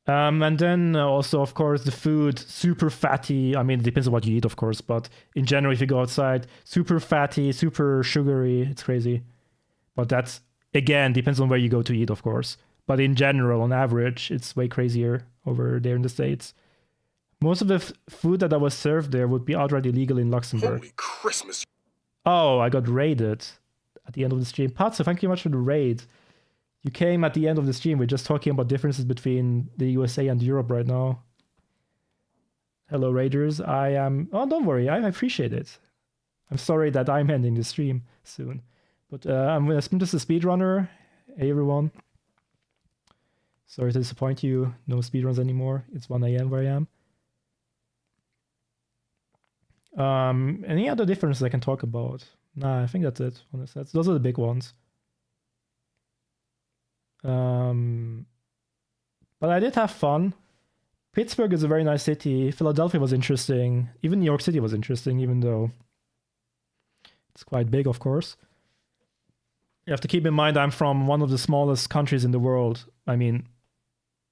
[SPEAKER 1] And then also, of course, the food, super fatty. I mean, it depends on what you eat, of course, but in general, if you go outside, super fatty, super sugary, it's crazy. But that's, again, depends on where you go to eat, of course. But in general, on average, it's way crazier over there in the States. Most of the food that was served there would be outright illegal in Luxembourg.
[SPEAKER 19] Holy Christmas.
[SPEAKER 1] Oh, I got raided. at the end of the stream. Pat, so thank you much for the raid. You came at the end of the stream. We're just talking about differences between the USA and Europe right now. Hello, Raiders. I am... Oh, don't worry. I appreciate it. I'm sorry that I'm ending the stream soon. But I'm just a speedrunner. Hey, everyone. Sorry to disappoint you. No speedruns anymore. It's 1 a.m. where I am. Any other differences I can talk about? Nah, I think that's it. Honestly, those are the big ones. But I did have fun. Pittsburgh is a very nice city. Philadelphia was interesting. Even New York City was interesting, even though it's quite big, of course. You have to keep in mind I'm from one of the smallest countries in the world. I mean,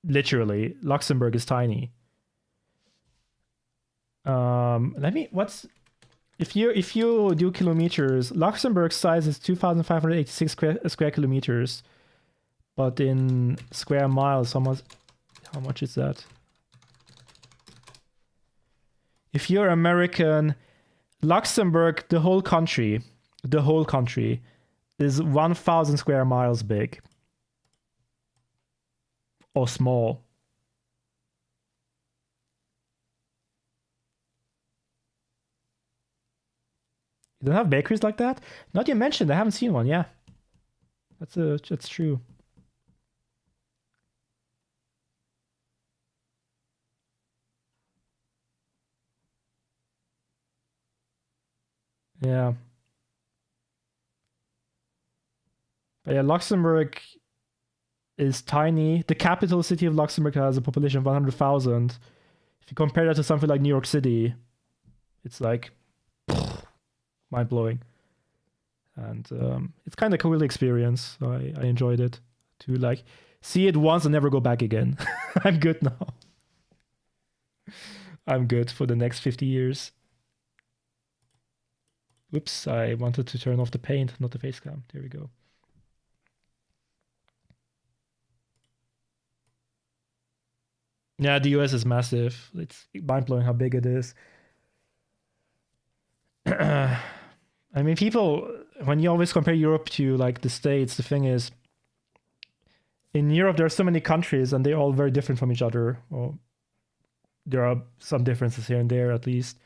[SPEAKER 1] literally, Luxembourg is tiny. If you do kilometers, Luxembourg's size is 2,586 square kilometers. But in square miles, how much is that? If you're American, Luxembourg, the whole country is 1,000 square miles big. Or small. You don't have bakeries like that? Not you mentioned, I haven't seen one, yeah. That's true. Yeah. But yeah, Luxembourg is tiny. The capital city of Luxembourg has a population of 100,000. If you compare that to something like New York City, it's like mind-blowing. And it's kind of a cool experience. So I enjoyed it. To like see it once and never go back again. I'm good now. I'm good for the next 50 years. Oops, I wanted to turn off the paint, not the face cam. There we go. Yeah, the US is massive. It's mind-blowing how big it is. I mean, people, when you always compare Europe to like the States, the thing is, in Europe, there are so many countries and they're all very different from each other. Well, there are some differences here and there, at least.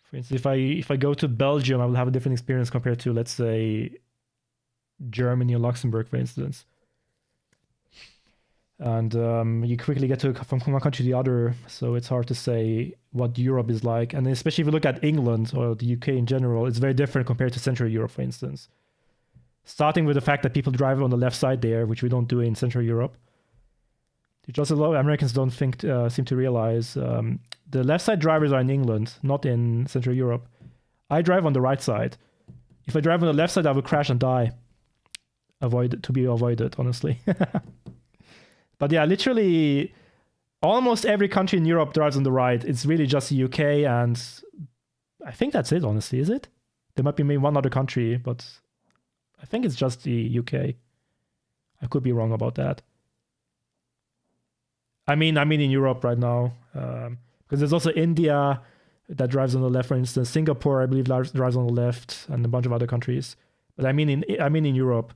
[SPEAKER 1] For instance, if I go to Belgium, I will have a different experience compared to, let's say, Germany or Luxembourg, for instance. And you quickly get from one country to the other, so it's hard to say what Europe is like. And especially if you look at England or the UK in general, it's very different compared to Central Europe, for instance. Starting with the fact that people drive on the left side there, which we don't do in Central Europe. Which also a lot of Americans don't seem to realize. The left side drivers are in England, not in Central Europe. I drive on the right side. If I drive on the left side, I will crash and die. To be avoided, honestly. But yeah, literally almost every country in Europe drives on the right. It's really just the UK, and I think that's it, honestly, is it? There might be maybe one other country, but I think it's just the UK. I could be wrong about that. I mean in Europe right now, because there's also India that drives on the left, for instance. Singapore, I believe, drives on the left, and a bunch of other countries. But I mean in Europe.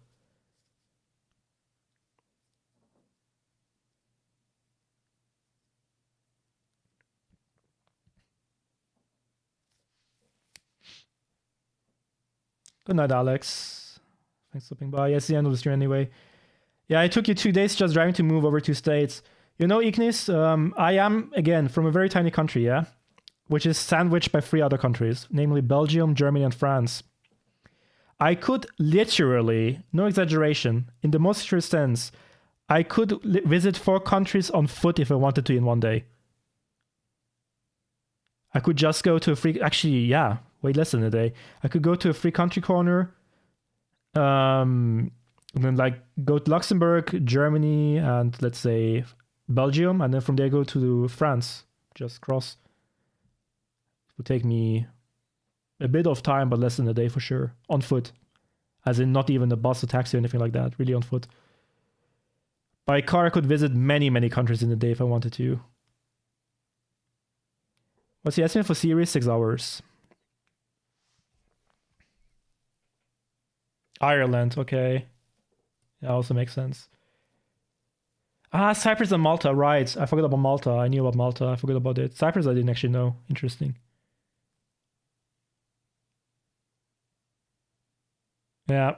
[SPEAKER 1] Good night, Alex. Thanks for stopping by. Yeah, it's the end of the stream anyway. Yeah, it took you 2 days just driving to move over 2 states. You know, Ignis, I am, again, from a very tiny country, yeah? Which is sandwiched by 3 other countries, namely Belgium, Germany, and France. I could literally, no exaggeration, in the most true sense, I could visit 4 countries on foot if I wanted to in one day. I could just go to a free... Actually, yeah, way less than a day. I could go to a free country corner, and then like go to Luxembourg, Germany, and let's say Belgium, and then from there go to France. Just cross. It would take me a bit of time, but less than a day for sure. On foot. As in not even a bus or taxi or anything like that. Really on foot. By car, I could visit many, many countries in a day if I wanted to. What's the estimate for series? 6 hours. Ireland, okay. That also makes sense. Ah, Cyprus and Malta, right. I forgot about Malta. I knew about Malta. I forgot about it. Cyprus I didn't actually know. Interesting. Yeah.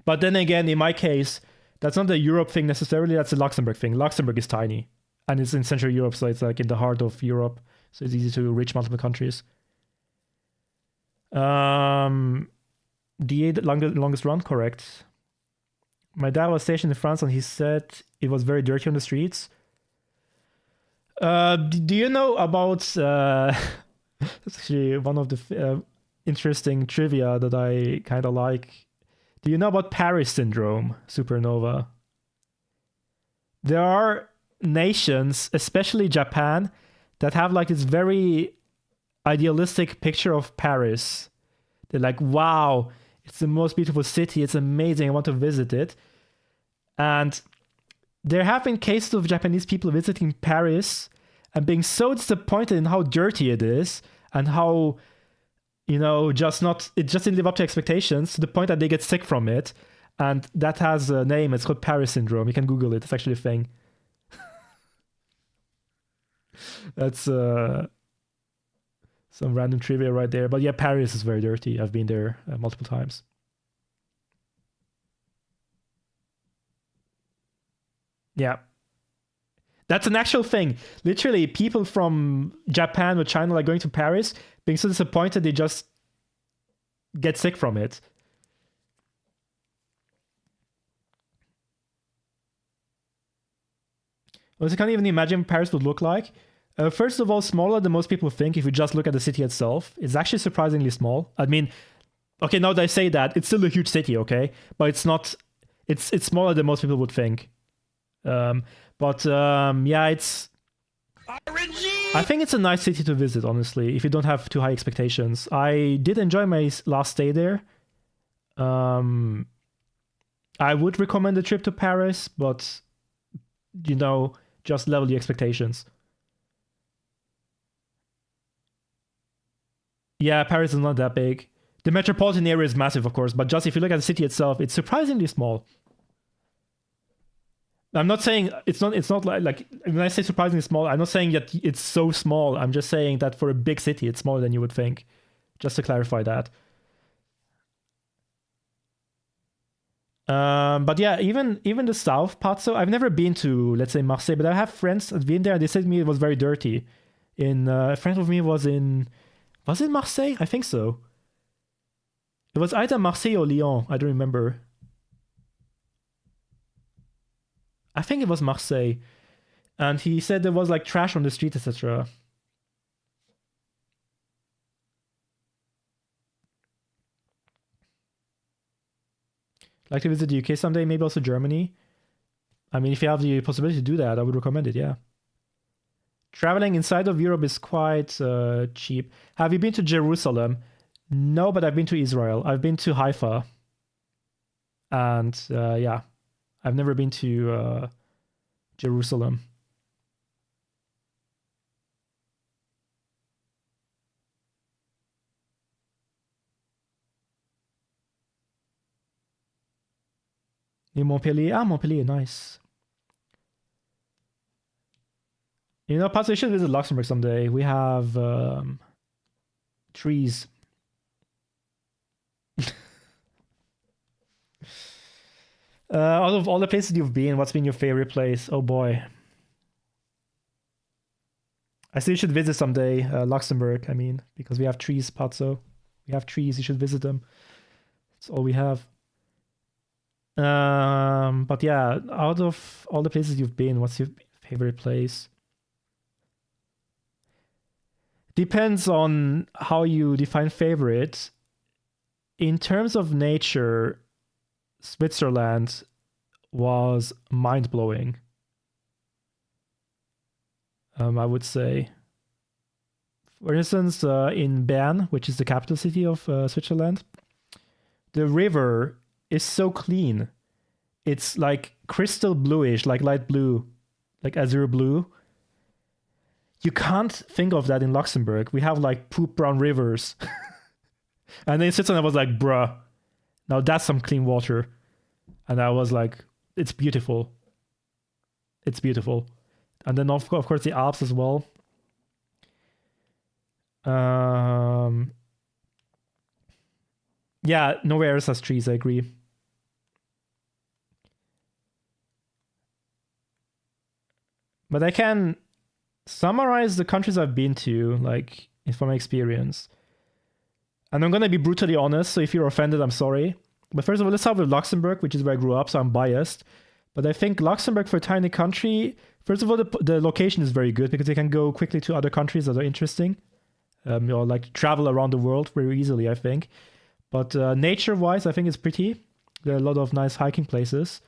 [SPEAKER 1] But then again, in my case, that's not the Europe thing necessarily, that's a Luxembourg thing. Luxembourg is tiny. And it's in Central Europe, so it's like in the heart of Europe. So it's easy to reach multiple countries. DA, longest run, correct. My dad was stationed in France and he said it was very dirty on the streets. Do you know about... that's actually one of the interesting trivia that I kind of like. Do you know about Paris syndrome, Supernova? There are nations, especially Japan, that have like this very idealistic picture of Paris. They're like, wow, it's the most beautiful city. It's amazing. I want to visit it. And there have been cases of Japanese people visiting Paris and being so disappointed in how dirty it is and how, you know, it just didn't live up to expectations to the point that they get sick from it. And that has a name. It's called Paris syndrome. You can Google it. It's actually a thing. That's some random trivia right there. But yeah, Paris is very dirty. I've been there multiple times. Yeah. That's an actual thing. Literally, people from Japan or China like going to Paris, being so disappointed they just get sick from it. I can't even imagine what Paris would look like. First of all, smaller than most people think if you just look at the city itself. It's actually surprisingly small. I mean, okay, now that I say that, it's still a huge city, okay? But it's not... It's smaller than most people would think. Yeah, it's... I think it's a nice city to visit, honestly, if you don't have too high expectations. I did enjoy my last stay there. I would recommend a trip to Paris, but, you know, just level the expectations. Yeah, Paris is not that big. The metropolitan area is massive, of course, but just if you look at the city itself, it's surprisingly small. I'm not saying it's not like when I say surprisingly small, I'm not saying that it's so small. I'm just saying that for a big city, it's smaller than you would think. Just to clarify that. But yeah, even the south part. So I've never been to, let's say, Marseille, but I have friends that have been there. And they said to me it was very dirty. A friend of me was it Marseille? I think so. It was either Marseille or Lyon. I don't remember. I think it was Marseille. And he said there was like trash on the street, etc. Like to visit the UK someday, maybe also Germany. I mean, if you have the possibility to do that, I would recommend it, yeah. Traveling inside of Europe is quite cheap. Have you been to Jerusalem? No, but I've been to Israel. I've been to Haifa. And yeah, I've never been to Jerusalem. In Montpellier? Ah, Montpellier, nice. You know, possibly should visit Luxembourg someday. We have trees. Out of all the places you've been, what's been your favorite place? Oh boy. I say you should visit someday, Luxembourg, I mean, because we have trees, Pazzo. We have trees, you should visit them. That's all we have. But yeah, out of all the places you've been, what's your favorite place? Depends on how you define favorite. In terms of nature, Switzerland was mind-blowing. I would say. For instance, in Bern, which is the capital city of Switzerland, the river is so clean. It's like crystal bluish, like light blue, like azure blue. You can't think of that in Luxembourg. We have like poop brown rivers. And then in Switzerland, I was like, bruh, now that's some clean water. And I was like, it's beautiful. It's beautiful. And then, of course, the Alps as well. Yeah, nowhere else has trees, I agree. But I can summarize the countries I've been to, like, from my experience. And I'm going to be brutally honest, so if you're offended, I'm sorry. But first of all, let's start with Luxembourg, which is where I grew up, so I'm biased. But I think Luxembourg, for a tiny country, first of all, the location is very good because you can go quickly to other countries that are interesting. Or like travel around the world very easily, I think. But nature-wise, I think it's pretty. There are a lot of nice hiking places,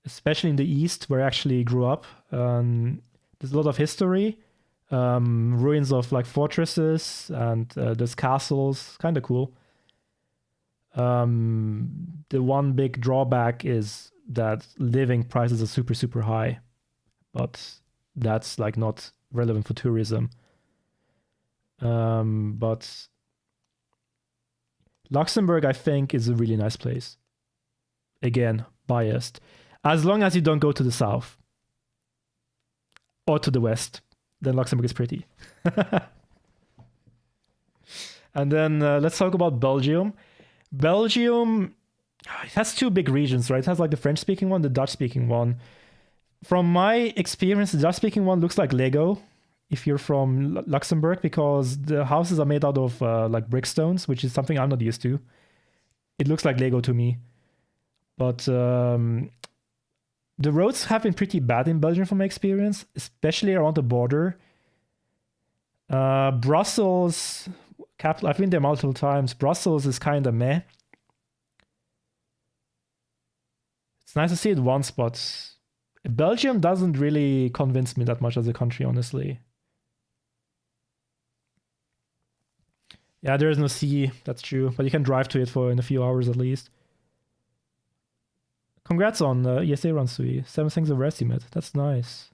[SPEAKER 1] especially in the east, where I actually grew up. There's a lot of history, ruins of like fortresses, and there's castles. Kind of cool. The one big drawback is that living prices are super, super high, but that's like not relevant for tourism. But Luxembourg, I think, is a really nice place. Again, biased. As long as you don't go to the south or to the west, then Luxembourg is pretty. And then let's talk about Belgium. Belgium, it has two big regions, right? It has like the French-speaking one, the Dutch-speaking one. From my experience, the Dutch-speaking one looks like Lego if you're from Luxembourg, because the houses are made out of like brick stones, which is something I'm not used to. It looks like Lego to me. But the roads have been pretty bad in Belgium from my experience, especially around the border. Brussels, capital, I've been there multiple times. Brussels is kind of meh. It's nice to see it once, but Belgium doesn't really convince me that much as a country, honestly. Yeah, there is no sea, that's true, but you can drive to it in a few hours at least. Congrats on ESA run, Sui. 7 things overestimate. That's nice.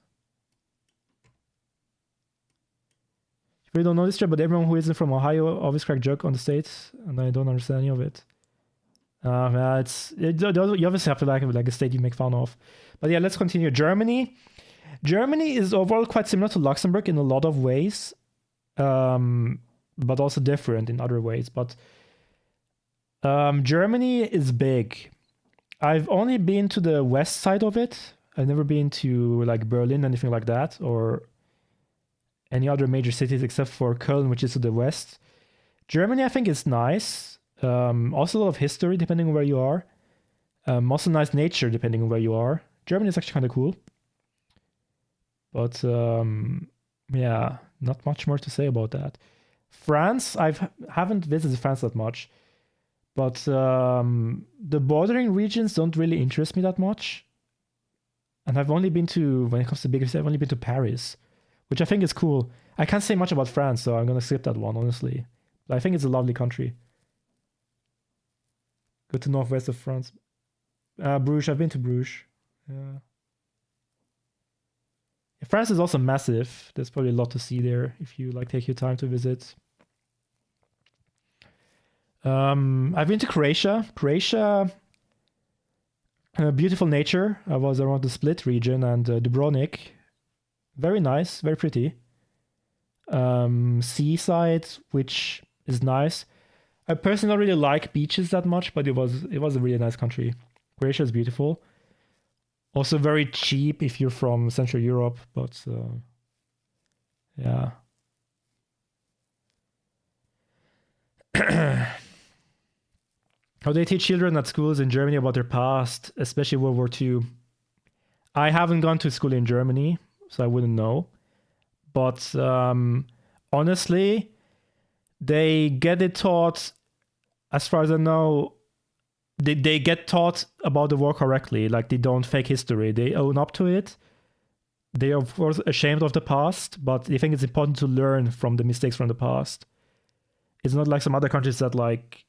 [SPEAKER 1] You really don't know this, but everyone who isn't from Ohio always crack joke on the states, and I don't understand any of it. Yeah, you obviously have to like a state you make fun of. But yeah, let's continue. Germany. Germany is overall quite similar to Luxembourg in a lot of ways, but also different in other ways. But Germany is big. I've only been to the west side of it. I've never been to like Berlin, anything like that, or any other major cities except for Köln, which is to the west. Germany, I think, is nice. Also a lot of history, depending on where you are. Also nice nature, depending on where you are. Germany is actually kind of cool. But yeah, not much more to say about that. France, I haven't visited France that much. But the bordering regions don't really interest me that much. And I've only been to, when it comes to bigger cities, I've only been to Paris, which I think is cool. I can't say much about France, so I'm going to skip that one, honestly. But I think it's a lovely country. Go to northwest of France. Bruges, I've been to Bruges. Yeah. France is also massive. There's probably a lot to see there if you like take your time to visit. I've been to Croatia. Croatia, beautiful nature. I was around the Split region and Dubrovnik. Very nice, very pretty. Seaside, which is nice. I personally don't really like beaches that much, but it was a really nice country. Croatia is beautiful. Also very cheap if you're from Central Europe, but yeah. How they teach children at schools in Germany about their past, especially World War II. I haven't gone to school in Germany, so I wouldn't know. But honestly, they get it taught, as far as I know, they get taught about the war correctly. Like, they don't fake history. They own up to it. They are, of course, ashamed of the past, but they think it's important to learn from the mistakes from the past. It's not like some other countries that, like,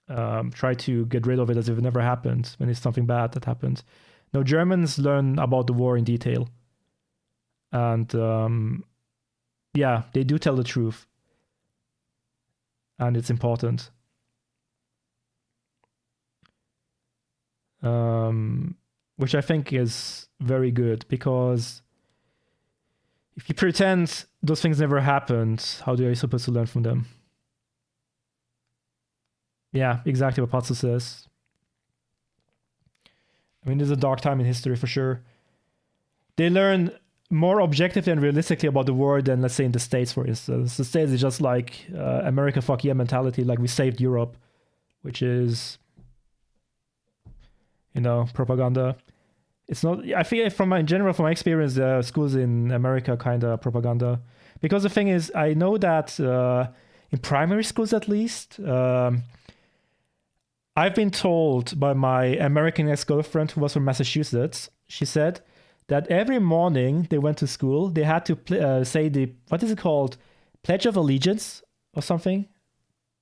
[SPEAKER 1] try to get rid of it as if it never happened when it's something bad that happened. No, Germans learn about the war in detail. And yeah, they do tell the truth. and it's important. Which I think is very good, because if you pretend those things never happened, how are you supposed to learn from them? Yeah, exactly what Patsu says. I mean, there's a dark time in history for sure. They learn more objectively and realistically about the world than, let's say, in the States, for instance. The States is just like America fuck yeah mentality, like we saved Europe, which is, you know, propaganda. It's not, I feel in general, from my experience, schools in America kind of propaganda. Because the thing is, I know that in primary schools at least, I've been told by my American ex-girlfriend who was from Massachusetts, she said that every morning they went to school, they had to say the, what is it called? Pledge of Allegiance or something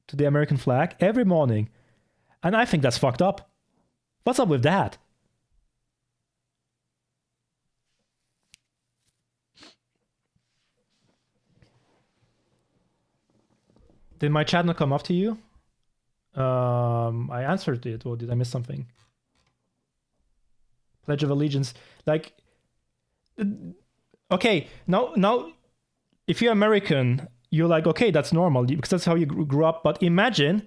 [SPEAKER 1] to the American flag every morning. And I think that's fucked up. What's up with that? Did my chat not come up to you? I answered it, or did I miss something? Pledge of Allegiance. Like, okay, now, if you're American, you're like, okay, that's normal, because that's how you grew up. But imagine,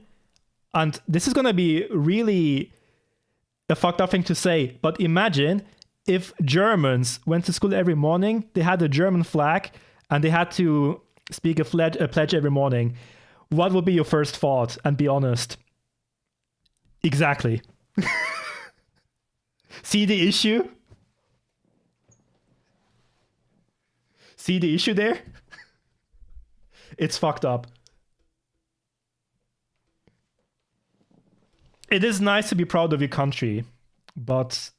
[SPEAKER 1] and this is going to be really a fucked up thing to say, but imagine if Germans went to school every morning, they had a German flag, and they had to speak a pledge every morning. What would be your first thought? And be honest. Exactly. See the issue? See the issue there? It's fucked up. It is nice to be proud of your country, but,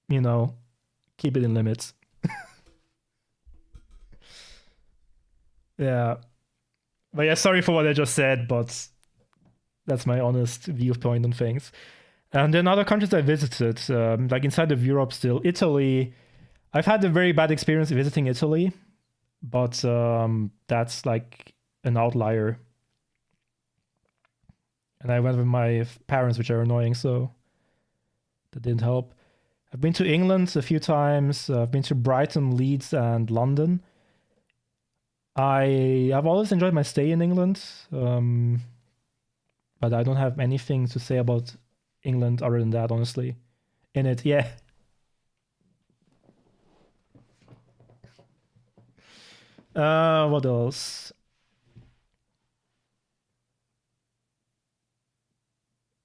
[SPEAKER 1] you know, keep it in limits. Yeah. But yeah, sorry for what I just said, but that's my honest viewpoint on things. And then other countries I visited, like inside of Europe still, Italy. I've had a very bad experience visiting Italy, but that's like an outlier. And I went with my parents, which are annoying, so that didn't help. I've been to England a few times. I've been to Brighton, Leeds, and London. I've always enjoyed my stay in England, but I don't have anything to say about England other than that, honestly. In it, yeah. What else?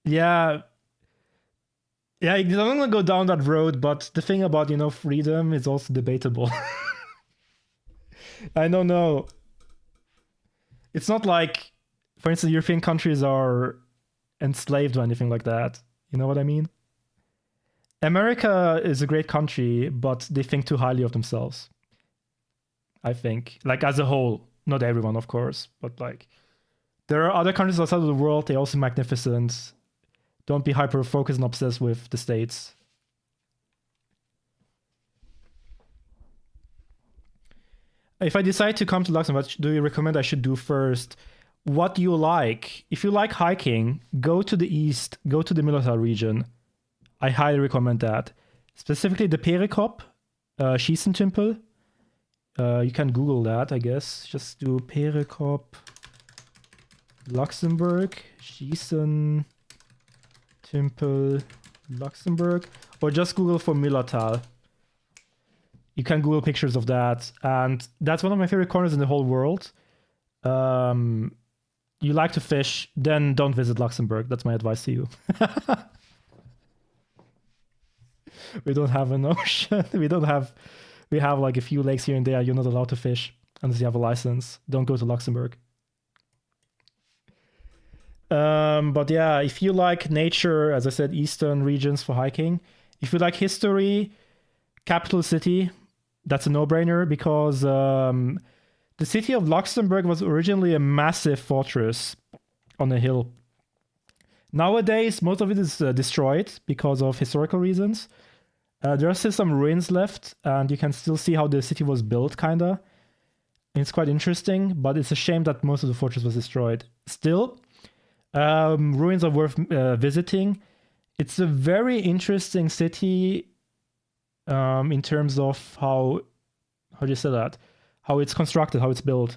[SPEAKER 1] Yeah. Yeah, I'm not gonna go down that road, but the thing about, you know, freedom is also debatable. I don't know. It's not like, for instance, European countries are enslaved or anything like that. You know what I mean? America is a great country, but they think too highly of themselves. I think. Like, as a whole. Not everyone, of course. But, like, there are other countries outside of the world. They're also magnificent. Don't be hyper-focused and obsessed with the States. If I decide to come to Luxembourg, what do you recommend I should do first? What do you like? If you like hiking, go to the east, go to the Millertal region. I highly recommend that. Specifically the Perikop, Schießentümpel. You can Google that, I guess. Just do Perikop, Luxembourg, Schießentümpel, Luxembourg. Or just Google for Millertal. You can Google pictures of that, and that's one of my favorite corners in the whole world. You like to fish, then don't visit Luxembourg. That's my advice to you. We don't have an ocean. We have like a few lakes here and there. You're not allowed to fish unless you have a license. Don't go to Luxembourg. But yeah, if you like nature, as I said, eastern regions for hiking. If you like history, capital city, that's a no-brainer, because the city of Luxembourg was originally a massive fortress on a hill. Nowadays, most of it is destroyed because of historical reasons. There are still some ruins left, and you can still see how the city was built, kinda. It's quite interesting, but it's a shame that most of the fortress was destroyed. Still, ruins are worth visiting. It's a very interesting city in terms of how do you say that? How it's constructed, how it's built.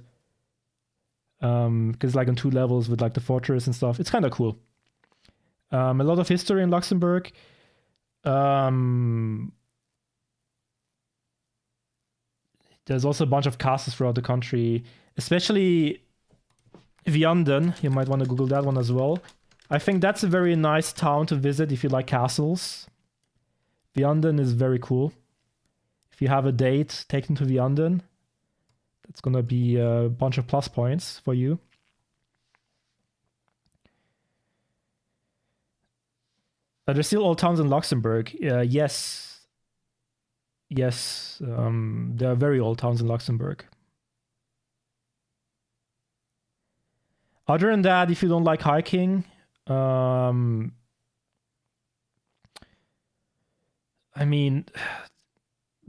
[SPEAKER 1] Because like on 2 levels with like the fortress and stuff. It's kind of cool. A lot of history in Luxembourg. There's also a bunch of castles throughout the country, especially Vianden. You might want to Google that one as well. I think that's a very nice town to visit if you like castles. Vianden is very cool. If you have a date, take them to Vianden. That's going to be a bunch of plus points for you. Are there still old towns in Luxembourg? Yes. Yes, there are very old towns in Luxembourg. Other than that, if you don't like hiking, I mean,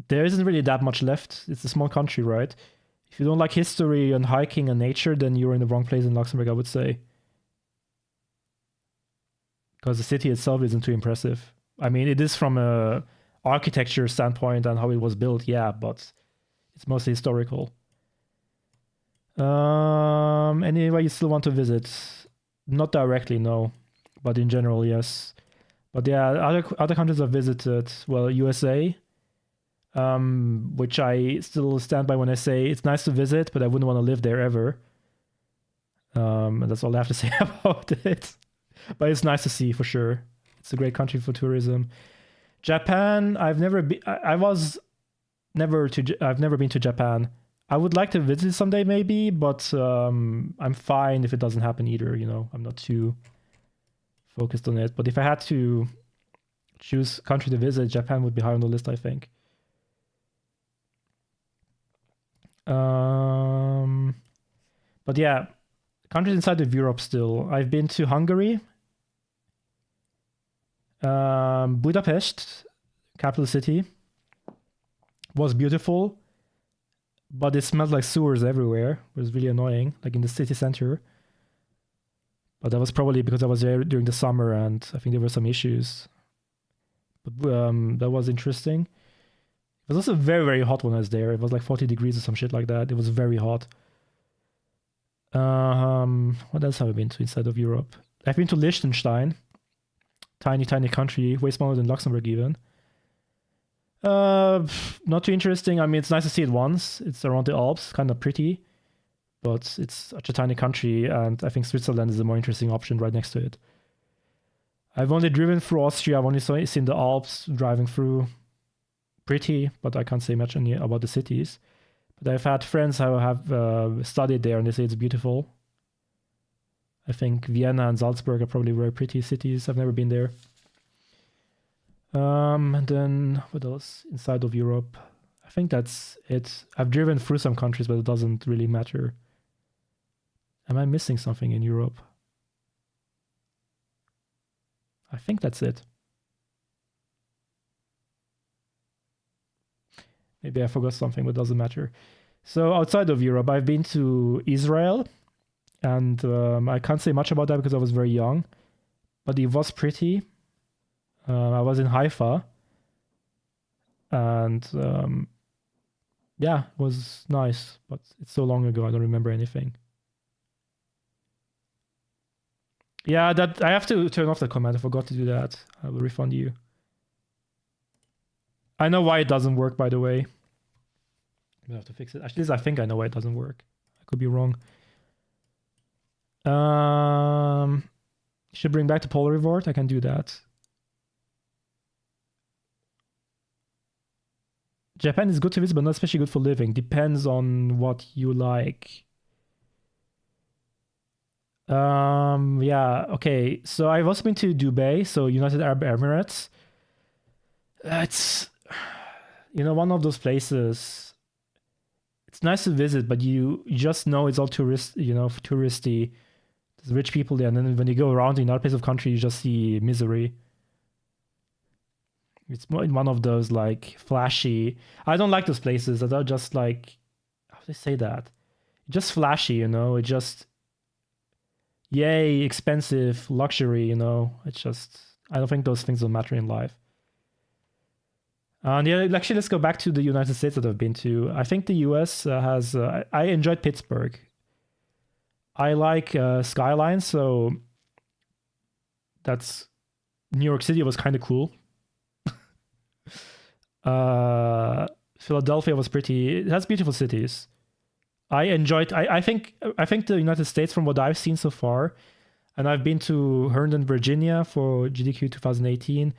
[SPEAKER 1] there isn't really that much left. It's a small country, right? If you don't like history and hiking and nature, then you're in the wrong place in Luxembourg, I would say. Because the city itself isn't too impressive. I mean, it is from a architecture standpoint and how it was built, yeah, but it's mostly historical. Anyway, you still want to visit? Not directly, no, but in general, yes. But yeah, other countries I've visited. Well, USA, which I still stand by when I say it's nice to visit, but I wouldn't want to live there ever. And that's all I have to say about it. But it's nice to see for sure. It's a great country for tourism. Japan, I've never been. I've never been to Japan. I would like to visit someday, maybe, but I'm fine if it doesn't happen either. You know, I'm not too focused on it. But if I had to choose country to visit, Japan would be high on the list, I think. But yeah, countries inside of Europe still. I've been to Hungary. Budapest, capital city, was beautiful, but it smelled like sewers everywhere. It was really annoying, like in the city center. But that was probably because I was there during the summer and I think there were some issues. But that was interesting. It was also very, very hot when I was there. It was like 40 degrees or some shit like that. It was very hot. What else have I been to inside of Europe? I've been to Liechtenstein. Tiny, tiny country, way smaller than Luxembourg even. Not too interesting. I mean, it's nice to see it once. It's around the Alps, kind of pretty. But it's such a tiny country, and I think Switzerland is a more interesting option right next to it. I've only driven through Austria. I've only seen the Alps driving through. Pretty, but I can't say much about the cities. But I've had friends who have studied there, and they say it's beautiful. I think Vienna and Salzburg are probably very pretty cities. I've never been there. And then what else? Inside of Europe. I think that's it. I've driven through some countries, but it doesn't really matter. Am I missing something in Europe? I think that's it. Maybe I forgot something, but it doesn't matter. So outside of Europe, I've been to Israel. And I can't say much about that because I was very young. But it was pretty. I was in Haifa. And yeah, it was nice. But it's so long ago, I don't remember anything. Yeah, that I have to turn off the command. I forgot to do that. I will refund you. I know why it doesn't work, by the way. I have to fix it. Actually, I think I know why it doesn't work. I could be wrong. Should bring back the polar reward. I can do that. Japan is good to visit, but not especially good for living. Depends on what you like. Yeah, okay. So I've also been to Dubai, so United Arab Emirates. It's, one of those places. It's nice to visit, but you just know it's all touristy. There's rich people there, and then when you go around in other places of the country, you just see misery. It's more in one of those like flashy. I don't like those places that are just like, do they say that? Just flashy, you know. It just yay, expensive, luxury, you know. It's just I don't think those things will matter in life. And yeah, actually, let's go back to the United States that I've been to. I think the US has. I enjoyed Pittsburgh. I like Skyline, so that's New York City was kind of cool. Philadelphia was pretty. It has beautiful cities. I enjoyed. I think the United States, from what I've seen so far, and I've been to Herndon, Virginia for GDQ 2018.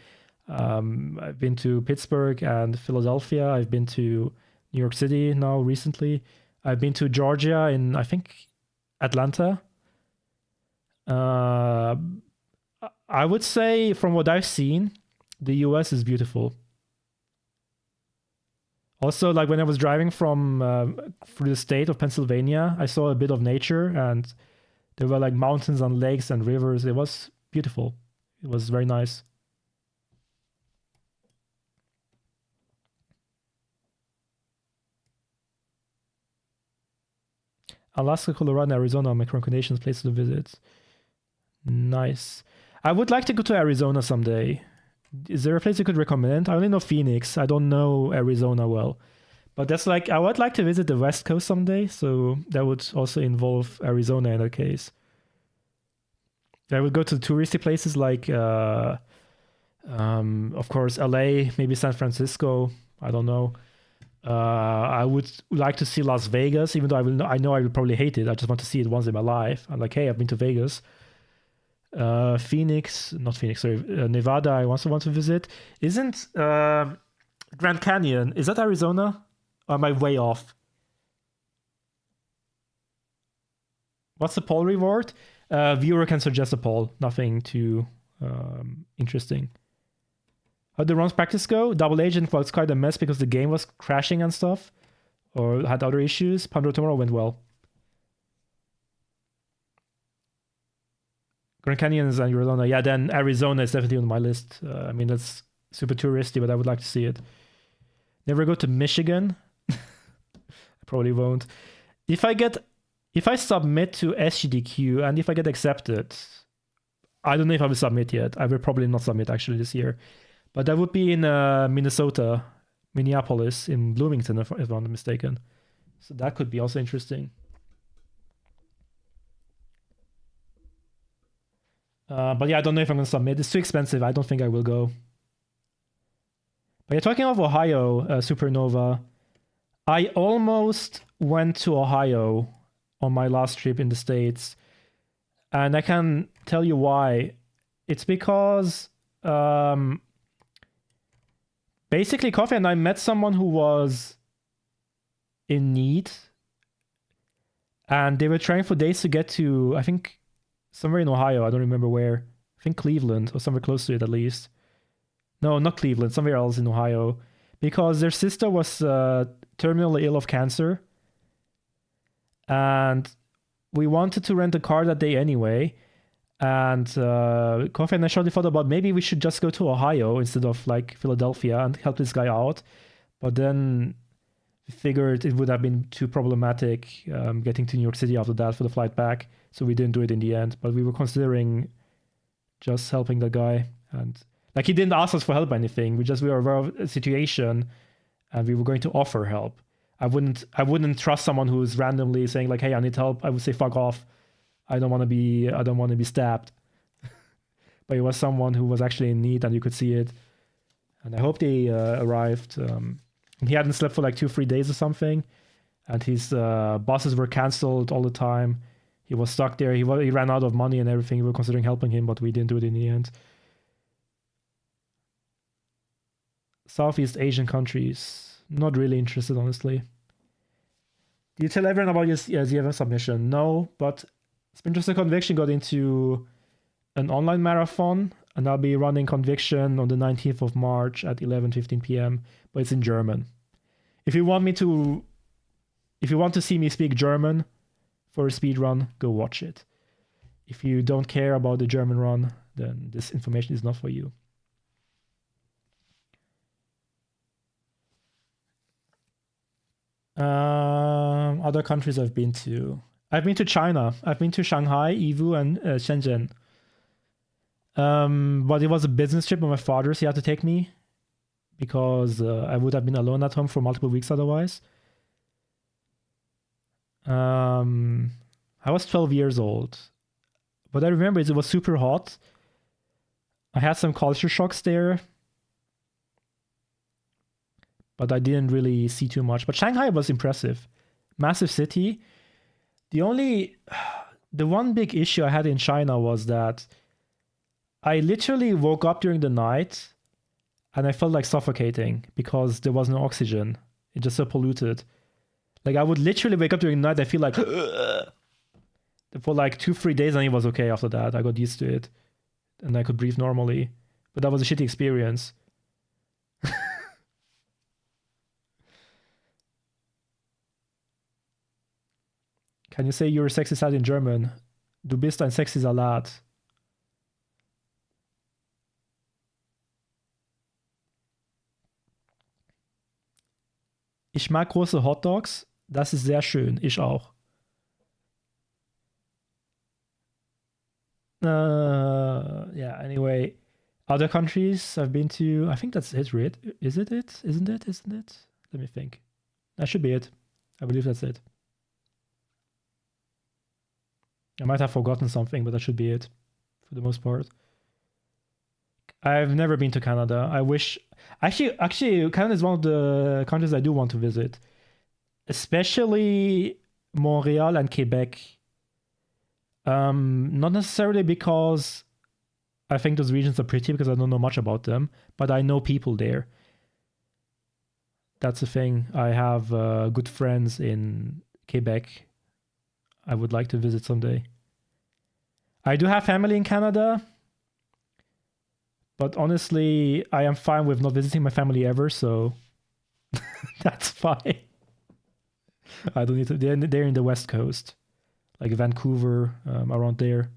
[SPEAKER 1] I've been to Pittsburgh and Philadelphia. I've been to New York City now recently. I've been to Georgia in, I think, Atlanta. I would say, from what I've seen, the US is beautiful. Also, like when I was driving from through the state of Pennsylvania, I saw a bit of nature, and there were like mountains and lakes and rivers. It was beautiful. It was very nice. Alaska, Colorado, Arizona are my recommendations places to visit. Nice. I would like to go to Arizona someday. Is there a place you could recommend? I only know Phoenix. I don't know Arizona well. But that's like, I would like to visit the West Coast someday, so that would also involve Arizona in that case. I would go to touristy places like, of course, LA, maybe San Francisco. I don't know. I would like to see Las Vegas, even though I know I will probably hate it. I just want to see it once in my life. I'm like, hey, I've been to Vegas. Not Phoenix, sorry, Nevada, I also want to visit. Isn't Grand Canyon, is that Arizona? Or am I way off? What's the poll reward? Viewer can suggest a poll. Nothing too interesting. How'd the runs practice go? Double Agent was quite a mess because the game was crashing and stuff. Or had other issues. Pandora Tomorrow went well. Grand Canyon is Arizona. Yeah, then Arizona is definitely on my list. I mean, that's super touristy, but I would like to see it. Never go to Michigan. I probably won't. If I submit to SGDQ and if I get accepted, I don't know if I will submit yet. I will probably not submit actually this year. But that would be in Minnesota, Minneapolis, in Bloomington, if I'm not mistaken. So that could be also interesting. But yeah, I don't know if I'm going to submit. It's too expensive. I don't think I will go. But yeah, talking of Ohio, Supernova, I almost went to Ohio on my last trip in the States. And I can tell you why. It's because basically Coffee and I met someone who was in need. And they were trying for days to get to, I think, somewhere in Ohio. I don't remember where. I think Cleveland or somewhere close to it at least. No, not Cleveland. Somewhere else in Ohio. Because their sister was terminally ill of cancer. And we wanted to rent a car that day anyway. And Coffee and I shortly thought about maybe we should just go to Ohio instead of like Philadelphia and help this guy out. But then we figured it would have been too problematic getting to New York City after that for the flight back. So we didn't do it in the end, but we were considering just helping the guy. And like, he didn't ask us for help or anything. We were aware of a situation and we were going to offer help. I wouldn't trust someone who's randomly saying like, hey, I need help. I would say, fuck off. I don't want to be stabbed. But it was someone who was actually in need and you could see it. And I hope they arrived. He hadn't slept for like 2-3 days or something. And his buses were canceled all the time. He was stuck there. He ran out of money and everything. We were considering helping him, but we didn't do it in the end. Southeast Asian countries. Not really interested, honestly. Do you tell everyone about your ZFM submission? No, but Splinter Conviction got into an online marathon, and I'll be running Conviction on the 19th of March at 11:15 p.m., but it's in German. If you want to see me speak German for a speed run, go watch it. If you don't care about the German run, then this information is not for you. Other countries I've been to. I've been to China. I've been to Shanghai, Yiwu, and Shenzhen. But it was a business trip with my father, so he had to take me because I would have been alone at home for multiple weeks otherwise. I was 12 years old. What I remember is it was super hot. I had some culture shocks there. But I didn't really see too much. But Shanghai was impressive. Massive city. The one big issue I had in China was that I literally woke up during the night and I felt like suffocating because there was no oxygen. It just so polluted. Like I would literally wake up during the night, I feel like for like 2-3 days, and it was okay after that. I got used to it and I could breathe normally. But that was a shitty experience. Can you say you're a sexy sad in German? Du bist ein sexy Salat. Ich mag große Hotdogs. Das ist sehr schön. Ich auch. Yeah, anyway. Other countries I've been to. I think that's it, right? Is it it? Isn't it? Isn't it? Let me think. That should be it. I believe that's it. I might have forgotten something, but that should be it for the most part. I've never been to Canada. I wish... Actually, Canada is one of the countries I do want to visit. Especially Montreal and Quebec. Not necessarily because I think those regions are pretty, because I don't know much about them, but I know people there. That's the thing. I have good friends in Quebec. I would like to visit someday. I do have family in Canada, but honestly, I am fine with not visiting my family ever, so that's fine. I don't need to. They're in the West Coast, like Vancouver, around there.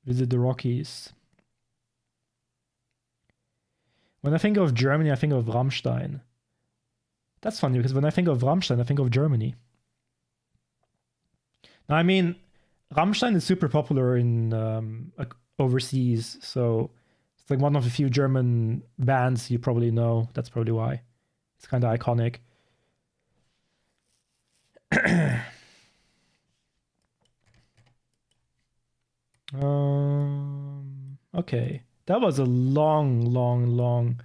[SPEAKER 1] Visit the Rockies. When I think of Germany, I think of Rammstein. That's funny, because when I think of Rammstein, I think of Germany. Now, I mean, Rammstein is super popular in overseas, so it's like one of the few German bands you probably know. That's probably why. It's kind of iconic. Okay. That was a long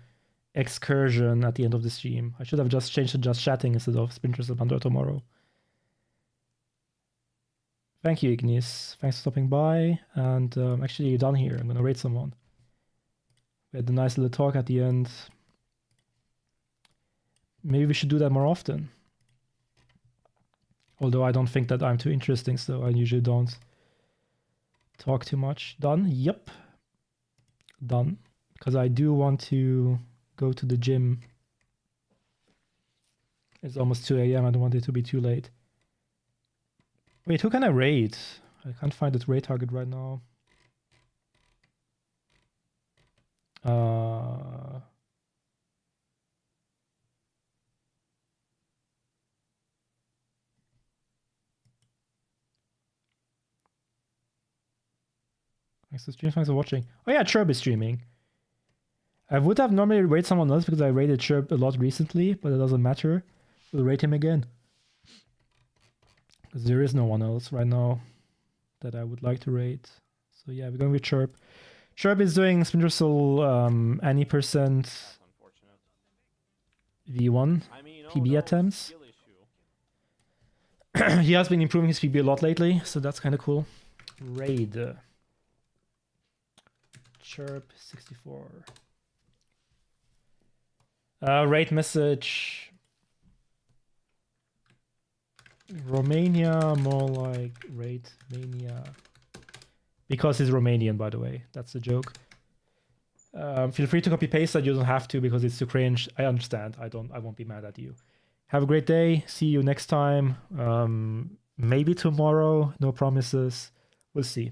[SPEAKER 1] excursion at the end of the stream. I should have just changed to just chatting instead of Splinter Splinter tomorrow. Thank you, Ignis. Thanks for stopping by. And actually, you're done here. I'm going to raid someone. We had a nice little talk at the end. Maybe we should do that more often. Although I don't think that I'm too interesting, so I usually don't talk too much. Done? Yep. Done. Because I do want to go to the gym. It's almost 2 a.m. I don't want it to be too late. Wait, who can I raid? I can't find the raid target right now. Thanks for streaming, thanks for watching. Oh yeah, Chirp is streaming. I would have normally raided someone else because I raided Chirp a lot recently, but it doesn't matter. We'll raid him again. Because there is no one else right now that I would like to raid. So yeah, we're going with Chirp. Chirp is doing Splinter Soul any percent V1 PB attempts. He has been improving his PB a lot lately, so that's kind of cool. Raid. Chirp 64. Raid message. Romania, more like Raid Mania. Because he's Romanian, by the way. That's a joke. Feel free to copy paste that. You don't have to because it's too cringe. I understand. I won't be mad at you. Have a great day. See you next time. Maybe tomorrow. No promises. We'll see.